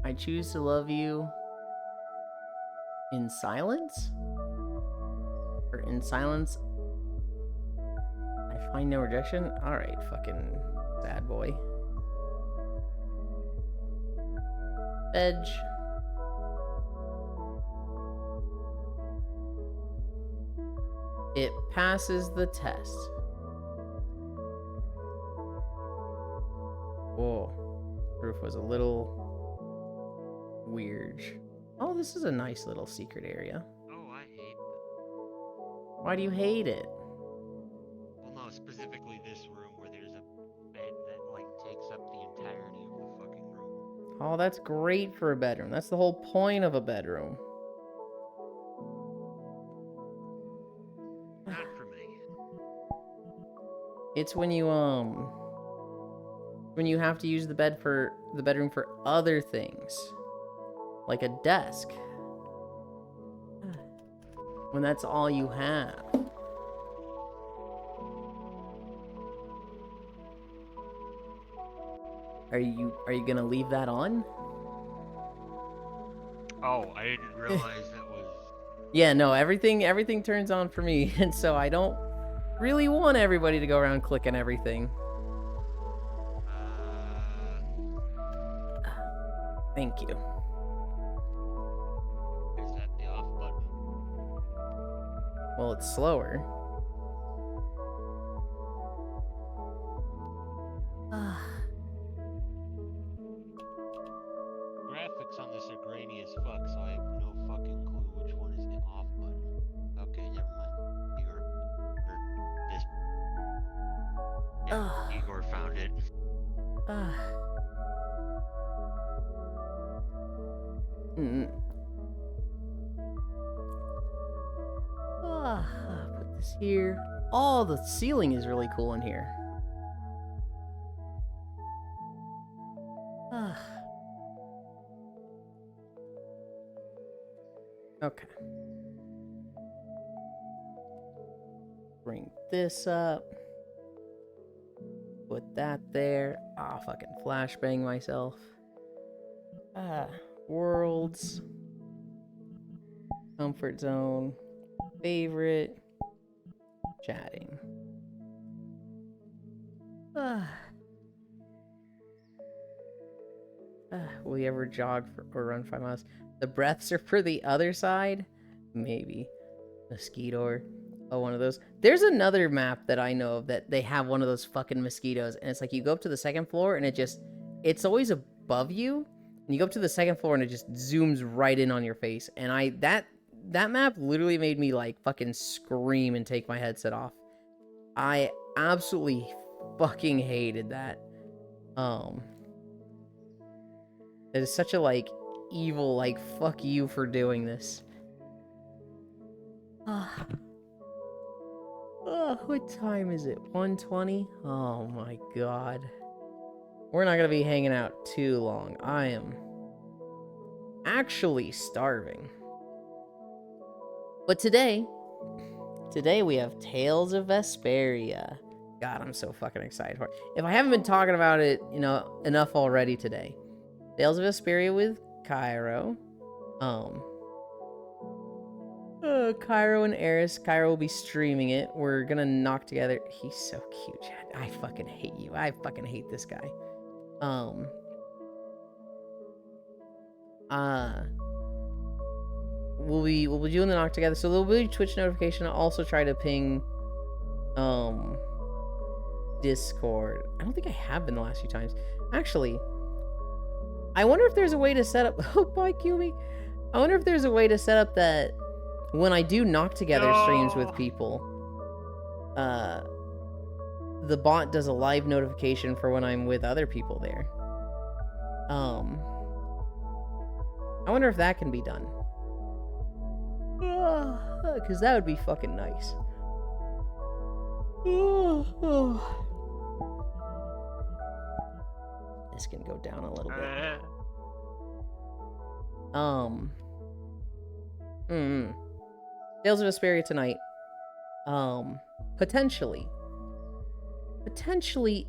I choose to love you in silence? Or in silence, I find no rejection? Alright, fucking sad boy. Edge. It passes the test. Whoa. Roof was a little weird. Oh, this is a nice little secret area. Oh, I hate this. Why do you hate it? Well, no, specifically this room where there's a bed that like takes up the entirety of the Oh, that's great for a bedroom. That's the whole point of a bedroom. Not for me. It's when you have to use the bedroom for other things. Like a desk. When that's all you have. Are you gonna leave that on? Oh, I didn't realize that was. Yeah, no, everything turns on for me, and so I don't really want everybody to go around clicking everything. Thank you. Is that the off button? Well, it's slower. Graphics on this are grainy as fuck, so I have no fucking clue which one is the off button. Okay, never mind. Igor found it. Put this here. Oh, the ceiling is really cool in here. Okay. Bring this up. Put that there. Ah, fucking flashbang myself. Worlds. Comfort zone. Favorite. Chatting. Will you ever jog or run 5 miles? The breaths are for the other side? Maybe. Mosquito. Oh, one of those. There's another map that I know of that they have one of those fucking mosquitoes, and it's like you go up to the second floor and it's always above you, and you go up to the second floor and it just zooms right in on your face. And that map literally made me like fucking scream and take my headset off. I absolutely fucking hated that. It is such a like evil like fuck you for doing this. What time is it? 1:20? Oh my god. We're not gonna be hanging out too long. I am actually starving. But today we have Tales of Vesperia. God, I'm so fucking excited for it. If I haven't been talking about it, enough already today. Tales of Vesperia with Cairo. Cairo and Eris. Cairo will be streaming it. We're gonna knock together. He's so cute, Chad. I fucking hate you. I fucking hate this guy. We'll be doing the knock together. So there'll be Twitch notification. I'll also try to ping Discord. I don't think I have been the last few times. Actually, I wonder if there's a way to set up oh bye Kumi. I wonder if there's a way to set up that when I do knock together streams with people, the bot does a live notification for when I'm with other people there. I wonder if that can be done. Because that would be fucking nice. This can go down a little bit. Tales of Vesperia tonight. Potentially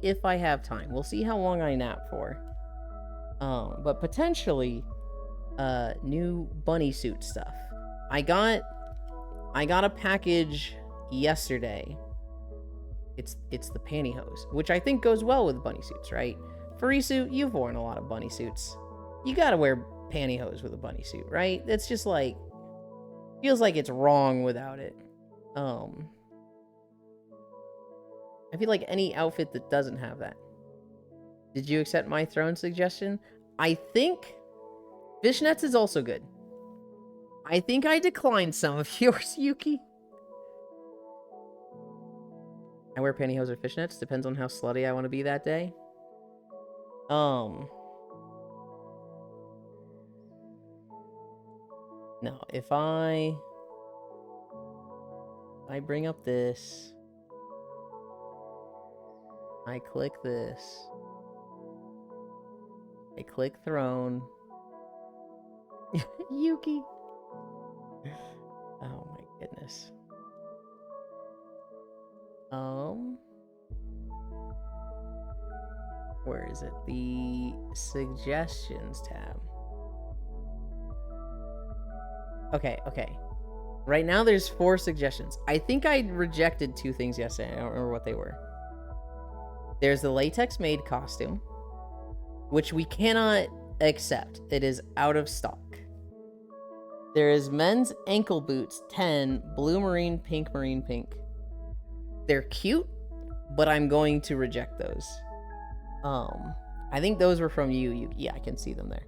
if I have time. We'll see how long I nap for. But potentially new bunny suit stuff. I got a package yesterday. It's the pantyhose, which I think goes well with bunny suits, right? Furry suit, you've worn a lot of bunny suits. You gotta wear pantyhose with a bunny suit, right? It's just like feels like it's wrong without it. I feel like any outfit that doesn't have that. Did you accept my throne suggestion? I think fishnets is also good. I think I declined some of yours, Yuki. I wear pantyhose or fishnets. Depends on how slutty I want to be that day. No, if I bring up this, I click this, I click throne. Yuki. Oh my goodness. Where is it? The suggestions tab. Okay. Right now there's 4 suggestions. I think I rejected 2 things yesterday. I don't remember what they were. There's the latex maid costume, which we cannot accept. It is out of stock. There is men's ankle boots, 10, blue marine pink. They're cute, but I'm going to reject those. I think those were from you. Yeah, I can see them there.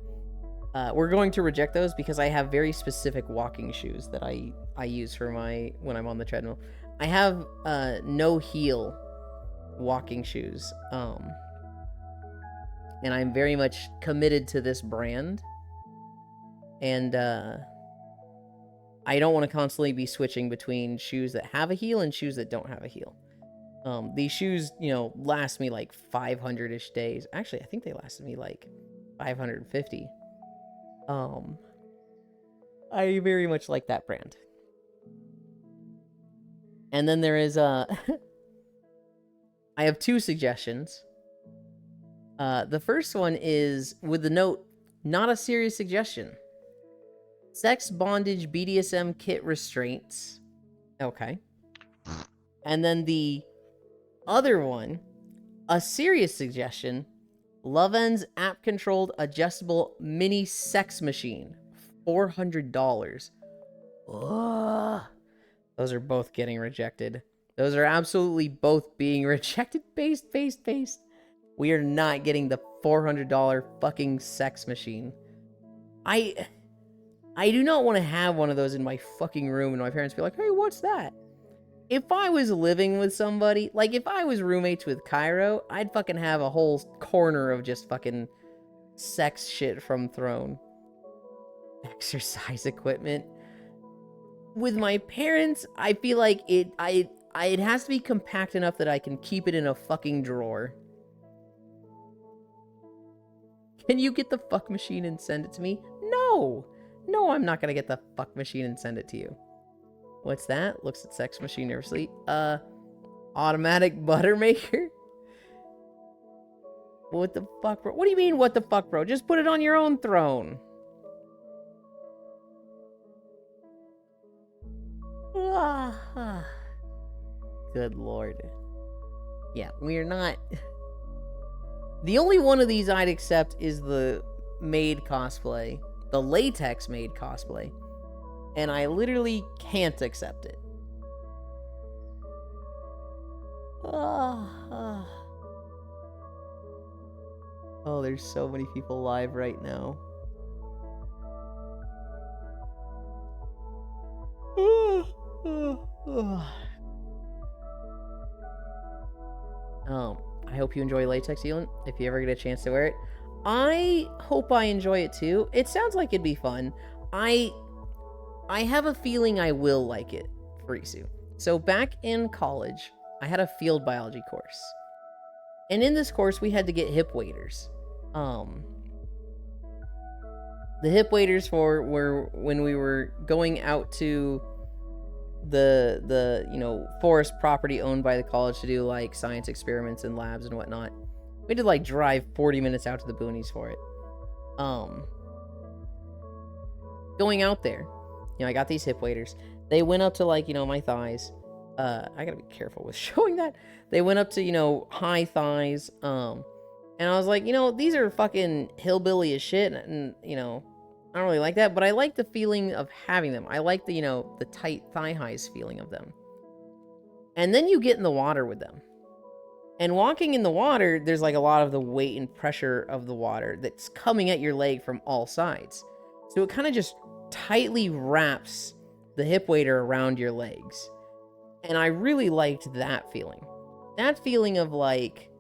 We're going to reject those because I have very specific walking shoes that I use for when I'm on the treadmill. I have no heel walking shoes. And I'm very much committed to this brand. And I don't want to constantly be switching between shoes that have a heel and shoes that don't have a heel. These shoes, last me like 500-ish days. Actually, I think they lasted me like 550. I very much like that brand. And then there is I have 2 suggestions. The first one is with the note, not a serious suggestion. Sex, bondage, BDSM kit restraints. Okay. And then the other one, a serious suggestion, Loven's app-controlled adjustable mini sex machine, $400. Ugh. Those are both getting rejected. Those are absolutely both being rejected. Based. We are not getting the $400 fucking sex machine. I do not want to have one of those in my fucking room and my parents be like, hey, what's that? If I was living with somebody, like if I was roommates with Cairo, I'd fucking have a whole corner of just fucking sex shit from Throne. Exercise equipment. With my parents, I feel like it has to be compact enough that I can keep it in a fucking drawer. Can you get the fuck machine and send it to me? No, I'm not gonna get the fuck machine and send it to you. What's that? Looks at sex machine nervously. Automatic butter maker? What the fuck, bro? What do you mean, what the fuck, bro? Just put it on your own throne. Good lord. Yeah, we are not... The only one of these I'd accept is the maid cosplay. The latex maid cosplay. And I literally can't accept it. Oh, there's so many people live right now. I hope you enjoy latex, Elon, if you ever get a chance to wear it. I hope I enjoy it too. It sounds like it'd be fun. I have a feeling I will like it, Furisu. So back in college, I had a field biology course. And in this course, we had to get hip waders. The hip waders were when we were going out to the forest property owned by the college to do like science experiments and labs and whatnot. We had to like drive 40 minutes out to the boonies for it. Going out there, I got these hip waders. They went up to like, my thighs. I gotta be careful with showing that. They went up to, high thighs. And I was like, these are fucking hillbilly as shit. And, I don't really like that, but I like the feeling of having them. I like the, the tight thigh highs feeling of them. And then you get in the water with them. And walking in the water, there's like a lot of the weight and pressure of the water that's coming at your leg from all sides. So it kind of just tightly wraps the hip wader around your legs. And I really liked that feeling. That feeling of like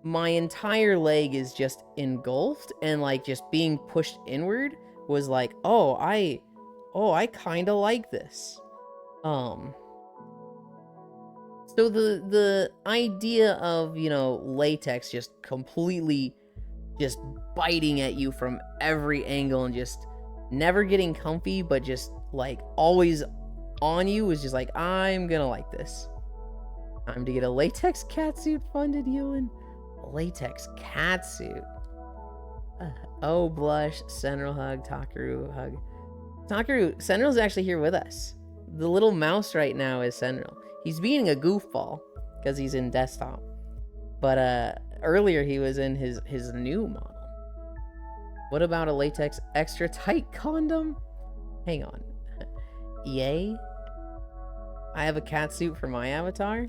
my entire leg is just engulfed and like just being pushed inward was like, oh, I oh, I kind of like this. So the idea of, you know, latex just completely just biting at you from every angle and just never getting comfy, but just like always on you was just like, I'm gonna like this. Time to get a latex catsuit funded, Ewan. A latex catsuit. Oh, Blush, Senral hug, Takaru hug. Takaru, Senral's actually here with us. The little mouse right now is Senral. He's being a goofball because he's in desktop. But earlier he was in his new model. What about a latex extra tight condom? Hang on. Yay. I have a catsuit for my avatar?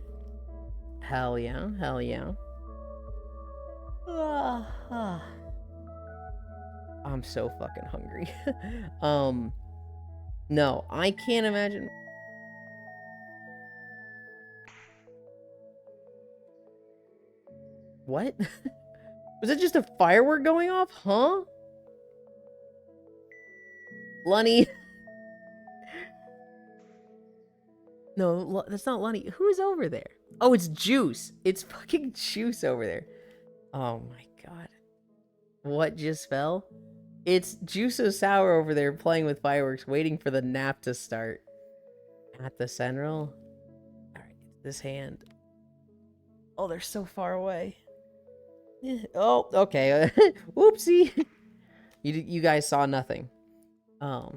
Hell yeah, hell yeah. I'm so fucking hungry. No, I can't imagine. What? Was it just a firework going off? Huh? Lunny. No, that's not Lunny. Who is over there? Oh, it's Juice. It's fucking Juice over there. Oh my god. What just fell? It's Juice Sour over there playing with fireworks, waiting for the nap to start. At the Senral. Alright, this hand. Oh, they're so far away. Oh, okay. Whoopsie. You guys saw nothing. Our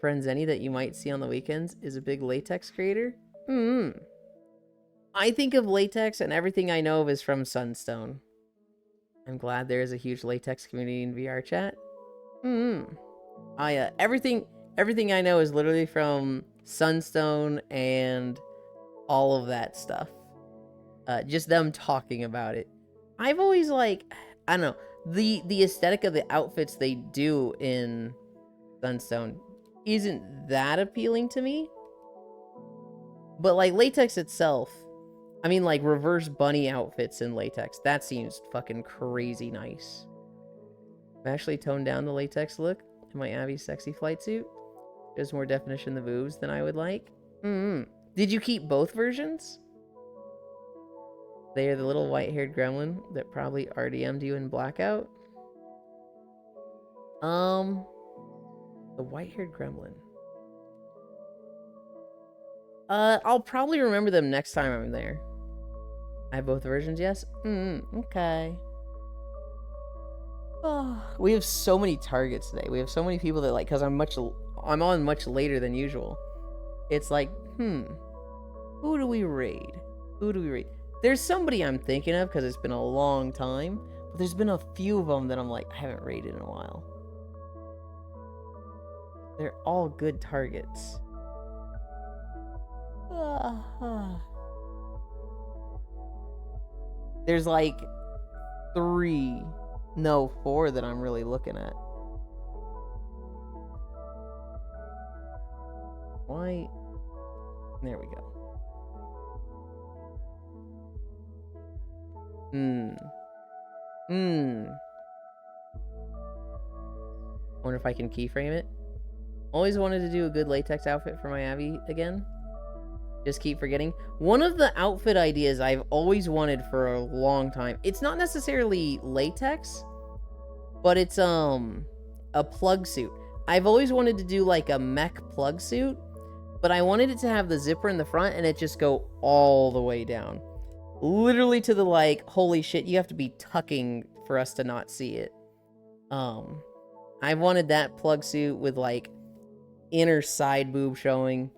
friend Zenny that you might see on the weekends is a big latex creator. I think of latex and everything I know of is from Sunstone. I'm glad there is a huge latex community in VR chat. Everything I know is literally from Sunstone and all of that stuff. Just them talking about it. I've always like, I don't know, the aesthetic of the outfits they do in Sunstone isn't that appealing to me. But like latex itself, I mean like reverse bunny outfits in latex, that seems fucking crazy nice. I've actually toned down the latex look in my Abby sexy flight suit. There's more definition of the boobs than I would like. Did you keep both versions? They are the little white-haired gremlin that probably RDM'd you in Blackout. The white-haired gremlin. I'll probably remember them next time I'm there. I have both versions, yes? Okay. Oh, we have so many targets today. We have so many people that like, because I'm on much later than usual. It's like, who do we raid? Who do we raid? There's somebody I'm thinking of because it's been a long time, but there's been a few of them that I'm like, I haven't raided in a while. They're all good targets. There's like 4 that I'm really looking at. Why? There we go. Wonder if I can keyframe it. Always wanted to do a good latex outfit for my Abby again. Just keep forgetting. One of the outfit ideas I've always wanted for a long time. It's not necessarily latex, but it's a plug suit. I've always wanted to do like a mech plug suit, but I wanted it to have the zipper in the front and it just go all the way down. Literally to the like, holy shit, you have to be tucking for us to not see it. I wanted that plug suit with like inner side boob showing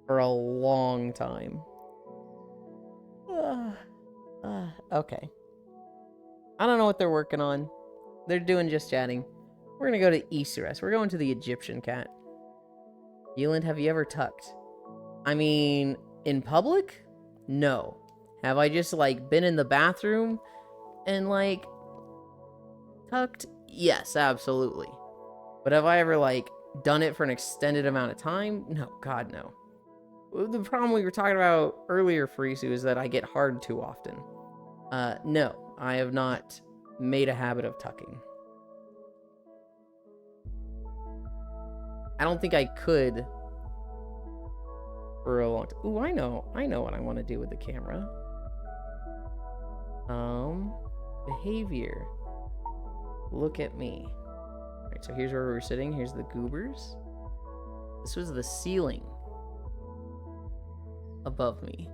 for a long time. Okay. I don't know what they're working on. They're doing just chatting. We're gonna go to Easterest. We're going to the Egyptian cat. Euland, have you ever tucked? I mean, in public? No. Have I just, like, been in the bathroom and, like, tucked? Yes, absolutely. But have I ever, like, done it for an extended amount of time? No, God, no. The problem we were talking about earlier, Farisu, is that I get hard too often. No, I have not made a habit of tucking. I don't think I could for a long time. Ooh, I know what I want to do with the camera. Behavior. Look at me. Alright, so here's where we're sitting. Here's the goobers. This was the ceiling above me.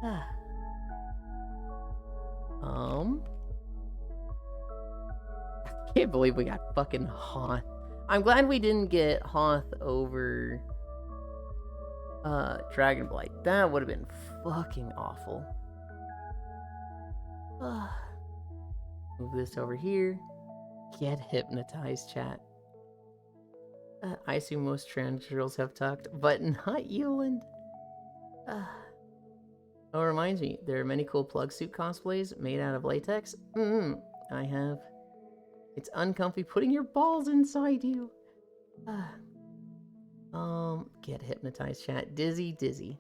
I can't believe we got fucking Hoth. I'm glad we didn't get Hoth over Dragonblight. That would have been fucking awful. Move this over here. Get hypnotized, chat. I assume most trans girls have tucked, but not Yuland. Oh, it reminds me, there are many cool plug suit cosplays made out of latex. I have. It's uncomfy putting your balls inside you. Get hypnotized, chat. Dizzy.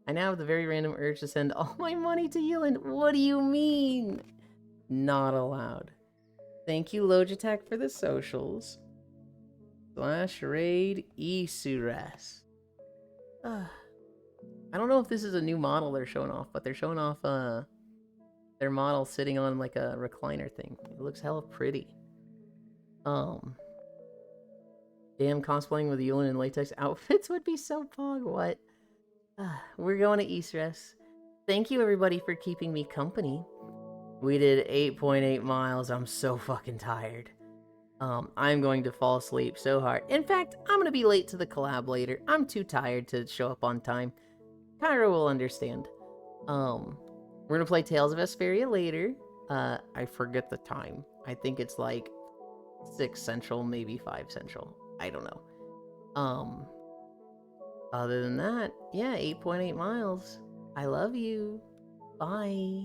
I now have the very random urge to send all my money to Yuland. What do you mean? Not allowed. Thank you, Logitech, for the socials. /raid Isuras. I don't know if this is a new model they're showing off, but they're showing off their model sitting on like a recliner thing. It looks hella pretty. Damn, cosplaying with Yuland and latex outfits would be so pog. What? We're going to Eastras. Thank you everybody for keeping me company. We did 8.8 miles. I'm so fucking tired. I'm going to fall asleep so hard. In fact, I'm going to be late to the collab later. I'm too tired to show up on time. Cairo will understand. We're going to play Tales of Vesperia later. I forget the time. I think it's like 6 Central, maybe 5 Central. I don't know. Other than that, yeah, 8.8 miles. I love you. Bye.